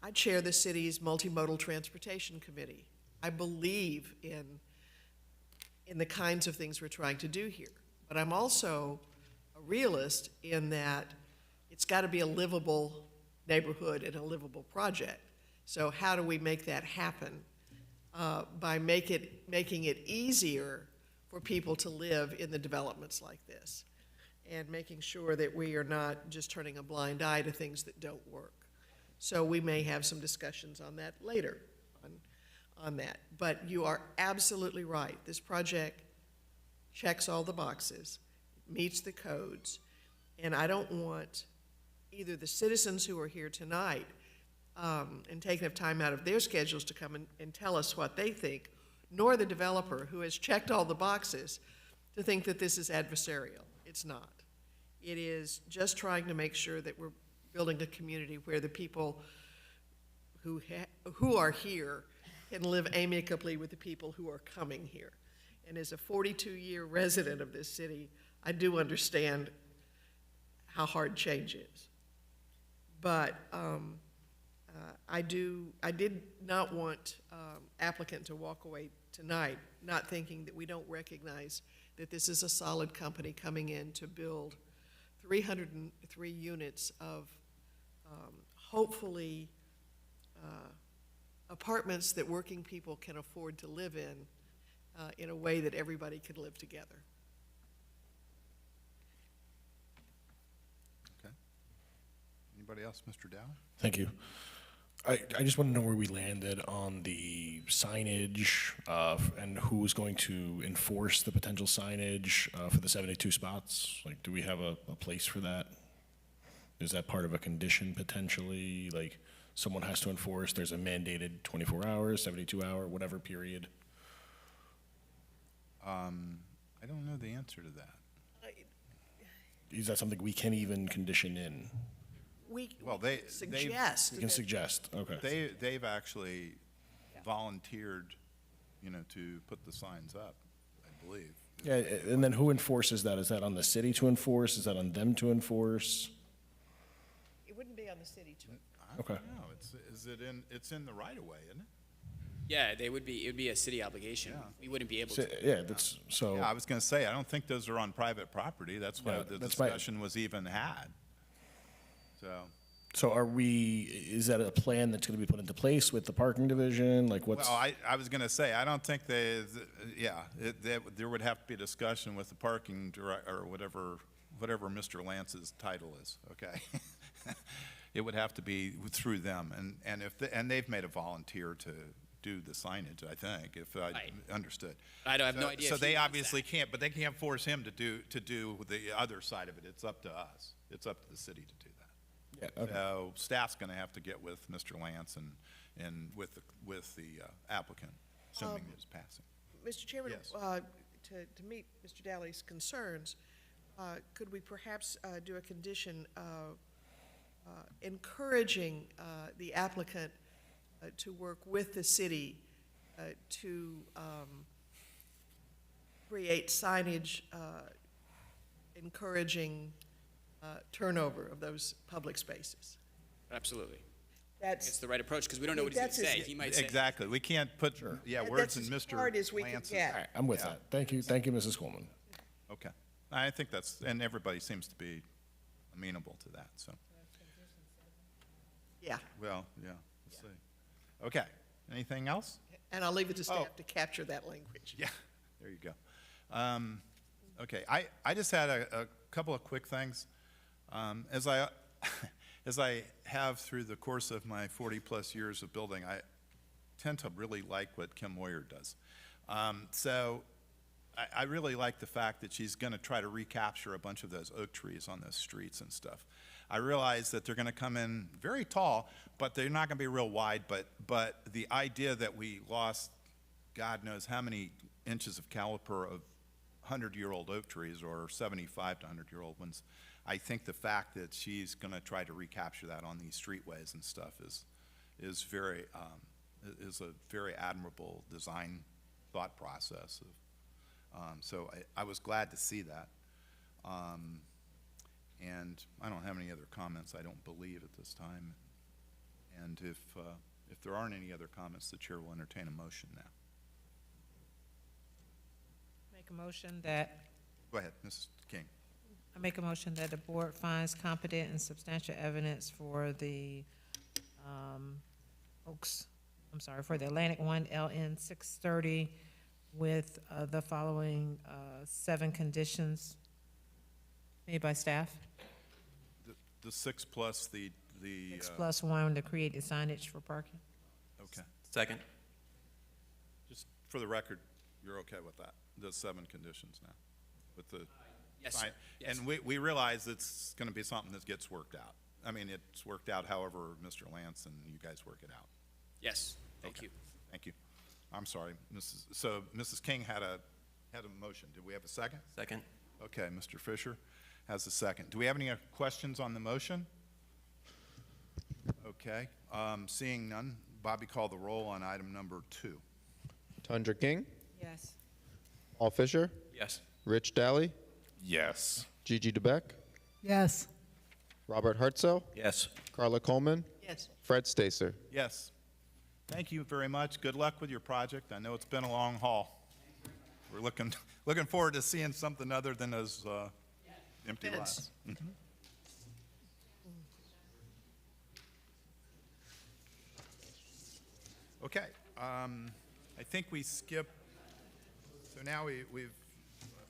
I chair the city's multimodal transportation committee. I believe in the kinds of things we're trying to do here. But I'm also a realist in that it's got to be a livable neighborhood and a livable project. So how do we make that happen? By making it easier for people to live in the developments like this, and making sure that we are not just turning a blind eye to things that don't work. So we may have some discussions on that later, on that. But you are absolutely right. This project checks all the boxes, meets the codes, and I don't want either the citizens who are here tonight and taking up time out of their schedules to come and tell us what they think, nor the developer who has checked all the boxes to think that this is adversarial. It's not. It is just trying to make sure that we're building a community where the people who are here can live amicably with the people who are coming here. And as a 42-year resident of this city, I do understand how hard change is. But I did not want applicant to walk away tonight not thinking that we don't recognize that this is a solid company coming in to build 303 units of hopefully apartments that working people can afford to live in a way that everybody can live together. Okay. Anybody else? Mr. Dow? Thank you. I just want to know where we landed on the signage and who's going to enforce the potential signage for the 72 spots. Like, do we have a place for that? Is that part of a condition potentially? Like, someone has to enforce, there's a mandated 24 hours, 72 hour, whatever period? I don't know the answer to that. Is that something we can even condition in? We suggest. We can suggest, okay. They've actually volunteered, to put the signs up, I believe. Yeah, and then who enforces that? Is that on the city to enforce? Is that on them to enforce? It wouldn't be on the city to. Okay. No, it's in the right of way, isn't it? Yeah, it would be a city obligation. Yeah. We wouldn't be able So, to. yeah, that's, so. Yeah, I was going to say, I don't think those are on private property. That's why Yeah, the that's my- discussion was even had. So is that a plan that's going to be put into place with the parking division? Like what's? Well, I was going to say, I don't think there would have to be a discussion with the parking or whatever Mr. Lance's title is, okay? It would have to be through them, and they've made a volunteer to do the signage, I think, if I understood. I don't have no idea So if he they wants obviously can't, but they can't force him to do the other side of it. It's up to us. It's up to the city to do that. Yeah, okay. So staff's going to have to get with Mr. Lance and with the applicant, assuming it's passing. Mr. Chairman, Yes. To meet Mr. Daly's concerns, could we perhaps do a condition encouraging the applicant to work with the city to create signage encouraging turnover of those public spaces? Absolutely. That's It's the right approach because we don't know what he's going to say. He might say. Exactly. We can't put, words in That's as Mr. hard as we can Lance's. get. All right, I'm with that. Thank you, Mrs. Coleman. Okay. I think and everybody seems to be amenable to that, so. Yeah, Well, yeah, we'll see. Okay. Anything else? and I'll leave it to Oh. staff to capture that language. Yeah, there you go. Okay, I just had a couple of quick things. As I have through the course of my 40-plus years of building, I tend to really like what Kim Moyer does. So I really like the fact that she's going to try to recapture a bunch of those oak trees on those streets and stuff. I realize that they're going to come in very tall, but they're not going to be real wide. But the idea that we lost God knows how many inches of caliper of 100-year-old oak trees or 75 to 100-year-old ones, I think the fact that she's going to try to recapture that on these streetways and stuff is very is a very admirable design thought process. So I was glad to see that. And I don't have any other comments, I don't believe, at this time. And if there aren't any other comments, the chair will entertain a motion now. Make a motion that, Go ahead, Mrs. King. I make a motion that the board finds competent and substantial evidence for the, for the Atlantic 1 LN 630 with the following 7 conditions made by staff. The 6 plus the 6 plus 1 to create the signage for parking. Okay. Second. Just for the record, you're okay with that, the 7 conditions now? With the Yes, sign? sir. Yes. And we realize it's going to be something that gets worked out. I mean, it's worked out however Mr. Lance and you guys work it out. Yes, thank Okay. you. Thank you. I'm sorry, so Mrs. King had a motion. Did we have a second? Second. Okay, Mr. Fisher has a second. Do we have any questions on the motion? Okay, seeing none, Bobby, call the roll on item number 2. Tundra King, Yes. Paul Fisher, Yes. Rich Daly, Yes. Gigi DeBeck, Yes. Robert Hartzell, Yes. Carla Coleman, Yes. Fred Stacer. Yes. Thank you very much. Good luck with your project. I know it's been a long haul. We're looking forward to seeing something other than those empty Yes. lots. Mhm. Okay, I think we skip, so now we've,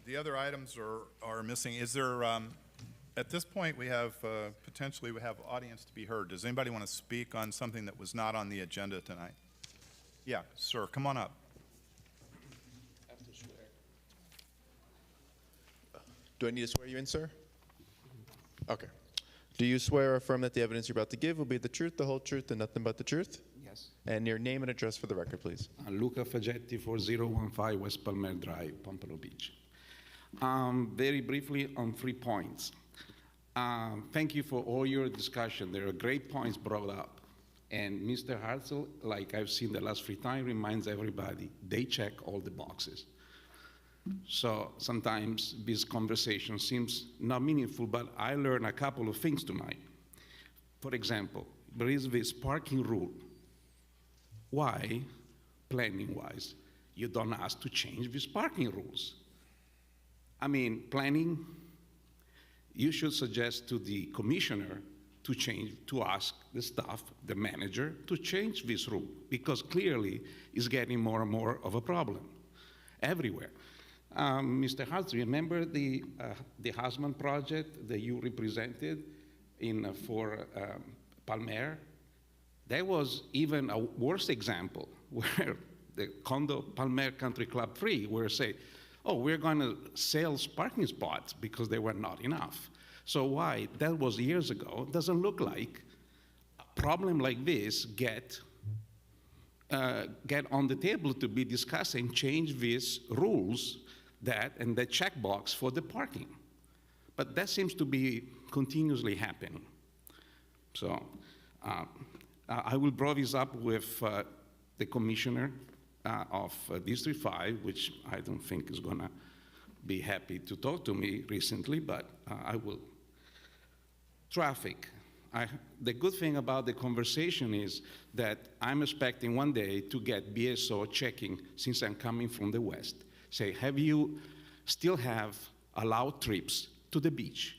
the other items are missing. Is there, at this point, we have, potentially we have audience to be heard. Does anybody want to speak on something that was not on the agenda tonight? Yeah, sir, come on up. Do I need to swear you in, sir? Okay. Do you swear or affirm that the evidence you're about to give will be the truth, the whole truth, and nothing but the truth? Yes. And your name and address for the record, please. Luca Fagetti, 4015 West Palmer Drive, Pompano Beach. Very briefly on 3 points. Thank you for all your discussion. There are great points brought up. And Mr. Hartzell, like I've seen the last 3 times, reminds everybody, they check all the boxes. So sometimes this conversation seems not meaningful, but I learned a couple of things tonight. For example, there is this parking rule. Why, planning-wise, you don't ask to change these parking rules? I mean, planning, you should suggest to the commissioner to ask the staff, the manager, to change this rule, because clearly it's getting more and more of a problem everywhere. Mr. Hartz, remember the Hasman project that you represented for Palmer? There was even a worse example where the condo Palmer Country Club 3 were say, oh, we're going to sell parking spots because they were not enough. So why? That was years ago. It doesn't look like a problem like this get on the table to be discussed and change these rules and the checkbox for the parking. But that seems to be continuously happening. So I will draw this up with the commissioner of District 5, which I don't think is gonna be happy to talk to me recently, but I will. Traffic. The good thing about the conversation is that I'm expecting one day to get BSO checking, since I'm coming from the west. Say, have you still have allowed trips to the beach?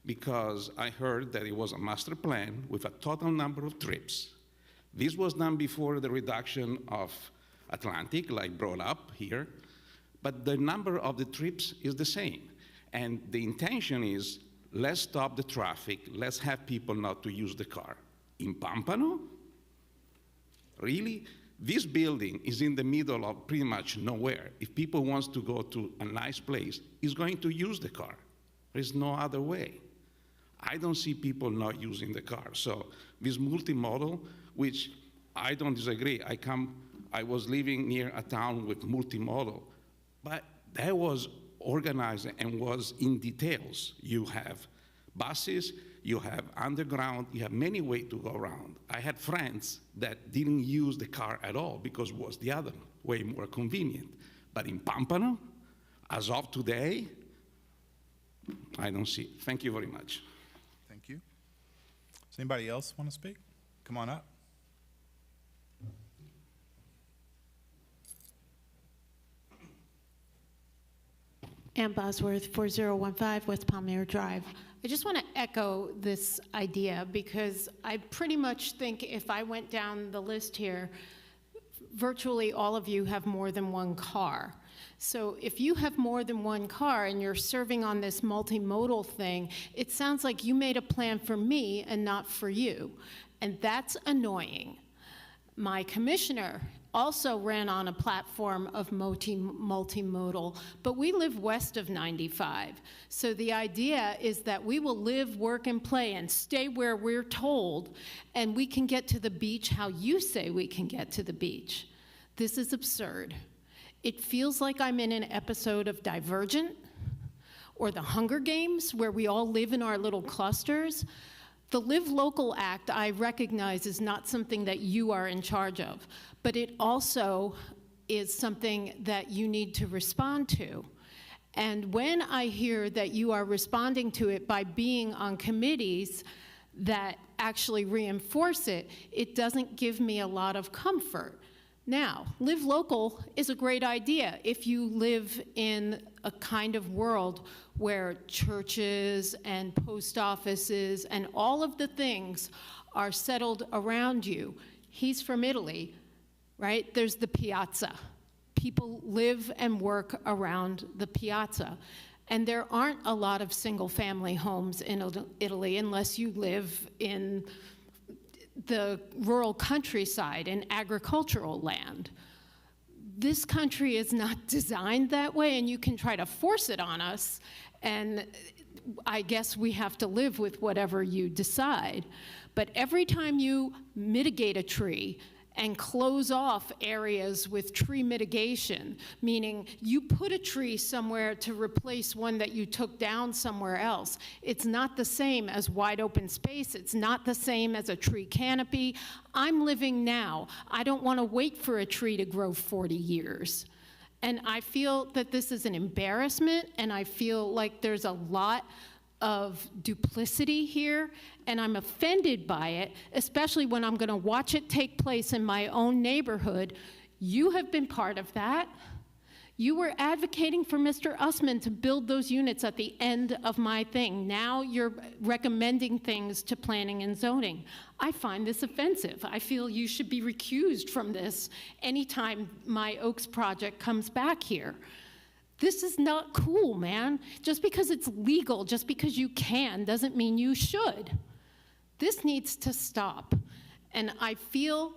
Because I heard that it was a master plan with a total number of trips. This was done before the reduction of Atlantic, like brought up here, but the number of the trips is the same. And the intention is, let's stop the traffic, let's have people not to use the car. In Pompano? Really? This building is in the middle of pretty much nowhere. If people want to go to a nice place, he's going to use the car. There's no other way. I don't see people not using the car. So this multimodal, which I don't disagree. I was living near a town with multimodal, but that was organized and was in details. You have buses, you have underground, you have many ways to go around. I had friends that didn't use the car at all because it was the other way more convenient. But in Pompano, as of today, I don't see it. Thank you very much. Thank you. Does anybody else want to speak? Come on up. Ann Bosworth, 4015 West Palmyra Drive. I just want to echo this idea because I pretty much think if I went down the list here, virtually all of you have more than one car. So if you have more than one car and you're serving on this multimodal thing, it sounds like you made a plan for me and not for you. And that's annoying. My commissioner also ran on a platform of multimodal, but we live west of 95. So the idea is that we will live, work, and play and stay where we're told, and we can get to the beach how you say we can get to the beach. This is absurd. It feels like I'm in an episode of Divergent or the Hunger Games where we all live in our little clusters. The Live Local Act, I recognize, is not something that you are in charge of, but it also is something that you need to respond to. And when I hear that you are responding to it by being on committees that actually reinforce it, it doesn't give me a lot of comfort. Now, Live Local is a great idea if you live in a kind of world where churches and post offices and all of the things are settled around you. He's from Italy, right? There's the piazza. People live and work around the piazza. And there aren't a lot of single-family homes in Italy unless you live in the rural countryside and agricultural land. This country is not designed that way, and you can try to force it on us, and I guess we have to live with whatever you decide. But every time you mitigate a tree and close off areas with tree mitigation, meaning you put a tree somewhere to replace one that you took down somewhere else. It's not the same as wide open space. It's not the same as a tree canopy. I'm living now. I don't want to wait for a tree to grow 40 years. And I feel that this is an embarrassment, and I feel like there's a lot of duplicity here, and I'm offended by it, especially when I'm going to watch it take place in my own neighborhood. You have been part of that. You were advocating for Mr. Usman to build those units at the end of my thing. Now you're recommending things to planning and zoning. I find this offensive. I feel you should be recused from this anytime my Oaks project comes back here. This is not cool, man. Just because it's legal, just because you can, doesn't mean you should. This needs to stop. And I feel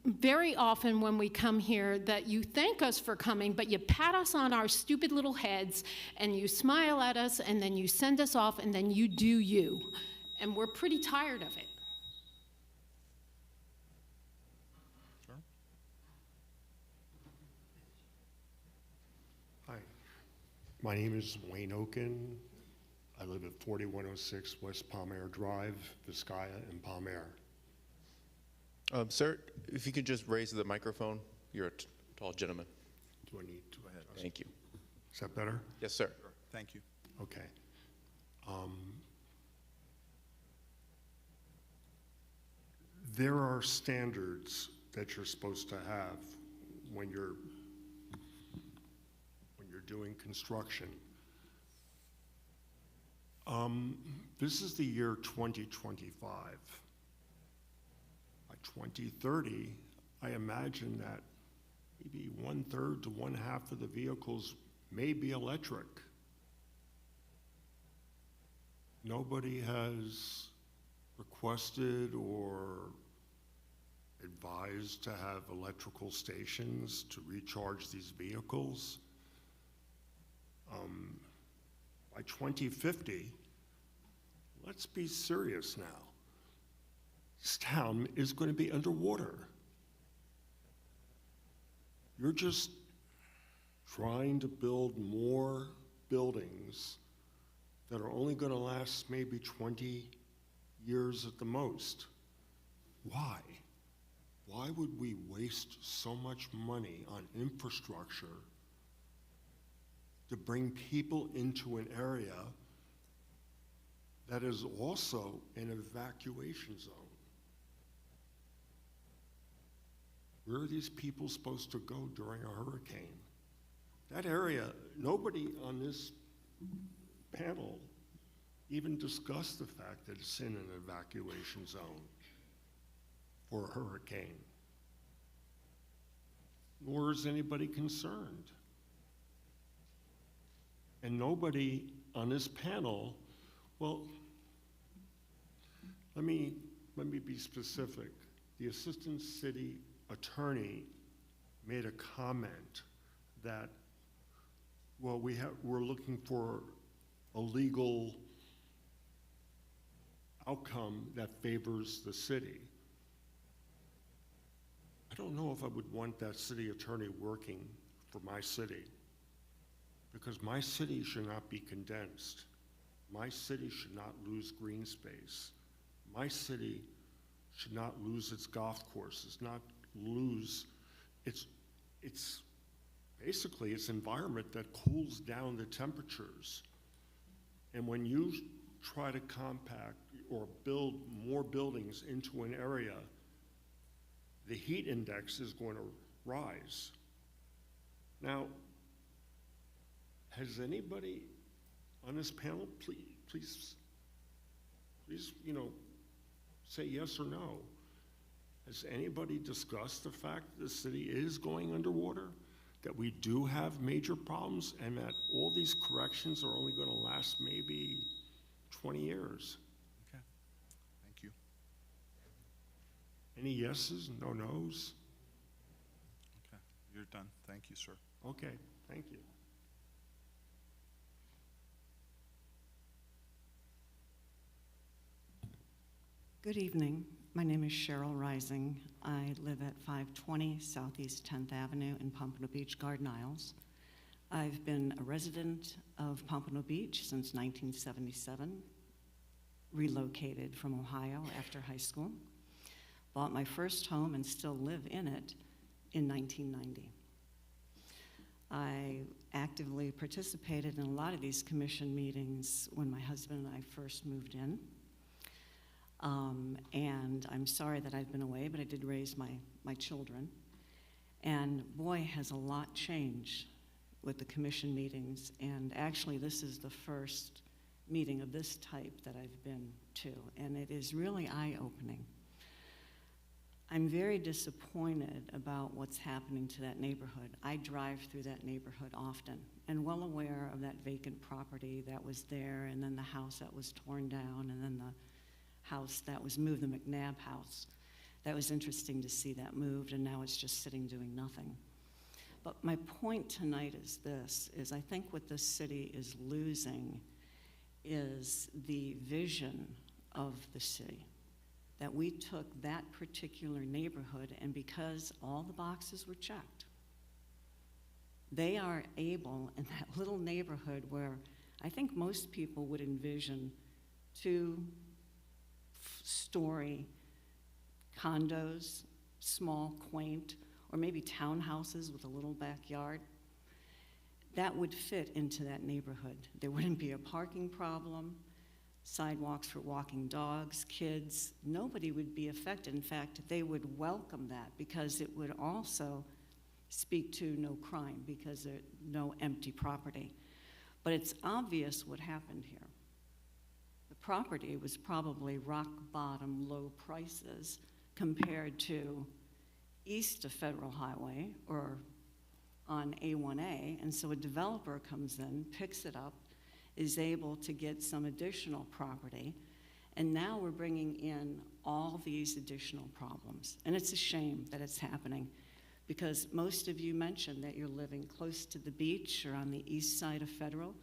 very often when we come here that you thank us for coming, but you pat us on our stupid little heads, and you smile at us, and then you send us off, and then you do you. And we're pretty tired of it. Hi, my name is Wayne Oken. I live at 4106 West Palmyra Drive, Vizcaya, and Palmyra. Sir, if you could just raise the microphone. You're a tall gentleman. Do I need to? Go ahead. Thank you. Is that better? Yes, sir. Thank you. Okay. There are standards that you're supposed to have when you're doing construction. This is the year 2025. By 2030, I imagine that maybe 1/3 to 1/2 of the vehicles may be electric. Nobody has requested or advised to have electrical stations to recharge these vehicles. By 2050, let's be serious now. This town is going to be underwater. You're just trying to build more buildings that are only going to last maybe 20 years at the most. Why? Why would we waste so much money on infrastructure to bring people into an area that is also an evacuation zone? Where are these people supposed to go during a hurricane? That area, nobody on this panel even discussed the fact that it's in an evacuation zone for a hurricane. Nor is anybody concerned. And nobody on this panel, well, let me be specific. The assistant city attorney made a comment that, well, we're looking for a legal outcome that favors the city. I don't know if I would want that city attorney working for my city, because my city should not be condensed. My city should not lose green space. My city should not lose its golf courses, not lose its basically its environment that cools down the temperatures. And when you try to compact or build more buildings into an area, the heat index is going to rise. Now, has anybody on this panel, please, say yes or no. Has anybody discussed the fact that the city is going underwater, that we do have major problems, and that all these corrections are only going to last maybe 20 years? Okay, thank you. Any yeses, no nos? Okay, you're done. Thank you, sir. Okay, thank you. Good evening. My name is Cheryl Rising. I live at 520 Southeast 10th Avenue in Pompano Beach, Garden Isles. I've been a resident of Pompano Beach since 1977, relocated from Ohio after high school, bought my first home and still live in it in 1990. I actively participated in a lot of these commission meetings when my husband and I first moved in. And I'm sorry that I've been away, but I did raise my children. And boy, has a lot changed with the commission meetings. And actually, this is the first meeting of this type that I've been to. And it is really eye-opening. I'm very disappointed about what's happening to that neighborhood. I drive through that neighborhood often and well aware of that vacant property that was there, and then the house that was torn down, and then the house that was moved, the McNabb house. That was interesting to see that moved, and now it's just sitting doing nothing. But my point tonight is this, is I think what this city is losing is the vision of the city. That we took that particular neighborhood, and because all the boxes were checked, they are able, in that little neighborhood where I think most people would envision 2-story condos, small, quaint, or maybe townhouses with a little backyard, that would fit into that neighborhood. There wouldn't be a parking problem, sidewalks for walking dogs, kids. Nobody would be affected. In fact, they would welcome that because it would also speak to no crime because there's no empty property. But it's obvious what happened here. The property was probably rock bottom low prices compared to east of Federal Highway or on A1A, and so a developer comes in, picks it up, is able to get some additional property, and now we're bringing in all these additional problems. And it's a shame that it's happening because most of you mentioned that you're living close to the beach or on the east side of Federal.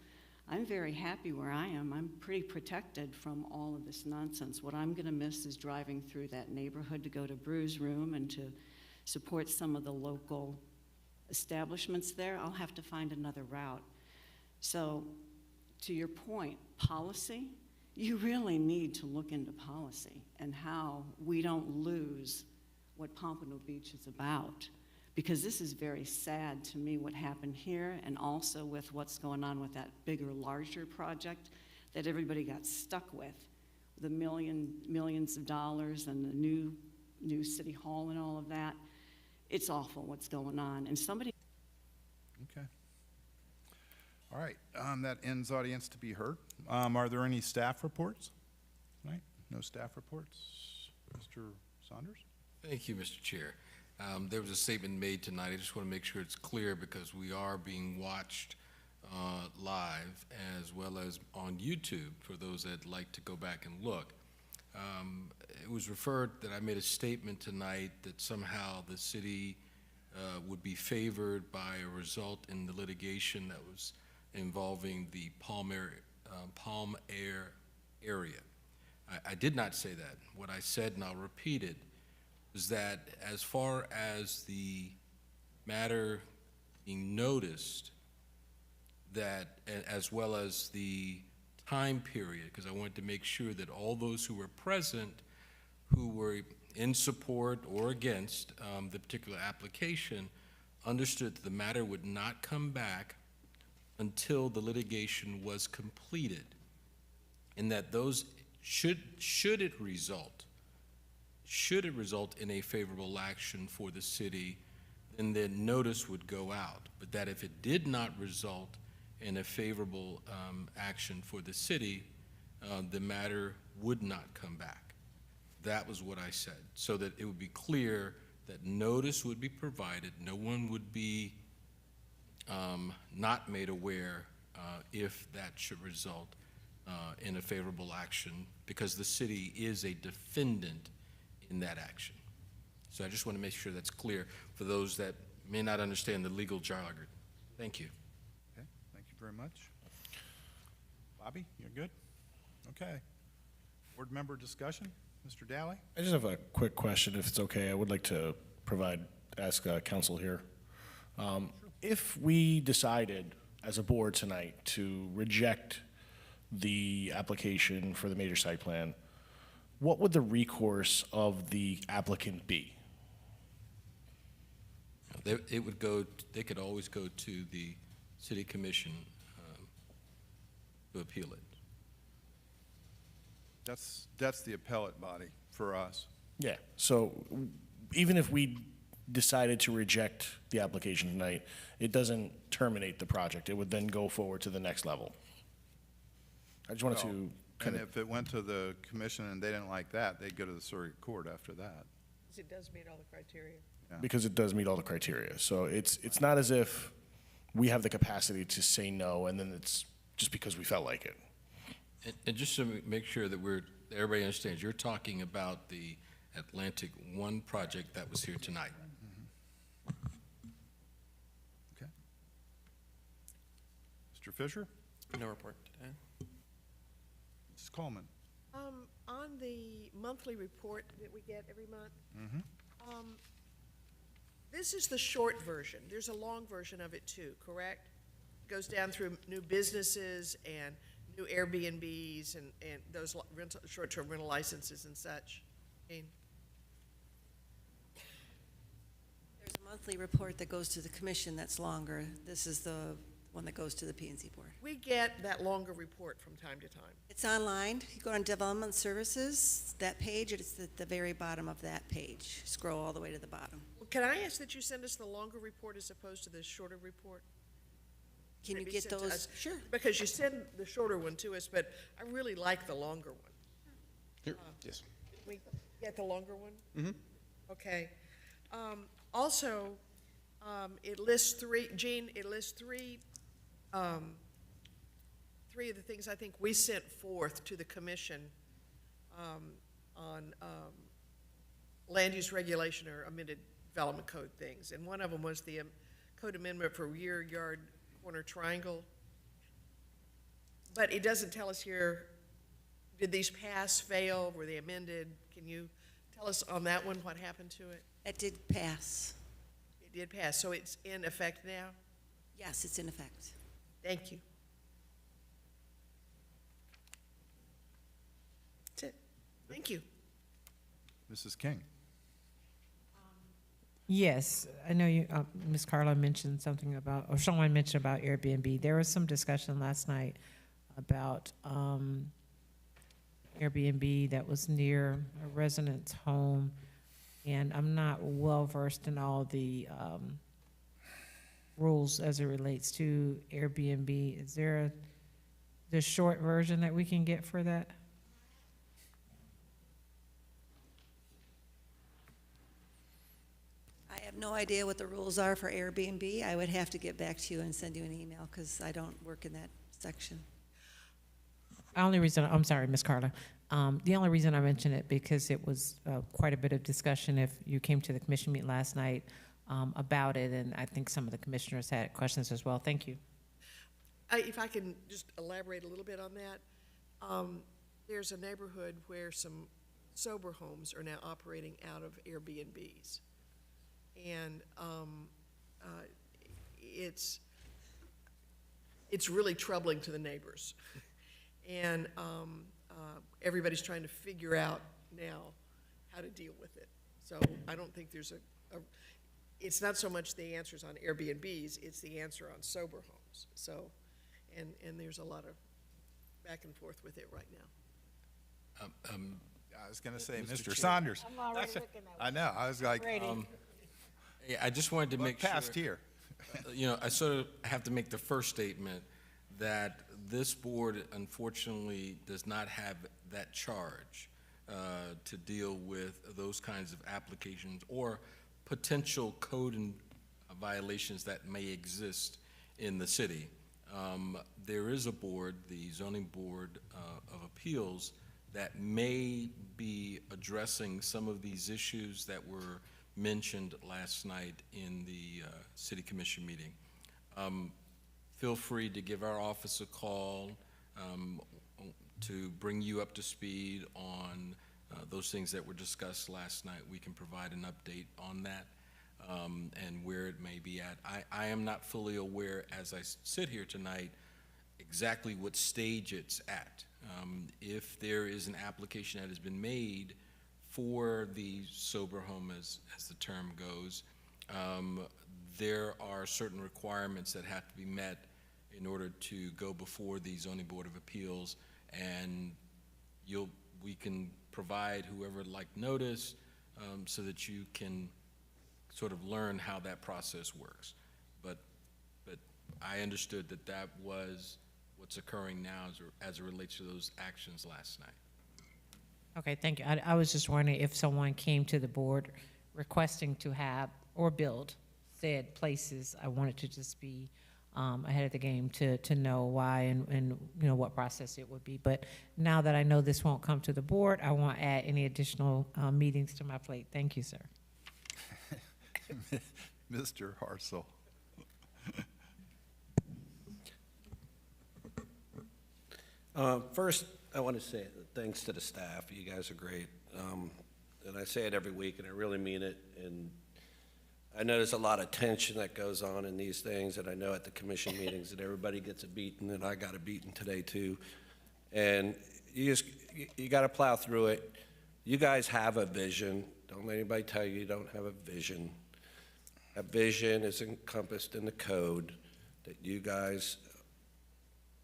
I'm very happy where I am. I'm pretty protected from all of this nonsense. What I'm gonna miss is driving through that neighborhood to go to Brews Room and to support some of the local establishments there. I'll have to find another route. So to your point, policy you really need to look into policy and how we don't lose what Pompano Beach is about. Because this is very sad to me what happened here, and also with what's going on with that bigger, larger project that everybody got stuck with, the millions of dollars and the new city hall and all of that. It's awful what's going on, and somebody. Okay. All right, that ends audience to be heard. Are there any staff reports tonight? No staff reports? Mr. Saunders? Thank you, Mr. Chair. There was a statement made tonight. I just want to make sure it's clear because we are being watched live as well as on YouTube for those that like to go back and look. It was referred that I made a statement tonight that somehow the city would be favored by a result in the litigation that was involving the Palm Air area. I did not say that. What I said, and I'll repeat it, was that as far as the matter being noticed, that as well as the time period, because I wanted to make sure that all those who were present, who were in support or against the particular application, understood that the matter would not come back until the litigation was completed, and that those should it result in a favorable action for the city, then the notice would go out. But that if it did not result in a favorable action for the city, the matter would not come back. That was what I said, so that it would be clear that notice would be provided. No one would be not made aware if that should result in a favorable action, because the city is a defendant in that action. So I just want to make sure that's clear for those that may not understand the legal jargon. Thank you. Okay, thank you very much. Bobby, you're good? Okay. Board member discussion? Mr. Daly? I just have a quick question, if it's okay. I would like to ask council here. If we decided as a board tonight to reject the application for the major site plan, what would the recourse of the applicant be? They could always go to the city commission to appeal it. That's the appellate body for us. Yeah, so even if we decided to reject the application tonight, it doesn't terminate the project. It would then go forward to the next level. I just wanted to And if it went to the commission and they didn't like that, they'd go to the circuit court after that. Because it does meet all the criteria. because it does meet all the criteria. So it's not as if we have the capacity to say no, and then it's just because we felt like it. And just to make sure that everybody understands, you're talking about the Atlantic 1 project that was here tonight. Okay. Mr. Fisher? No report today. Mrs. Coleman? On the monthly report that we get every month, this is the short version. There's a long version of it too, correct? It goes down through new businesses and new Airbnbs and those short-term rental licenses and such. Jane? There's a monthly report that goes to the commission that's longer. This is the one that goes to the P&Z board. We get that longer report from time to time. It's online. You go on Development Services, that page, it's at the very bottom of that page. Scroll all the way to the bottom. Well, can I ask that you send us the longer report as opposed to the shorter report? Can you Maybe get send to those? us? Sure. Because you send the shorter one to us, but I really like the longer one. Here, yes. Can we get the longer one? Mm-hmm. Okay. Also, it lists three, Gene, it lists three of the things I think we sent forth to the commission on land use regulation or amended development code things. And one of them was the code amendment for rear yard corner triangle. But it doesn't tell us here, did these pass, fail, were they amended? Can you tell us on that one what happened to it? It did pass. It did pass, so it's in effect now? Yes, it's in effect. Thank you. Thank you. Mrs. King? Yes, I know you, Ms. Carla mentioned something about, or someone mentioned about Airbnb. There was some discussion last night about Airbnb that was near a resident's home, and I'm not well-versed in all the rules as it relates to Airbnb. Is there the short version that we can get for that? I have no idea what the rules are for Airbnb. I would have to get back to you and send you an email because I don't work in that section. Only reason, I'm sorry, Ms. Carla. The only reason I mention it because it was quite a bit of discussion if you came to the commission meeting last night about it, and I think some of the commissioners had questions as well. Thank you. If I can just elaborate a little bit on that, there's a neighborhood where some sober homes are now operating out of Airbnbs. And it's really troubling to the neighbors. And everybody's trying to figure out now how to deal with it. So I don't think there's it's not so much the answers on Airbnbs, it's the answer on sober homes. So, and there's a lot of back and forth with it right now. I was going to say, Mr. Mr. Chair. Saunders. I'm already looking at I know, I was like, Yeah, I just wanted to look make sure. past here. You know, I sort of have to make the first statement that this board unfortunately does not have that charge to deal with those kinds of applications or potential code and violations that may exist in the city. There is a board, the Zoning Board of Appeals, that may be addressing some of these issues that were mentioned last night in the City Commission meeting. Feel free to give our office a call to bring you up to speed on those things that were discussed last night. We can provide an update on that and where it may be at. I am not fully aware, as I sit here tonight, exactly what stage it's at. If there is an application that has been made for the sober home, as the term goes, there are certain requirements that have to be met in order to go before the Zoning Board of Appeals, and we can provide whoever like notice so that you can sort of learn how that process works. But I understood that that was what's occurring now as it relates to those actions last night. Okay, thank you. I was just wondering if someone came to the board requesting to have or build said places. I wanted to just be ahead of the game to know why and you know what process it would be. But now that I know this won't come to the board, I won't add any additional meetings to my plate. Thank you, sir. Mr. Hartzell. First, I want to say thanks to the staff. You guys are great. And I say it every week, and I really mean it. And I know there's a lot of tension that goes on in these things, and I know at the commission meetings that everybody gets a beating, and I got a beating today too. And you got to plow through it. You guys have a vision. Don't let anybody tell you don't have a vision. A vision is encompassed in the code that you guys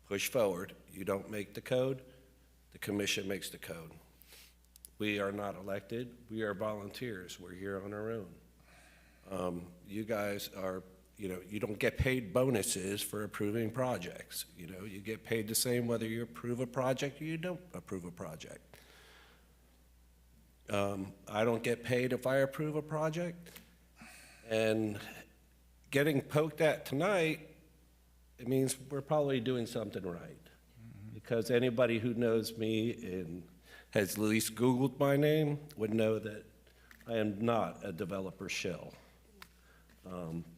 push forward. You don't make the code, the commission makes the code. We are not elected, we are volunteers, we're here on our own. You guys are, you don't get paid bonuses for approving projects. You get paid the same whether you approve a project or you don't approve a project. I don't get paid if I approve a project. And getting poked at tonight, it means we're probably doing something right. Because anybody who knows me and has at least Googled my name would know that I am not a developer shill,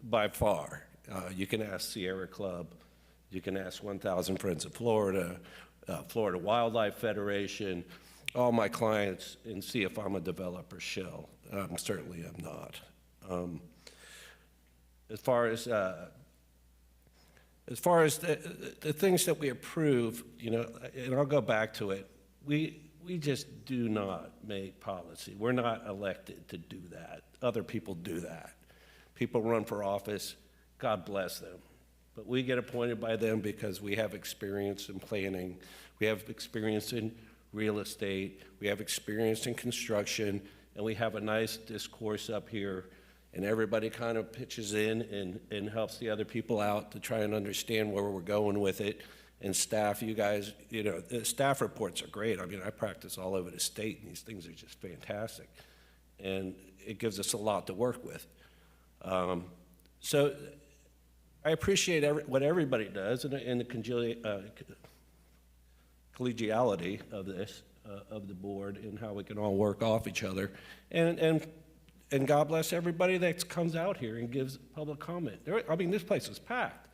by far. You can ask Sierra Club, you can ask 1,000 Friends of Florida, Florida Wildlife Federation, all my clients, and see if I'm a developer shill. Certainly I'm not. As far as the things that we approve, and I'll go back to it, we just do not make policy. We're not elected to do that. Other people do that. People run for office, God bless them. But we get appointed by them because we have experience in planning, we have experience in real estate, we have experience in construction, and we have a nice discourse up here, and everybody kind of pitches in and helps the other people out to try and understand where we're going with it. And staff, you guys, you know, the staff reports are great. I mean, I practice all over the state, and these things are just fantastic. And it gives us a lot to work with. So I appreciate what everybody does and the collegiality of this, of the board, and how we can all work off each other. And God bless everybody that comes out here and gives public comment. I mean, this place is packed.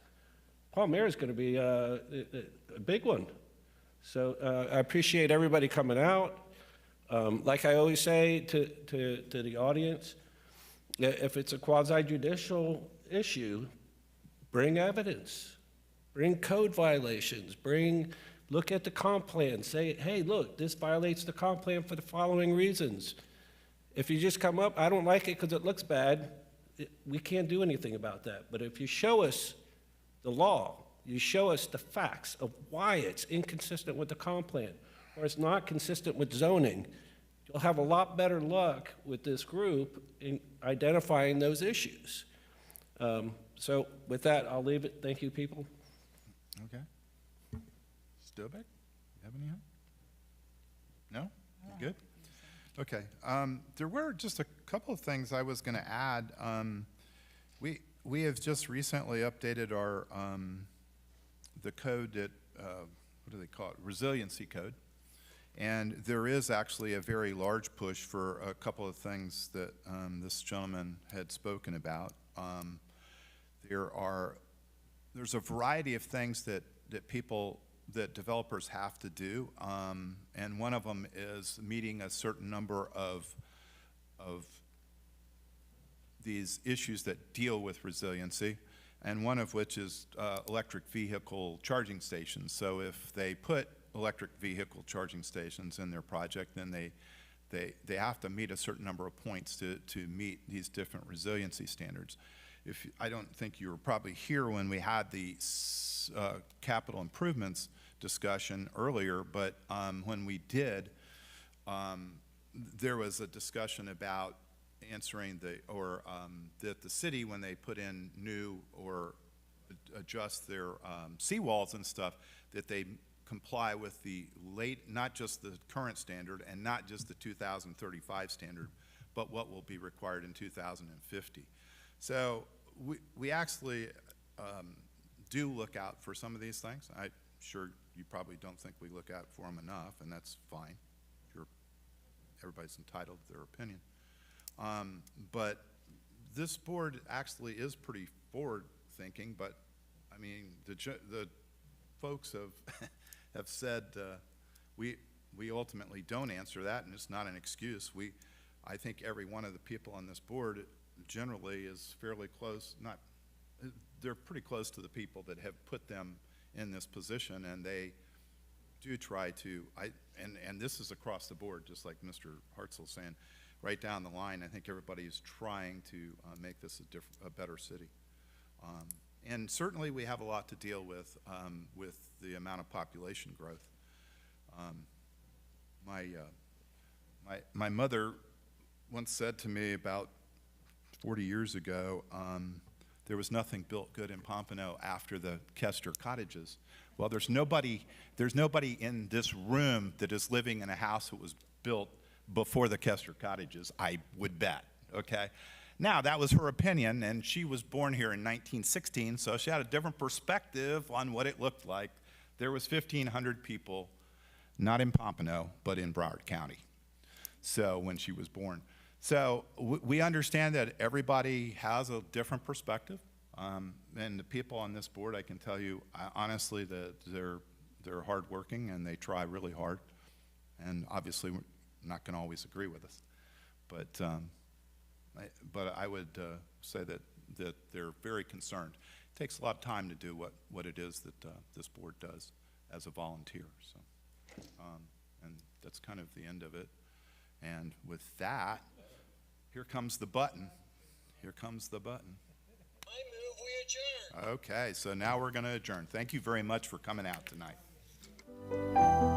Palmyra is going to be a big one. So I appreciate everybody coming out. Like I always say to the audience, if it's a quasi-judicial issue, bring evidence, bring code violations, look at the comp plan, say, hey, look, this violates the comp plan for the following reasons. If you just come up, I don't like it because it looks bad, we can't do anything about that. But if you show us the law, you show us the facts of why it's inconsistent with the comp plan, or it's not consistent with zoning, you'll have a lot better luck with this group in identifying those issues. So with that, I'll leave it. Thank you, people. Okay. Stobek, you have any? No? You good? Okay. There were just a couple of things I was going to add. We have just recently updated our the code that what do they call it? Resiliency code, and there is actually a very large push for a couple of things that this gentleman had spoken about. There's a variety of things that developers have to do, and one of them is meeting a certain number of these issues that deal with resiliency, and one of which is electric vehicle charging stations. So if they put electric vehicle charging stations in their project, then they have to meet a certain number of points to meet these different resiliency standards. I don't think you were probably here when we had the capital improvements discussion earlier, but when we did, there was a discussion about answering that the city, when they put in new or adjust their seawalls and stuff, that they comply with not just the current standard and not just the 2035 standard, but what will be required in 2050. So we actually do look out for some of these things. I'm sure you probably don't think we look out for them enough, and that's fine. Everybody's entitled to their opinion. But this board actually is pretty forward-thinking, but I mean, the folks have said we ultimately don't answer that, and it's not an excuse. I think every one of the people on this board generally is fairly close, they're pretty close to the people that have put them in this position, and they do try to, and this is across the board, just like Mr. Hartzell's saying, right down the line, I think everybody is trying to make this a better city. And certainly we have a lot to deal with the amount of population growth. My mother once said to me about 40 years ago, there was nothing built good in Pompano after the Kester cottages. Well, there's nobody in this room that is living in a house that was built before the Kester cottages, I would bet, okay? Now, that was her opinion, and she was born here in 1916, so she had a different perspective on what it looked like. There was 1,500 people, not in Pompano, but in Broward County, so when she was born. So we understand that everybody has a different perspective, and the people on this board, I can tell you, honestly, that they're hardworking and they try really hard, and obviously we're not going to always agree with us, but I would say that they're very concerned. It takes a lot of time to do what it is that this board does as a volunteer. So, and That's kind of the end of it. And with that, here comes the button. Here comes the button. I move we adjourn. Okay, so now we're going to adjourn. Thank you very much for coming out tonight.